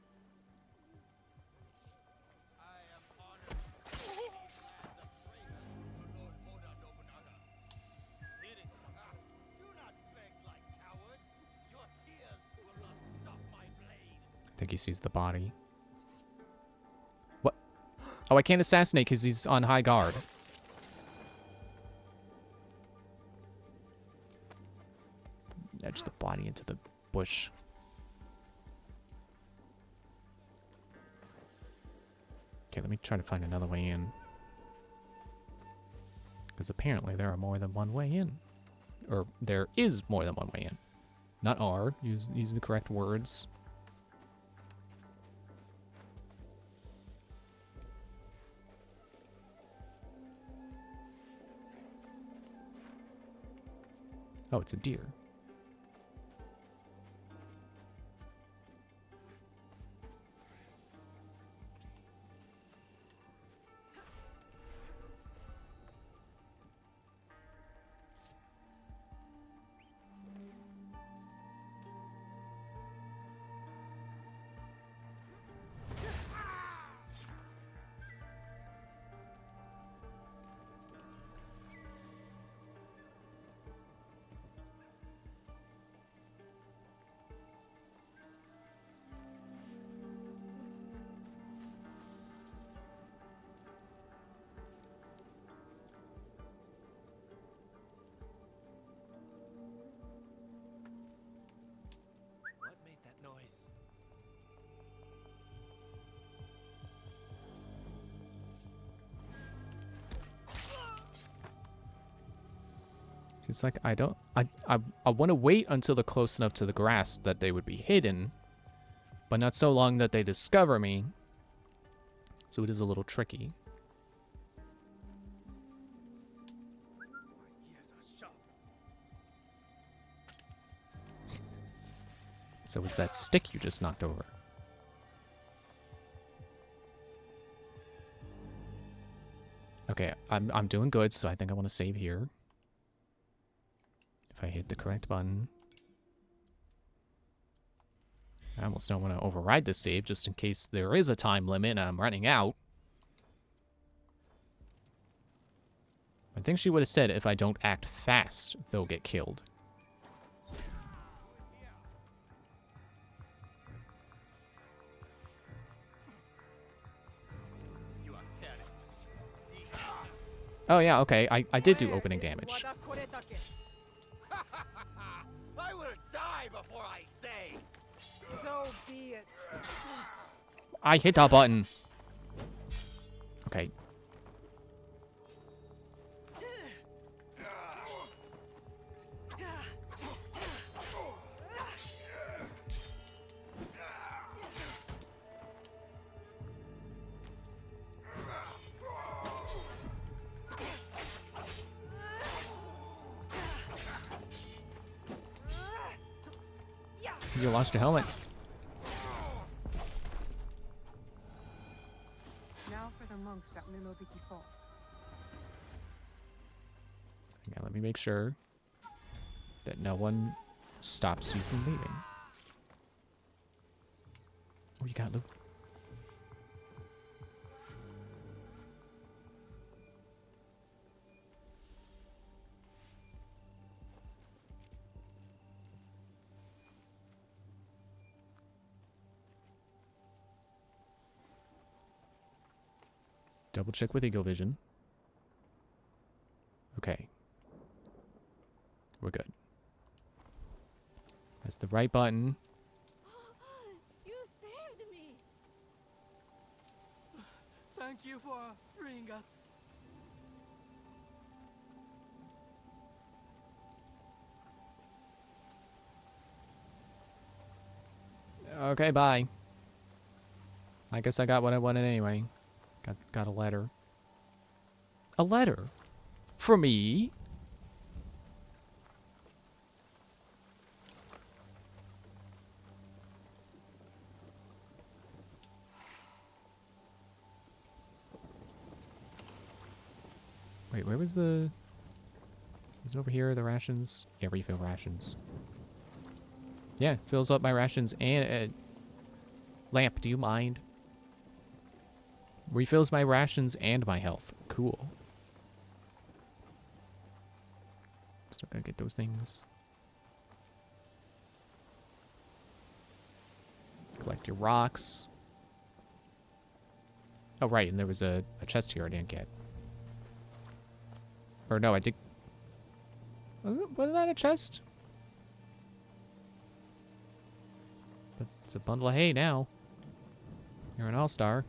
I am honored to lead these lands of traitors to Lord Oda Nobunaga. Greetings, sir. Do not beg like cowards. Your tears will not stop my blade.
I think he sees the body. What? Oh, I can't assassinate because he's on high guard. Edge the body into the bush. Okay, let me try to find another way in. Because apparently there are more than one way in. Or there is more than one way in. Not are. Use the correct words. Oh, it's a deer. It's like I don't. I want to wait until they're close enough to the grass that they would be hidden, but not so long that they discover me. So it is a little tricky. So was that stick you just knocked over? Okay, I'm doing good, so I think I want to save here. If I hit the correct button. I almost don't want to override this save just in case there is a time limit and I'm running out. I think she would have said if I don't act fast, they'll get killed. Oh yeah, okay, I did do opening damage.
I will die before I say.
So be it.
I hit that button. Okay. You lost your helmet.
Now for the monks at Lilobiki Falls.
Yeah, let me make sure that no one stops you from leaving. Oh, you got loot. Double check with Eagle Vision. Okay. We're good. That's the right button.
You saved me.
Thank you for freeing us.
Okay, bye. I guess I got what I wanted anyway. Got a letter. A letter? For me? Wait, where was the... Was it over here, the rations? Yeah, refill rations. Yeah, fills up my rations and... Lamp, do you mind? Refills my rations and my health. Cool. Still gotta get those things. Collect your rocks. Oh, right, and there was a chest here I didn't get. Or no, I did... Wasn't that a chest? But it's a bundle of hay now. You're an all-star.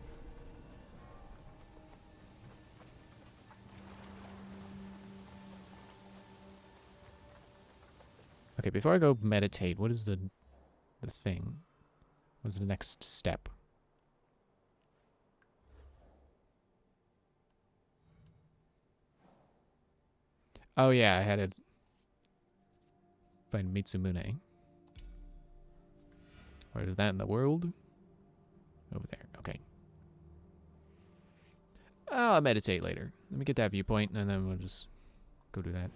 Okay, before I go meditate, what is the thing? What is the next step? Oh yeah, I had to find Mitsumune. Where is that in the world? Over there, okay. I'll meditate later. Let me get that viewpoint, and then we'll just go do that.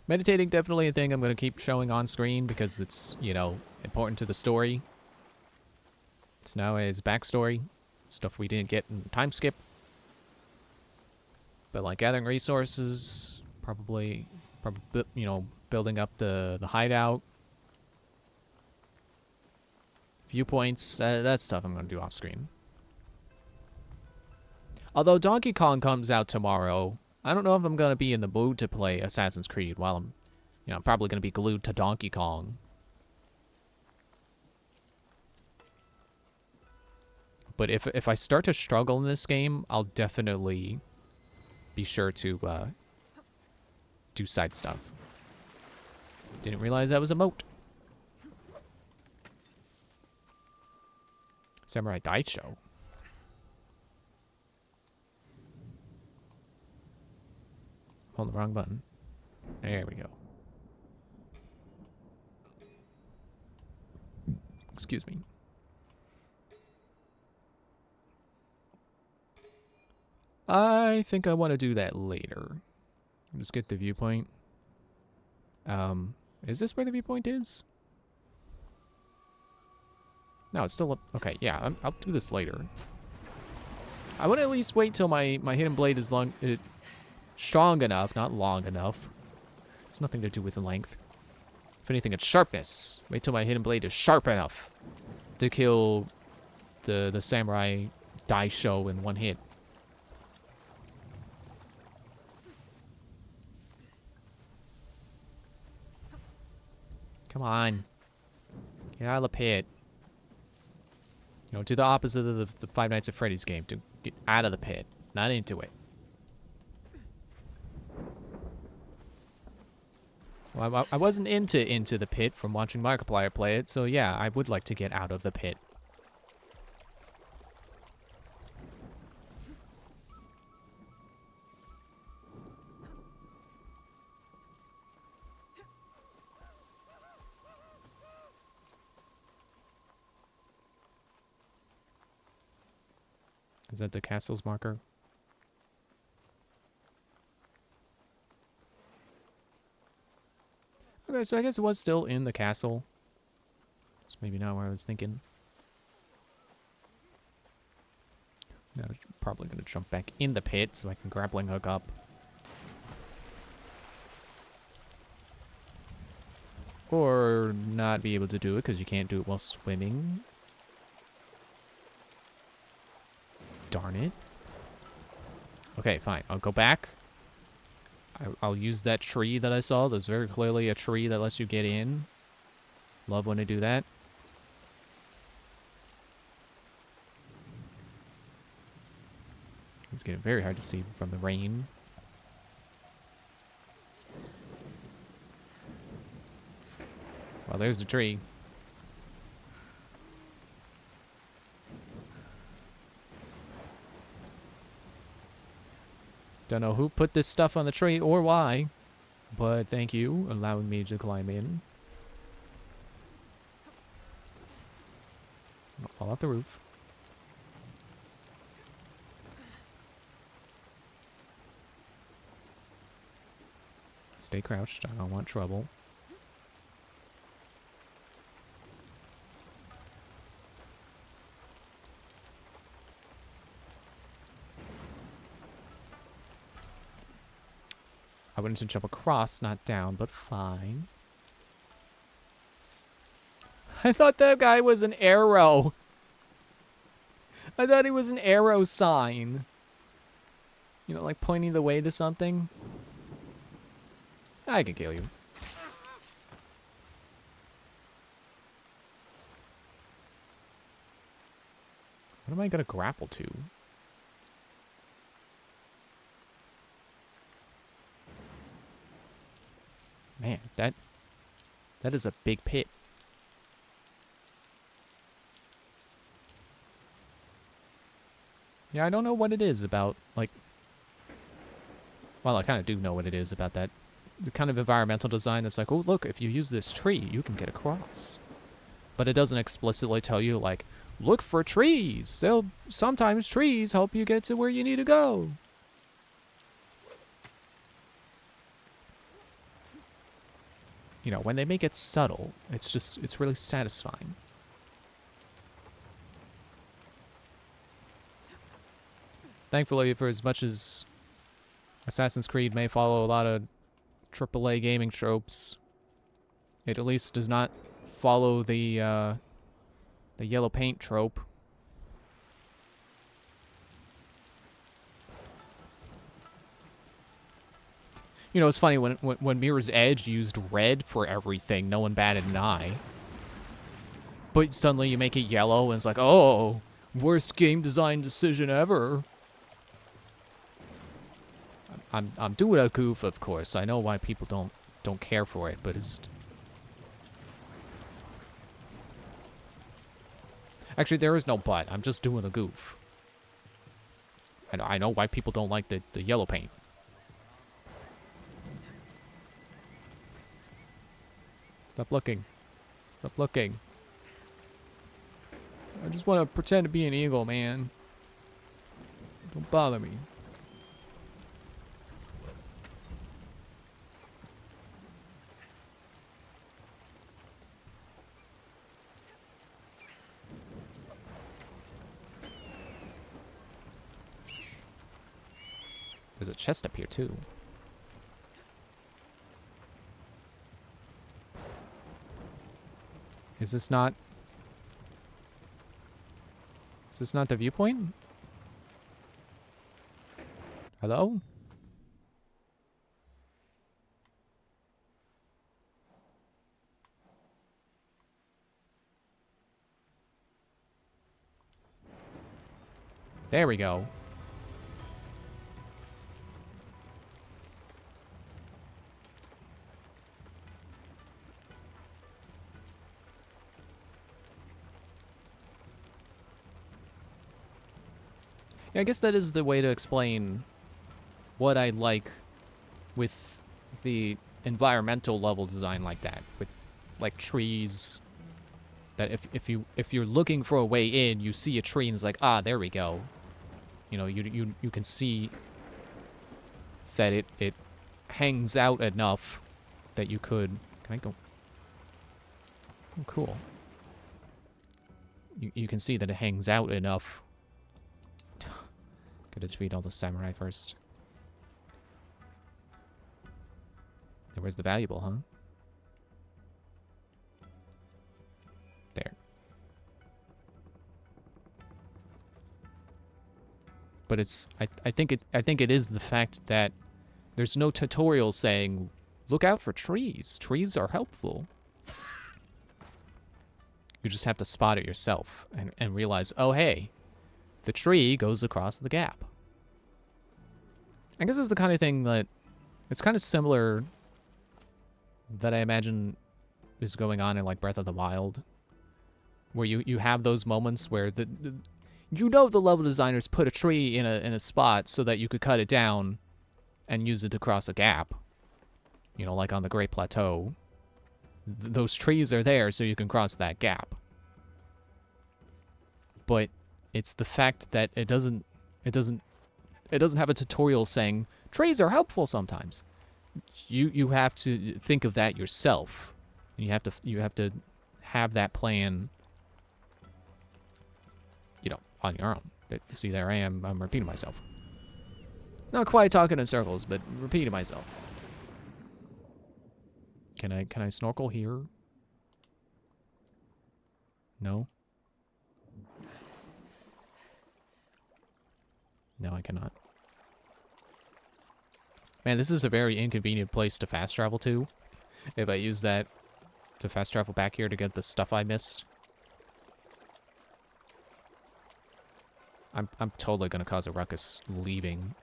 Meditating, definitely a thing I'm going to keep showing on screen because it's, you know, important to the story. It's now his backstory. Stuff we didn't get in time skip. But like gathering resources, probably you know, building up the hideout. Viewpoints, that stuff I'm going to do off screen. Although Donkey Kong comes out tomorrow, I don't know if I'm going to be in the mood to play Assassin's Creed while I'm, you know, I'm probably going to be glued to Donkey Kong. But if I start to struggle in this game, I'll definitely be sure to do side stuff. Didn't realize that was a moat. Samurai Daisho. Hold the wrong button. There we go. Excuse me. I think I want to do that later. Just get the viewpoint. Is this where the viewpoint is? No, it's still up. Okay, yeah, I'll do this later. I want to at least wait till my hidden blade is strong enough, not long enough. It's nothing to do with the length. If anything, it's sharpness. Wait till my hidden blade is sharp enough to kill the Samurai Daisho in one hit. Come on. Get out of the pit. You know, do the opposite of the Five Nights at Freddy's game. To get out of the pit. Not into it. Well, I wasn't into the pit from watching Markiplier play it, so yeah, I would like to get out of the pit. Is that the castle's marker? Okay, so I guess it was still in the castle. It's maybe not where I was thinking. Now I'm probably going to jump back in the pit so I can grappling hook up. Or not be able to do it because you can't do it while swimming. Darn it. Okay, fine. I'll go back. I'll use that tree that I saw. There's very clearly a tree that lets you get in. Love when I do that. It's getting very hard to see from the rain. Well, there's the tree. Don't know who put this stuff on the tree or why, but thank you allowing me to climb in. I'll fall off the roof. Stay crouched. I don't want trouble. I wanted to jump across, not down, but fine. I thought that guy was an arrow. I thought he was an arrow sign. You know, like pointing the way to something. I can kill you. What am I gonna grapple to? Man, that is a big pit. Yeah, I don't know what it is about, like... Well, I kind of do know what it is about that. The kind of environmental design that's like, oh, look, if you use this tree, you can get across. But it doesn't explicitly tell you, like, look for trees. Sometimes trees help you get to where you need to go. You know, when they make it subtle, it's really satisfying. Thankfully, for as much as Assassin's Creed may follow a lot of AAA gaming tropes, it at least does not follow the yellow paint trope. You know, it's funny, when Mirror's Edge used red for everything, no one batted an eye. But suddenly you make it yellow, and it's like, oh, worst game design decision ever. I'm doing a goof, of course. I know why people don't care for it, but it's... Actually, there is no but. I'm just doing a goof. I know why people don't like the yellow paint. Stop looking. Stop looking. I just want to pretend to be an eagle, man. Don't bother me. There's a chest up here, too. Is this not... Is this not the viewpoint? Hello? There we go. Yeah, I guess that is the way to explain what I like with the environmental level design like that, with like trees. That if you're looking for a way in, you see a tree and it's like, ah, there we go. You know, you can see that it hangs out enough that you could. Can I go? Oh, cool. You can see that it hangs out enough. Gotta defeat all the samurai first. Then where's the valuable, huh? There. But it's I think it is the fact that there's no tutorial saying look out for trees. Trees are helpful. You just have to spot it yourself and realize, oh hey, the tree goes across the gap. I guess it's the kind of thing that it's kind of similar that I imagine is going on in like Breath of the Wild, where you have those moments where you know the level designers put a tree in a spot so that you could cut it down and use it to cross a gap. You know, like on the Great Plateau. Those trees are there so you can cross that gap. But it's the fact that it doesn't have a tutorial saying trees are helpful sometimes. You have to think of that yourself. You have to have that plan, you know, on your own. See, there I am. I'm repeating myself. Not quite talking in circles, but repeating myself. Can I snorkel here? No? No, I cannot. Man, this is a very inconvenient place to fast travel to. If I use that to fast travel back here to get the stuff I missed. I'm totally gonna cause a ruckus leaving.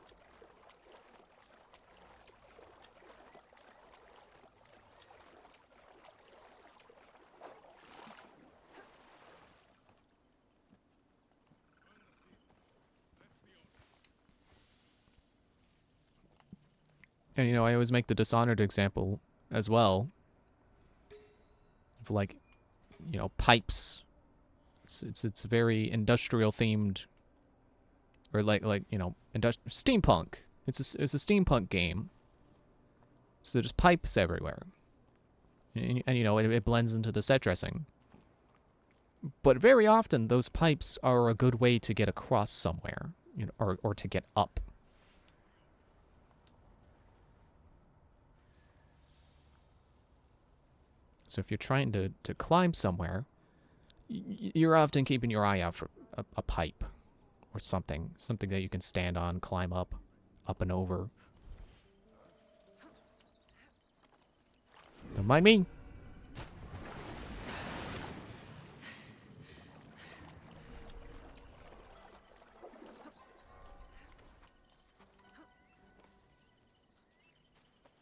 And, you know, I always make the Dishonored example as well. Of, like, you know, pipes. It's very industrial themed. Or, like you know, steampunk. It's a steampunk game. So there's pipes everywhere. And you know, it blends into the set dressing. But very often, those pipes are a good way to get across somewhere. You know, or to get up. So if you're trying to climb somewhere, you're often keeping your eye out for a pipe or something that you can stand on, climb up and over. Don't mind me.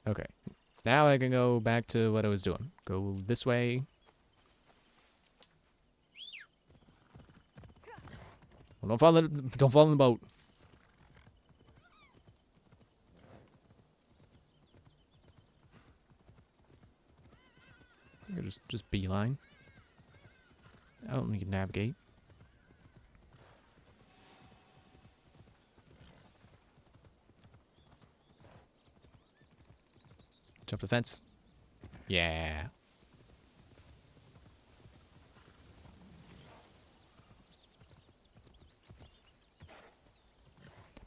Okay. Now I can go back to what I was doing. Go this way. Well, don't fall in the boat. You just beeline. I don't need to navigate. Jump the fence. Yeah.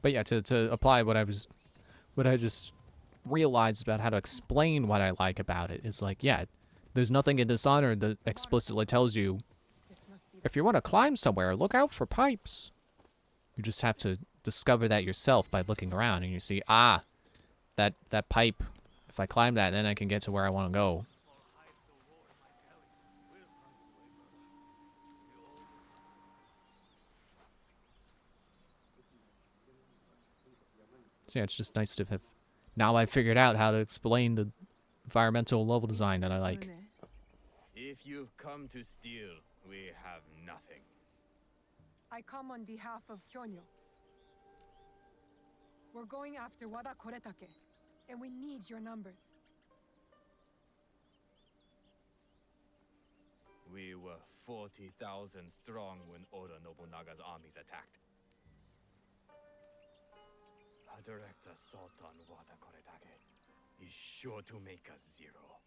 But yeah, to apply what I just realized about how to explain what I like about it is like, yeah, there's nothing in Dishonored that explicitly tells you if you want to climb somewhere, look out for pipes. You just have to discover that yourself by looking around, and you see, ah, that pipe. If I climb that, then I can get to where I want to go. So yeah, it's just nice to have... Now I've figured out how to explain the environmental level design that I like.
If you've come to steal, we have nothing.
I come on behalf of Kyonyo. We're going after Wada Koretake, and we need your numbers.
We were 40,000 strong when Oda Nobunaga's armies attacked. A direct assault on Wada Koretake is sure to make us zero.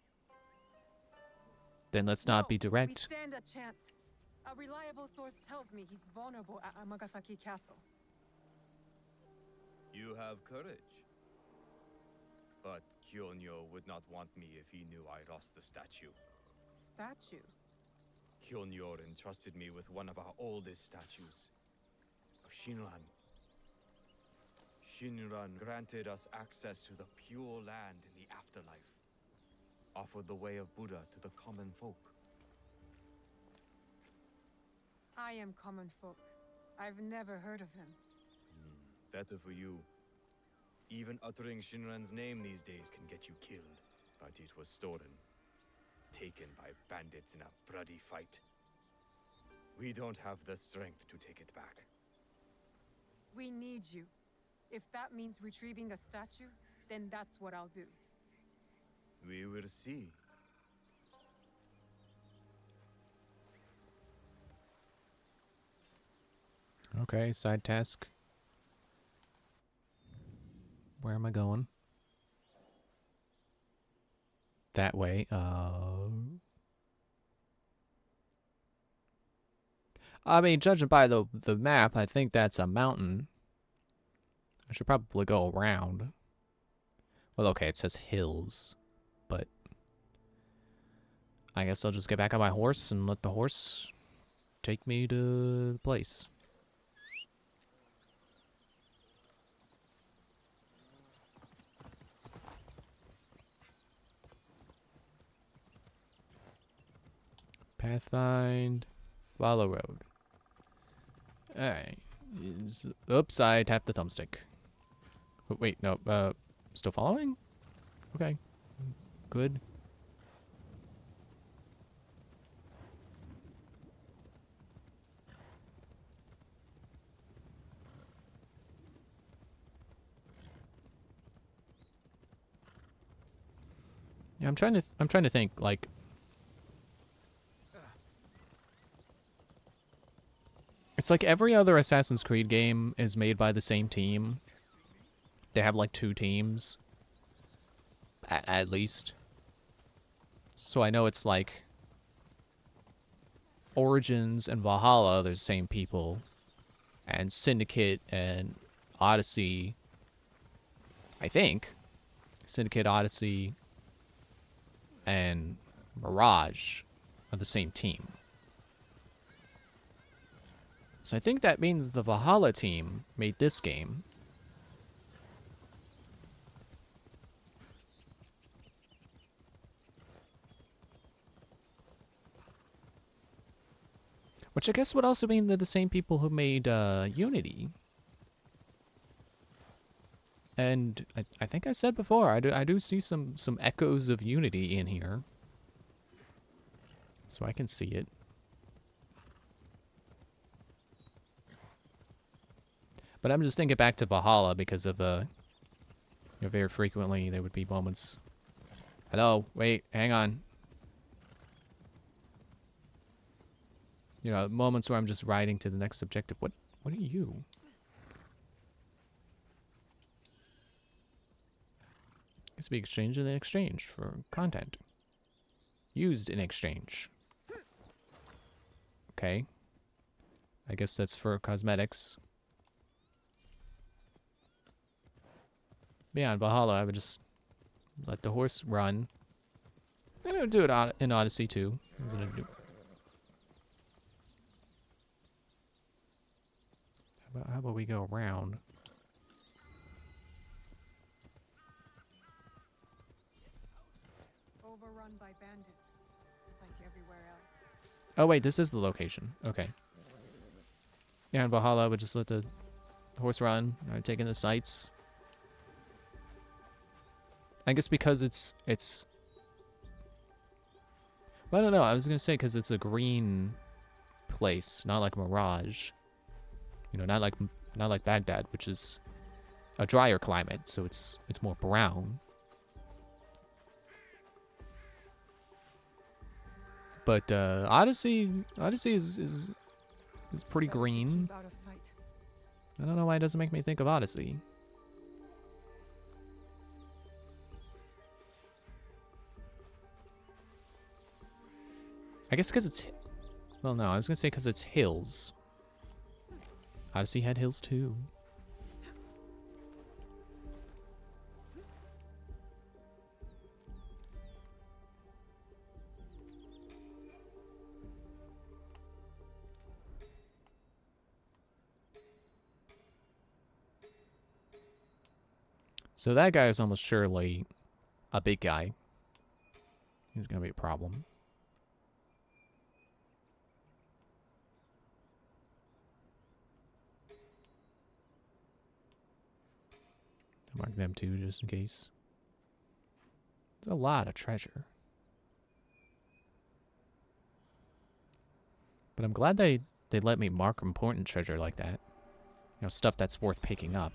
Then let's not be direct.
We stand a chance. A reliable source tells me he's vulnerable at Amagasaki Castle.
You have courage. But Kyonyo would not want me if he knew I lost the statue.
Statue?
Kyonyo entrusted me with one of our oldest statues, of Shinran. Shinran granted us access to the pure land in the afterlife, offered the way of Buddha to the common folk.
I am common folk. I've never heard of him.
Better for you. Even uttering Shinran's name these days can get you killed, but it was stolen. Taken by bandits in a bloody fight. We don't have the strength to take it back.
We need you. If that means retrieving the statue, then that's what I'll do.
We will see.
Okay, side task. Where am I going? That way. I mean, judging by the map, I think that's a mountain. I should probably go around. Well, okay, it says hills, but I guess I'll just get back on my horse and let the horse take me to the place. Pathfind, follow road. Alright. Oops, I tapped the thumbstick. Oh, wait, no, still following? Okay. Good. Yeah, I'm trying to think, like, it's like every other Assassin's Creed game is made by the same team. They have like 2 teams. At least. So I know it's like Origins and Valhalla, they're the same people. And Syndicate and Odyssey, I think. Syndicate, Odyssey, and Mirage are the same team. So I think that means the Valhalla team made this game. Which I guess would also mean they're the same people who made Unity. And I think I said before, I do see some echoes of Unity in here. So I can see it. But I'm just thinking back to Valhalla because of, very frequently there would be moments. Hello, wait, hang on. Moments where I'm just riding to the next objective. What are you? It's be exchanged in exchange for content. Used in exchange. Okay. I guess that's for cosmetics. Yeah, in Valhalla, I would just let the horse run. And I would do it in Odyssey too. How about we go around?
Overrun by bandits, like everywhere else.
Oh wait, this is the location. Okay. Yeah, in Valhalla, I would just let the horse run. I would take in the sights. I guess because it's. Well, I don't know. I was gonna say because it's a green place, not like Mirage. Not like Baghdad, which is a drier climate, so it's more brown. But Odyssey is pretty green.
Out of sight.
I don't know why it doesn't make me think of Odyssey. I guess because it's... Well, no, I was going to say because it's hills. Odyssey had hills too. So that guy is almost surely a big guy. He's going to be a problem. Mark them too, just in case. There's a lot of treasure. But I'm glad they let me mark important treasure like that. Stuff that's worth picking up.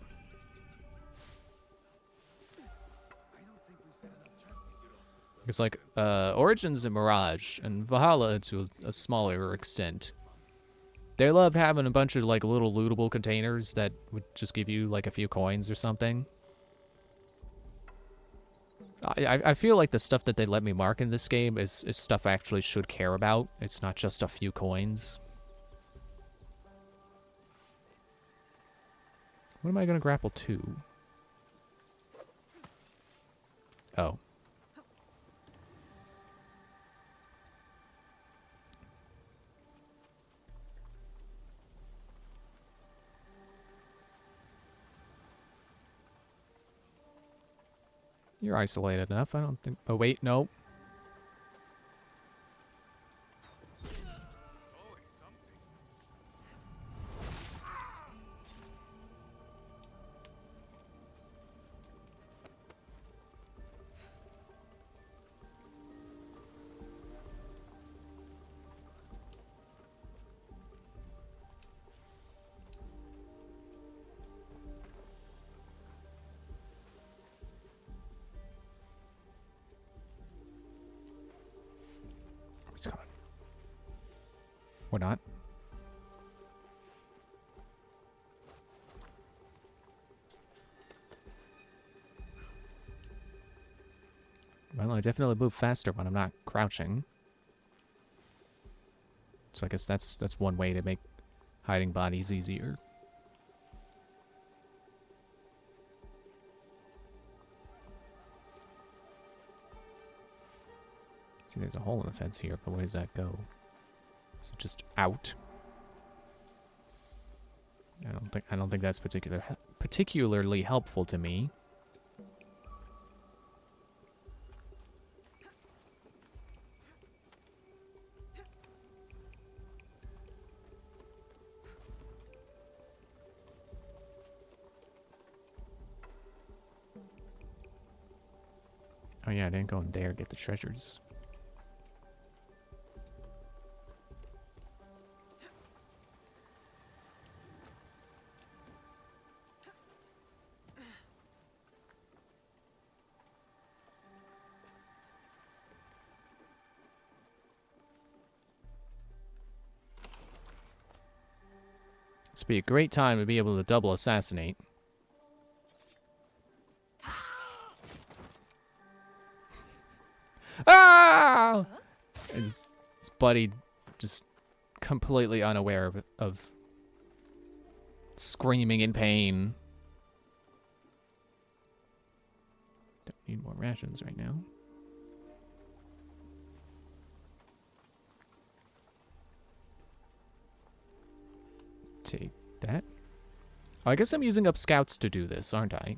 Because like Origins and Mirage and Valhalla to a smaller extent, they loved having a bunch of like little lootable containers that would just give you like a few coins or something. I feel like the stuff that they let me mark in this game is stuff I actually should care about. It's not just a few coins. What am I going to grapple to? Oh. You're isolated enough. I don't think... Oh, wait, no. It's coming. Or not. Well, I definitely move faster when I'm not crouching. So I guess that's one way to make hiding bodies easier. See, there's a hole in the fence here, but where does that go? Is it just out? I don't think that's particularly helpful to me. Oh yeah, I didn't go in there get the treasures. This would be a great time to be able to double assassinate. Ah! His buddy just completely unaware of screaming in pain. Don't need more rations right now. Take that. Oh, I guess I'm using up scouts to do this, aren't I?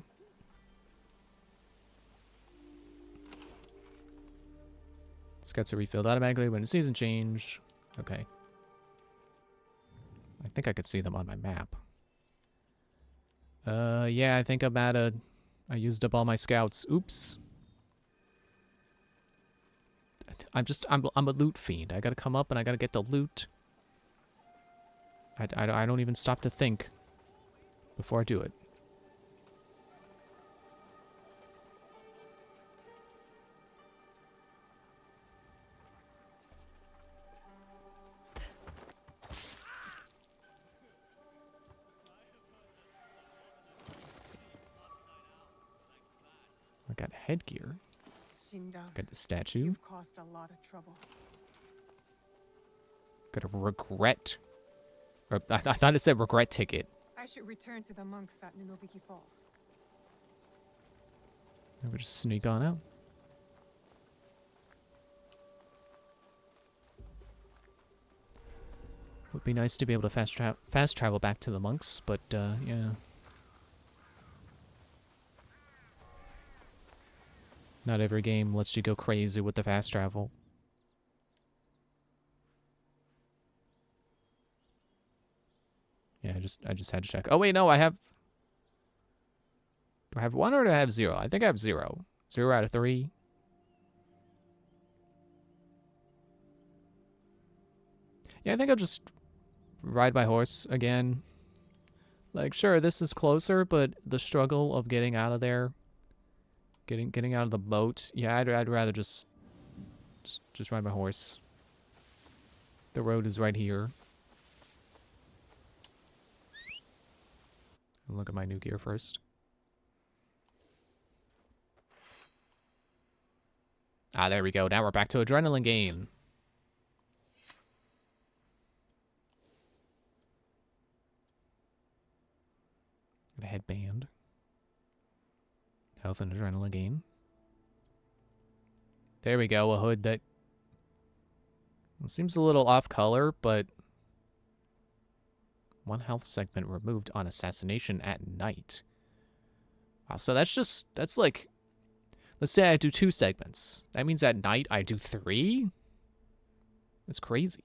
Scouts are refilled automatically when the season change. Okay. I think I could see them on my map. Yeah, I think I'm at a... I used up all my scouts. Oops. I'm a loot fiend. I gotta come up and I gotta get the loot. I don't even stop to think before I do it. I got headgear.
Shinda,
Got the statue.
you've caused a lot of trouble.
Got a regret. Or I thought it said regret ticket.
I should return to the monks at Nunobiki Falls.
We'll just sneak on out. Would be nice to be able to fast travel back to the monks, but yeah. Not every game lets you go crazy with the fast travel. Yeah, I just had to check. Oh wait, no, I have... Do I have 1 or do I have 0? I think I have 0. 0 out of 3. Yeah, I think I'll just ride my horse again. Like, sure, this is closer, but the struggle of getting out of there, getting out of the boat, yeah, I'd rather just ride my horse. The road is right here. Look at my new gear first. Ah, there we go. Now we're back to adrenaline gain. Got a headband. Health and adrenaline gain. There we go. A hood that seems a little off color, but 1 health segment removed on assassination at night. Wow, so that's like, let's say I do 2 segments. That means at night I do 3? That's crazy.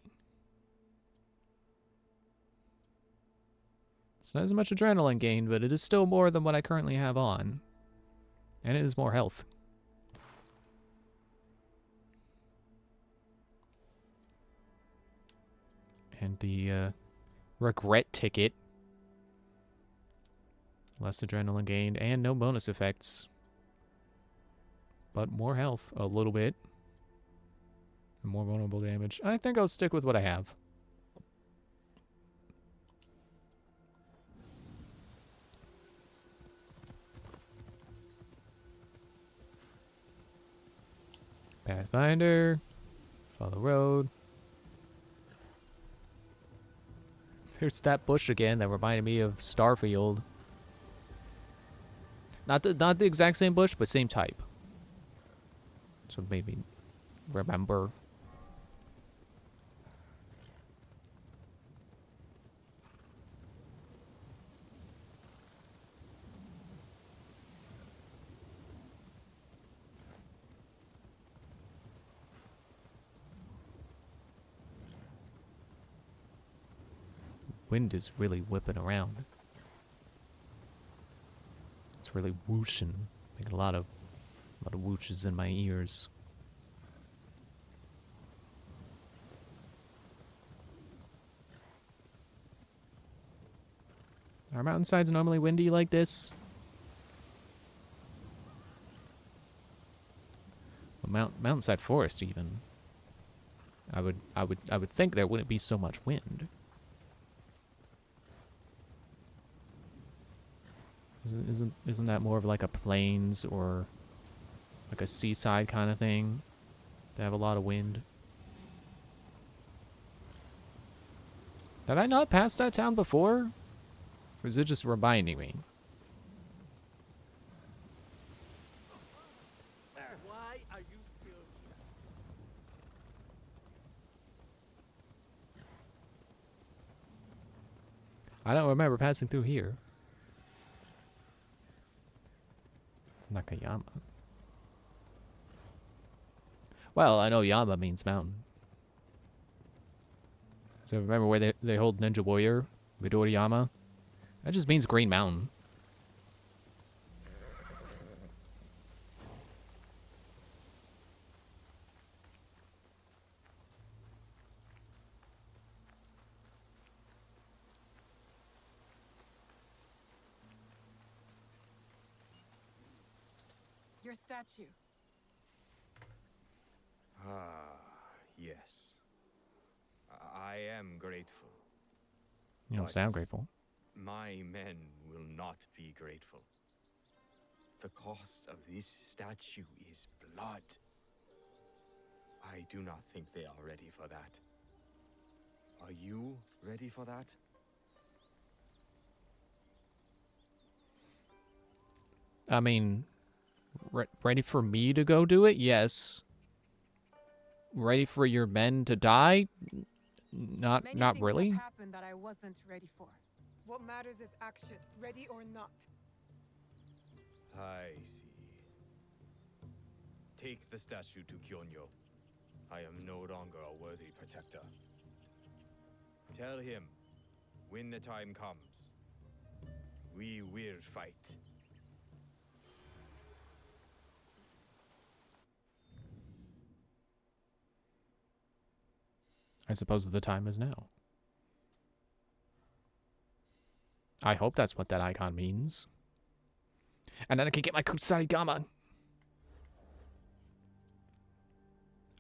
It's not as much adrenaline gain, but it is still more than what I currently have on. And it is more health. And the regret ticket. Less adrenaline gained and no bonus effects. But more health, a little bit. And more vulnerable damage. I think I'll stick with what I have. Pathfinder. Follow road. There's that bush again that reminded me of Starfield. Not the exact same bush, but same type. So it made me remember. Wind is really whipping around. It's really whooshing, making a lot of lot of whooches in my ears. Are mountainsides normally windy like this? Well, mountainside forest even. I would think there wouldn't be so much wind. Isn't that more of like a plains or like a seaside kind of thing? They have a lot of wind. Did I not pass that town before? Or is it just reminding me?
Why are you still here?
I don't remember passing through here. Nakayama. Well, I know Yama means mountain. So remember where they hold Ninja Warrior? Midoriyama? That just means Green Mountain.
Your statue.
Ah, yes. I am grateful.
You don't
But
sound grateful.
My men will not be grateful. The cost of this statue is blood. I do not think they are ready for that. Are you ready for that?
I mean, ready for me to go do it? Yes. Ready for your men to die? Not
Many things
really.
have happened that I wasn't ready for. What matters is action, ready or not.
I see. Take the statue to Kyonyo. I am no longer a worthy protector. Tell him, when the time comes, we will fight.
I suppose the time is now. I hope that's what that icon means. And then I can get my Kusarigama.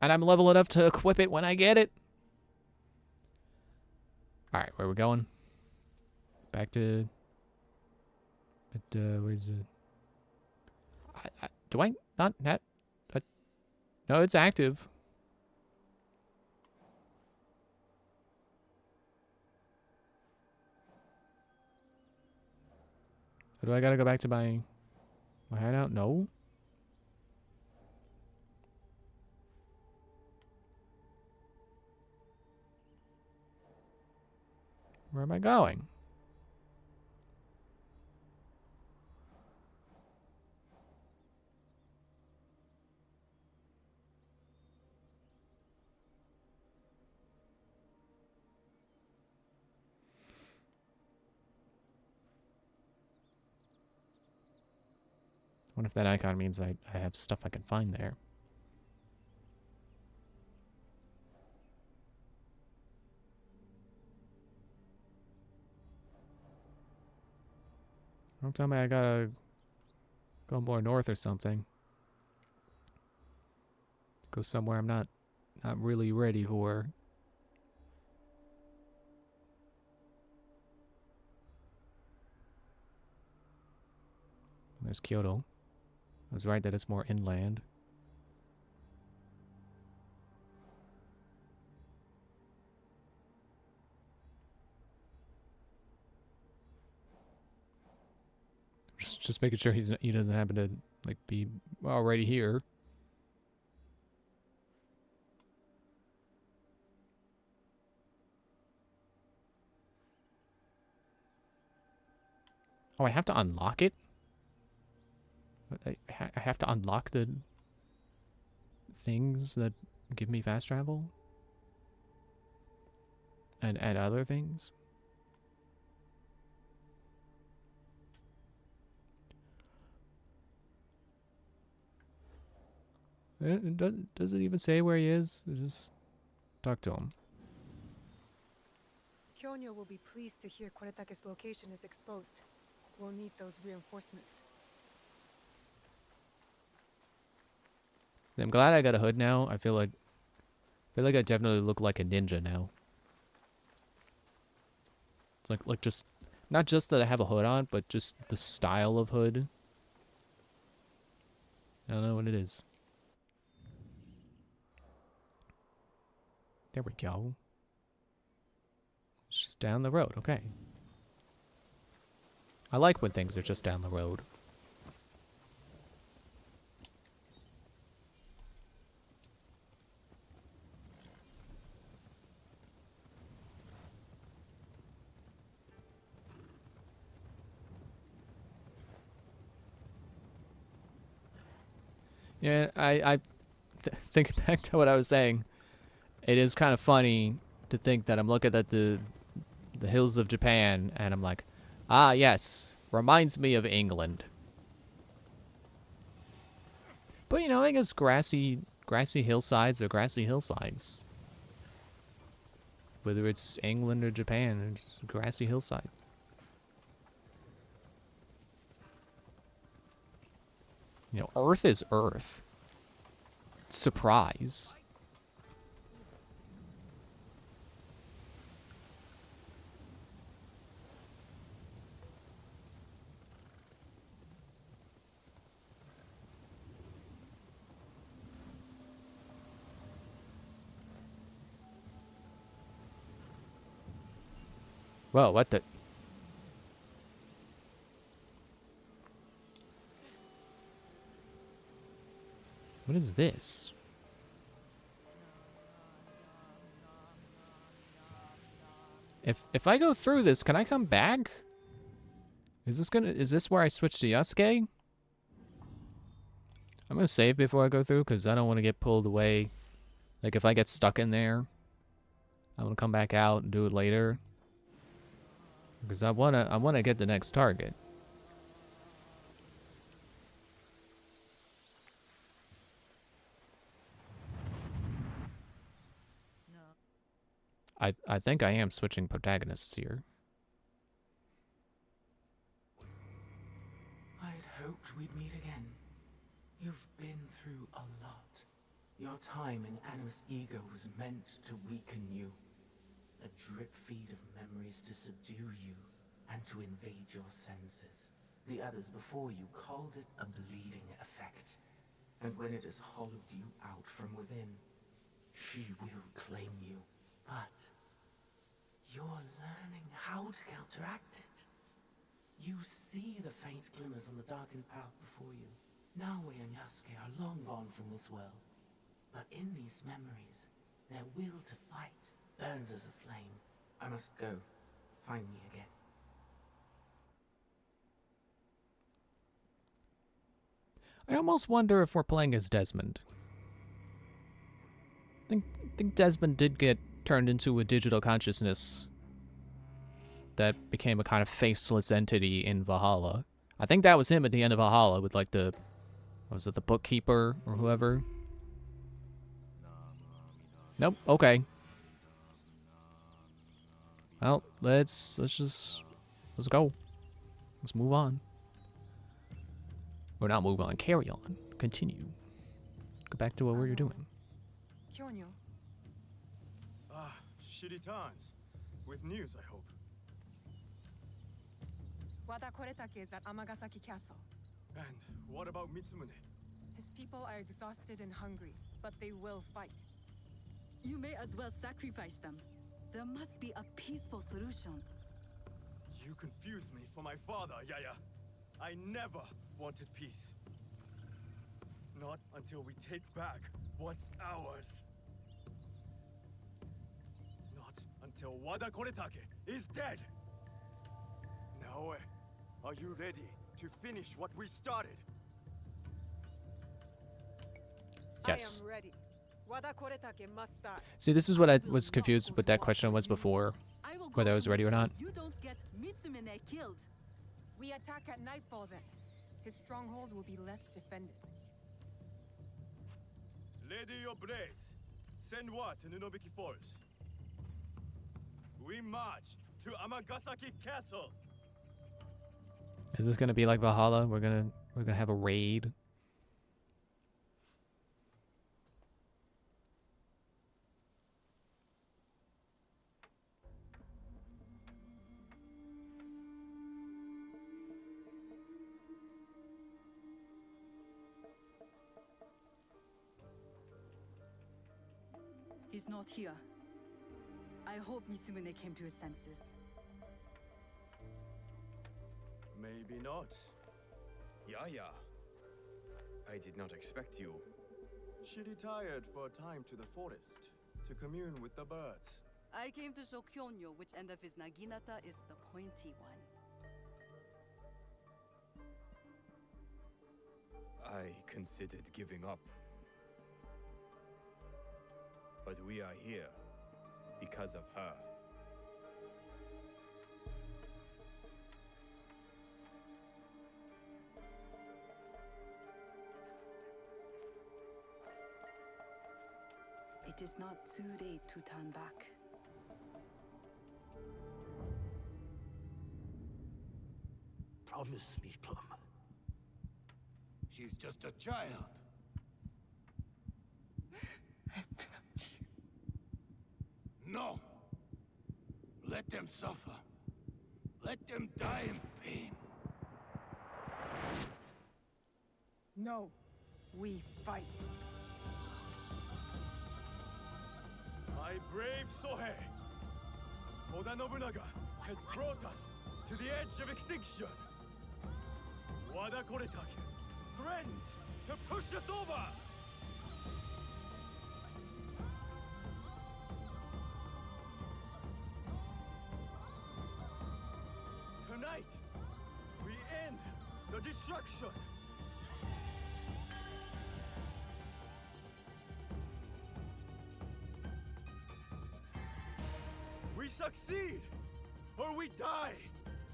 And I'm level enough to equip it when I get it. Alright, where are we going? Back to... What is it? Do I not have... No, it's active. Do I gotta go back to my hideout? No. Where am I going? I wonder if that icon means I have stuff I can find there. Don't tell me I gotta go more north or something. Go somewhere I'm not really ready for. There's Kyoto. I was right that it's more inland. Just making sure he doesn't happen to like be already here. Oh, I have to unlock it? I have to unlock the things that give me fast travel? And other things? Does it even say where he is? Just talk to him.
Kyonyo will be pleased to hear Koretake's location is exposed. We'll need those reinforcements.
I'm glad I got a hood now. I feel like I definitely look like a ninja now. It's like just not just that I have a hood on, but just the style of hood. I don't know what it is. There we go. It's just down the road, okay. I like when things are just down the road. Yeah, I think back to what I was saying. It is kind of funny to think that I'm looking at the hills of Japan and I'm like, ah, yes, reminds me of England. But you know, I guess grassy hillsides are grassy hillsides. Whether it's England or Japan, it's a grassy hillside. You know, Earth is Earth. Surprise. Whoa, what the... What is this? If I go through this, can I come back? Is this where I switch to Yasuke? I'm gonna save before I go through because I don't want to get pulled away. Like if I get stuck in there, I'm gonna come back out and do it later. Because I wanna get the next target. I think I am switching protagonists here.
I'd hoped we'd meet again. You've been through a lot. Your time in Animus Ego was meant to weaken you. A drip feed of memories to subdue you and to invade your senses. The others before you called it a bleeding effect. And when it has hollowed you out from within, she will claim you. But you're learning how to counteract it. You see the faint glimmers on the darkened path before you. Naoe and Yasuke are long gone from this world. But in these memories, their will to fight burns as a flame. I must go. Find me again.
I almost wonder if we're playing as Desmond. I think Desmond did get turned into a digital consciousness that became a kind of faceless entity in Valhalla. I think that was him at the end of Valhalla with like the, what was it, the bookkeeper or whoever? Nope, okay. Well, let's go. Let's move on. Or not move on, carry on. Continue. Go back to what we were doing.
Kyonyo.
Ah, shitty times. With news, I hope.
Wada Koretake is at Amagasaki Castle.
And what about Mitsumune?
His people are exhausted and hungry, but they will fight.
You may as well sacrifice them. There must be a peaceful solution.
You confused me for my father, Yaya. I never wanted peace. Not until we take back what's ours. Not until Wada Koretake is dead. Naoe, are you ready to finish what we started?
Yes.
I am ready. Wada Koretake must die.
See, this is what I was confused with that question was before. Whether I was ready or not.
You don't get Mitsumune killed.
We attack at nightfall then. His stronghold will be less defended.
Lady your blades. Send what to Nunobiki Falls? We march to Amagasaki Castle.
Is this gonna be like Valhalla? We're gonna have a raid.
He's not here. I hope Mitsumune came to his senses.
Maybe not.
Yaya. I did not expect you.
She retired for a time to the forest to commune with the birds.
I came to show Kyonyo which end of his Naginata is the pointy one.
I considered giving up. But we are here because of her.
It is not too late to turn back.
Promise me, Plum.
She's just a child. No! Let them suffer. Let them die in pain.
No, we fight.
My brave Sohei! Oda Nobunaga has brought us to the edge of extinction. Wada Koretake threatens to push us over! Tonight, we end the destruction! We succeed, or we die,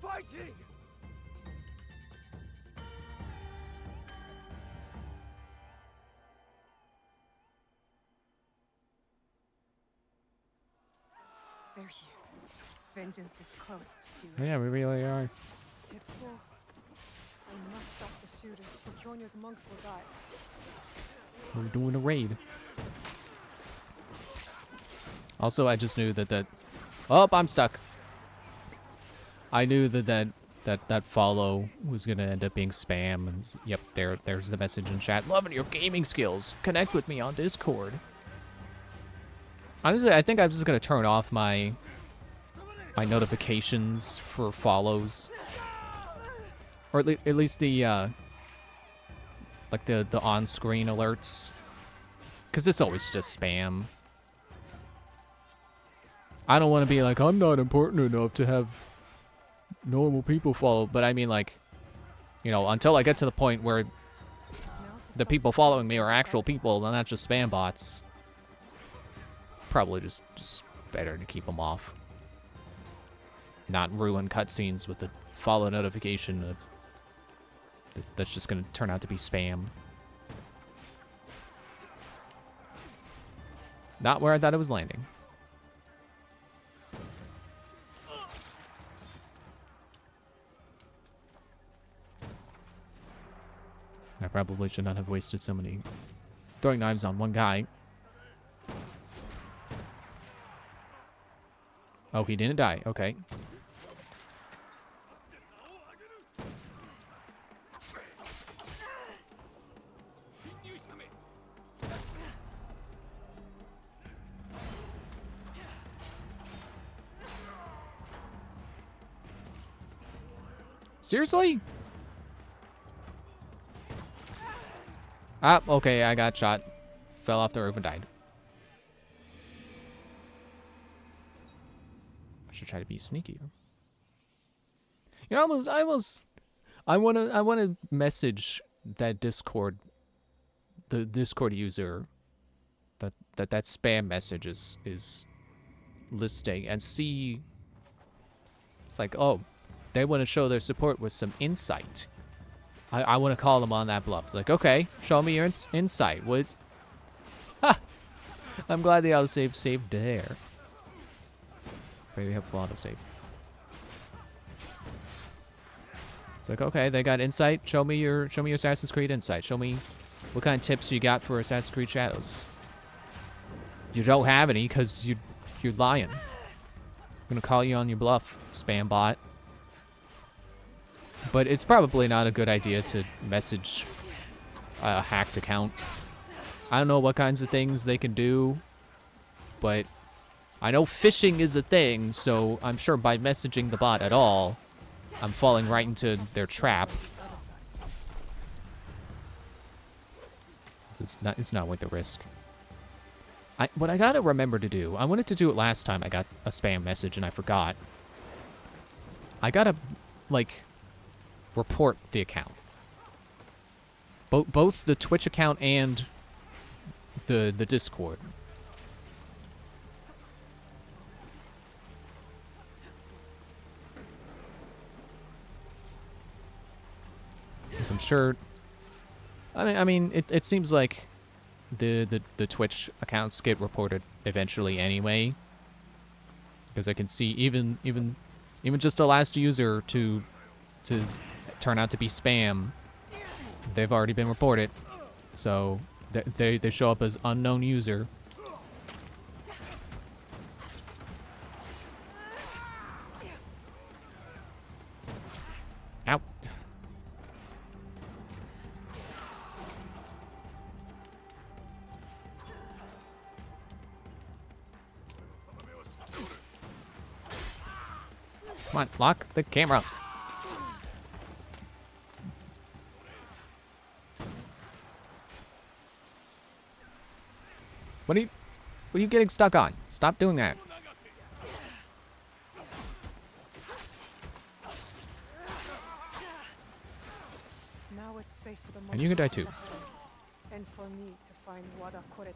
fighting!
There he is. Vengeance is close, Chichi.
Yeah, we really are.
Tetsuo, I must stop the shooters, or Kyonyo's monks will die.
We're doing a raid. Also, I just knew that. Oh, I'm stuck. I knew that follow was gonna end up being spam. And yep, there's the message in chat. Loving your gaming skills. Connect with me on Discord. Honestly, I think I'm just gonna turn off my notifications for follows, or at least the like the on-screen alerts, because it's always just spam. I don't want to be like, I'm not important enough to have normal people follow, but I mean, like, you know, until I get to the point where the people following me are actual people and not just spam bots, probably just better to keep them off. Not ruin cutscenes with a follow notification of that's just going to turn out to be spam. Not where I thought it was landing. I probably should not have wasted so many throwing knives on one guy. Oh, he didn't die. Okay. Seriously? Ah, okay, I got shot. Fell off the roof and died. I should try to be sneakier. You know, I wanna message that Discord, the Discord user that spam message is listing, and see, it's like, oh, they want to show their support with some insight. I want to call them on that bluff. Like, okay, show me your insight. I'm glad the autosave saved there. Very helpful autosave. It's like, okay, they got insight. Show me your Assassin's Creed insight. Show me what kind of tips you got for Assassin's Creed Shadows. You don't have any because you're lying. I'm gonna call you on your bluff, spam bot. But it's probably not a good idea to message a hacked account. I don't know what kinds of things they can do, but I know phishing is a thing, so I'm sure by messaging the bot at all, I'm falling right into their trap. It's not worth the risk. What I gotta remember to do, I wanted to do it last time I got a spam message and I forgot. I gotta, like, report the account. Both the Twitch account and the Discord. Because I'm sure. I mean, it seems like the Twitch accounts get reported eventually anyway. Because I can see even just the last user to turn out to be spam, they've already been reported. So they show up as unknown user. Ow. Come on, lock the camera. What are you getting stuck on? Stop doing that.
Now it's safe for the
And you can die too.
and for me to find Wada Koretake.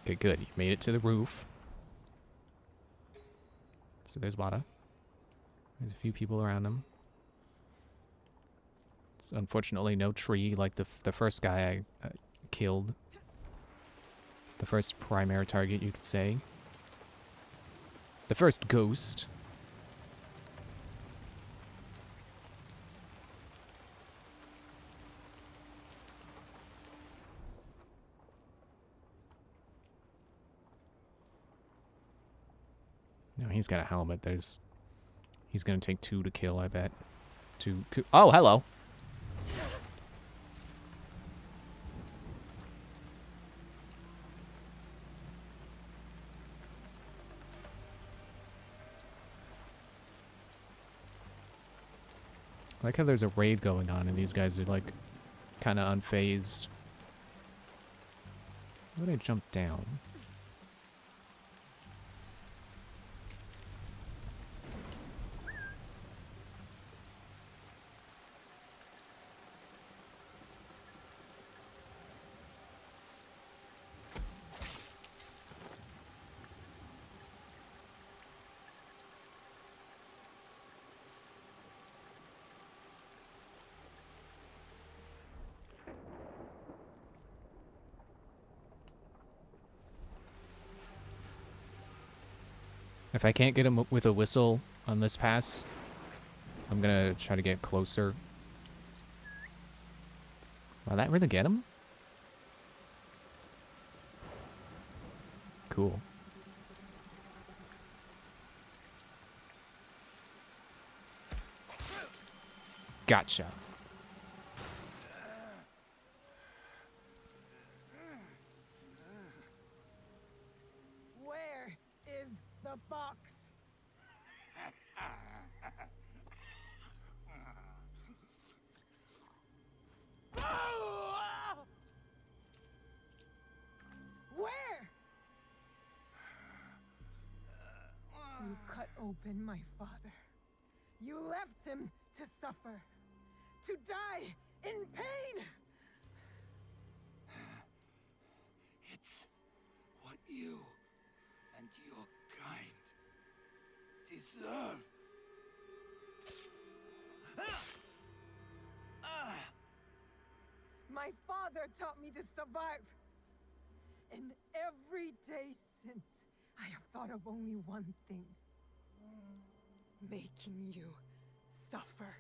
Okay, good. You made it to the roof. So there's Wada. There's a few people around him. It's unfortunately no tree like the first guy I killed. The first primary target, you could say. The first ghost. No, he's got a helmet. He's gonna take 2 to kill, I bet. Oh, hello. I like how there's a raid going on and these guys are like kind of unfazed. Why would I jump down? If I can't get him with a whistle on this pass, I'm gonna try to get closer. Will that really get him? Cool. Gotcha.
Where is the box? Where? You cut open my father. You left him to suffer, to die in pain.
deserve.
My father taught me to survive. And every day since, I have thought of only one thing. Making you suffer.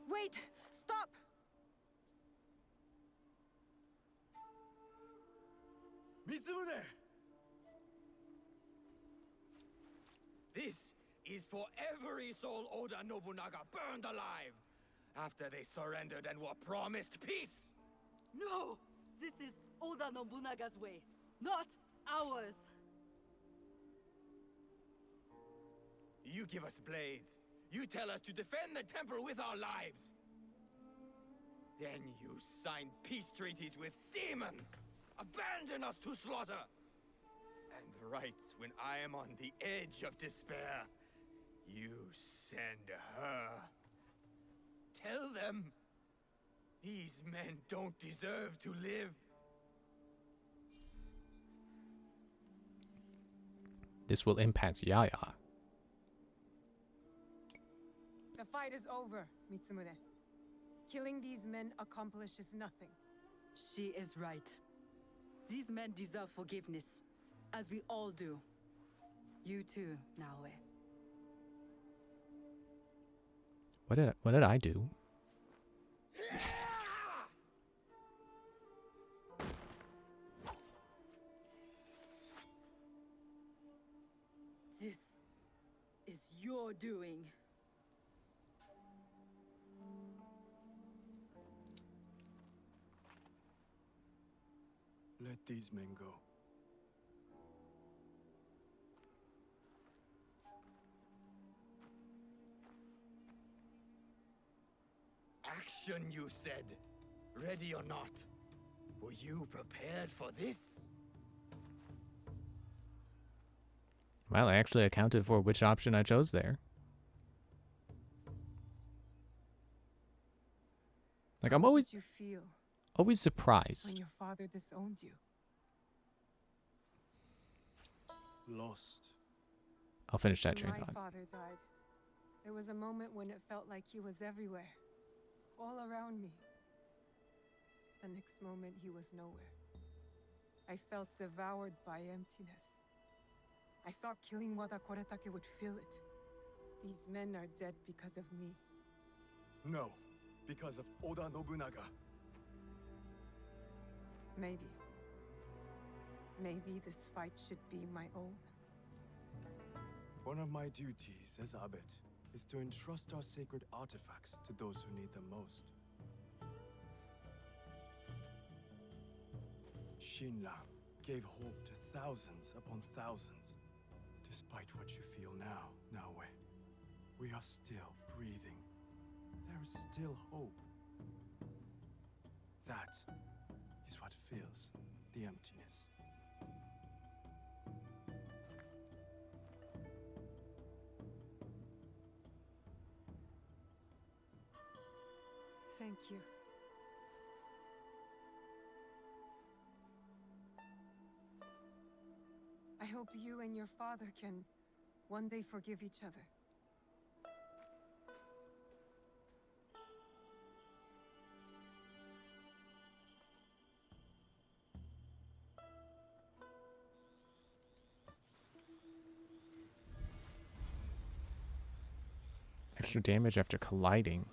Wait! Stop!
Mitsumune!
This is for every soul Oda Nobunaga burned alive after they surrendered and were promised peace.
No! This is Oda Nobunaga's way, not ours.
You give us blades. You tell us to defend the temple with our lives. Then you sign peace treaties with demons. Abandon us to slaughter. And right when I am on the edge of despair, you send her. Tell them these men don't deserve to live.
This will impact Yaya.
The fight is over, Mitsumune. Killing these men accomplishes nothing.
She is right. These men deserve forgiveness, as we all do. You too, Naoe.
What did I do?
This is your doing.
Let these men go.
Action, you said. Ready or not. Were you prepared for this?
Well, I actually accounted for which option I chose there. Like, I'm
How
always
did you feel
always surprised.
when your father disowned you?
Lost.
I'll finish that
When
train of
my
thought.
father died, there was a moment when it felt like he was everywhere, all around me. The next moment, he was nowhere. I felt devoured by emptiness. I thought killing Wada Koretake would fill it. These men are dead because of me.
No, because of Oda Nobunaga.
Maybe. Maybe this fight should be my own.
One of my duties as abbot is to entrust our sacred artifacts to those who need them most. Shinran gave hope to thousands upon thousands. Despite what you feel now, Naoe, we are still breathing. There is still hope. That is what fills the emptiness.
Thank you. I hope you and your father can one day forgive each other.
Extra damage after colliding.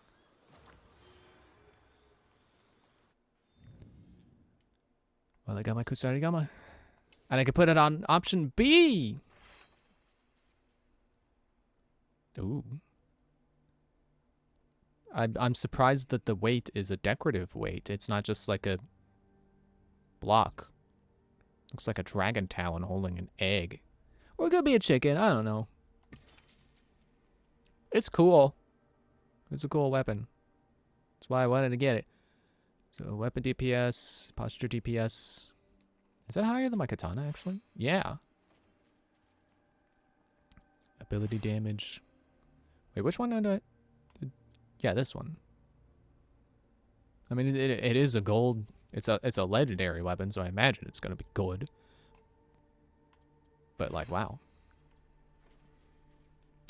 Well, I got my Kusarigama. And I can put it on option B! Ooh. I'm surprised that the weight is a decorative weight. It's not just like a block. Looks like a dragon talon holding an egg. Or it could be a chicken. I don't know. It's cool. It's a cool weapon. That's why I wanted to get it. So weapon DPS, posture DPS. Is that higher than my katana, actually? Yeah. Ability damage. Wait, which one did I... Yeah, this one. I mean, it is a gold... It's a legendary weapon, so I imagine it's going to be good. But, like, wow.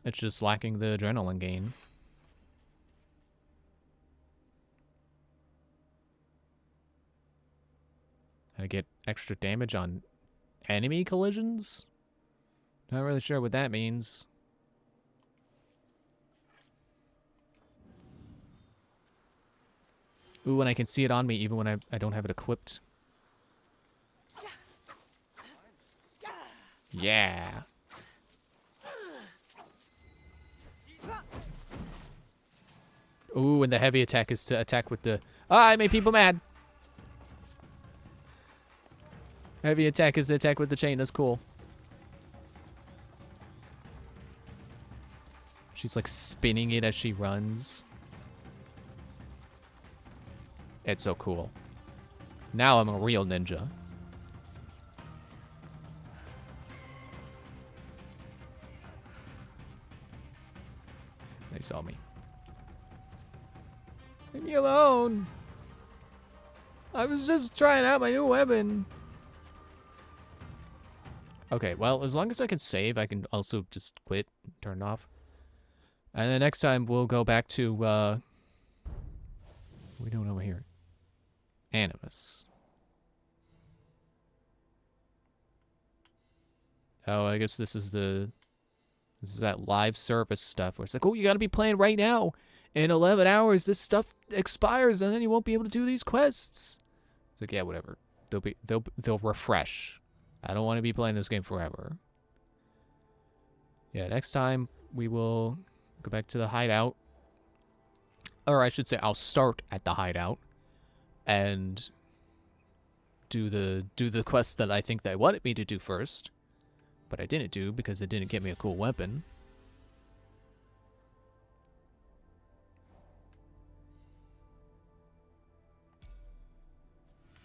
It's just lacking the adrenaline gain. I get extra damage on enemy collisions? Not really sure what that means. Ooh, and I can see it on me even when I don't have it equipped. Yeah. Ooh, and the heavy attack is to attack with the... Ah, I made people mad! Heavy attack is to attack with the chain, that's cool. She's like spinning it as she runs. It's so cool. Now I'm a real ninja. They saw me. Leave me alone. I was just trying out my new weapon. Okay, well, as long as I can save, I can also just quit, turn it off. And then next time we'll go back to, what are we doing over here? Animus. Oh, I guess this is that live service stuff where it's like, oh, you gotta be playing right now. In 11 hours, this stuff expires, and then you won't be able to do these quests. It's like, yeah, whatever. They'll refresh. I don't want to be playing this game forever. Yeah, next time we will go back to the hideout. Or I should say, I'll start at the hideout and do the quest that I think they wanted me to do first, but I didn't do because it didn't get me a cool weapon.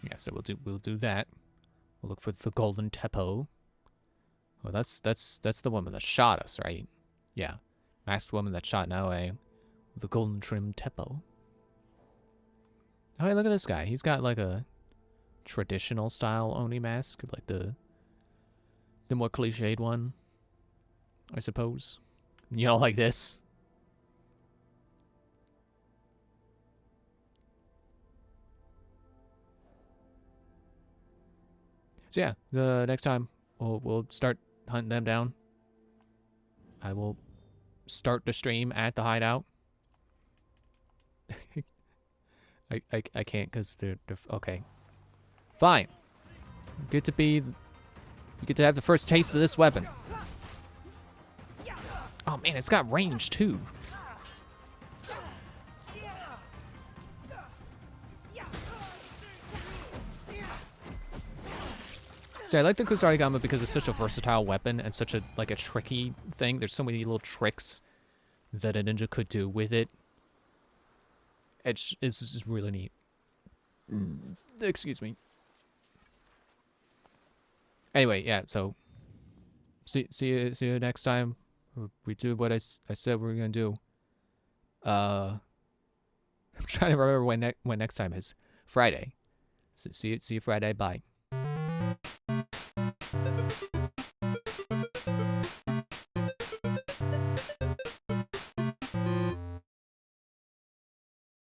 Yeah, so we'll do that. We'll look for the golden teppo. Oh, that's the woman that shot us, right? Yeah, masked woman that shot Naoe with the golden trim teppo. Oh, hey, look at this guy. He's got like a traditional style Oni mask, like the more cliched one, I suppose. You know, like this. So yeah, the next time we'll start hunting them down. I will start the stream at the hideout. I can't because they're okay. Fine. You get to have the first taste of this weapon. Oh man, it's got range too. See, I like the Kusarigama because it's such a versatile weapon and such a tricky thing. There's so many little tricks that a ninja could do with it. It's just really neat. Excuse me. Anyway, yeah, so see you next time. We do what I said we were gonna do. I'm trying to remember when next time is. Friday. So see you Friday. Bye.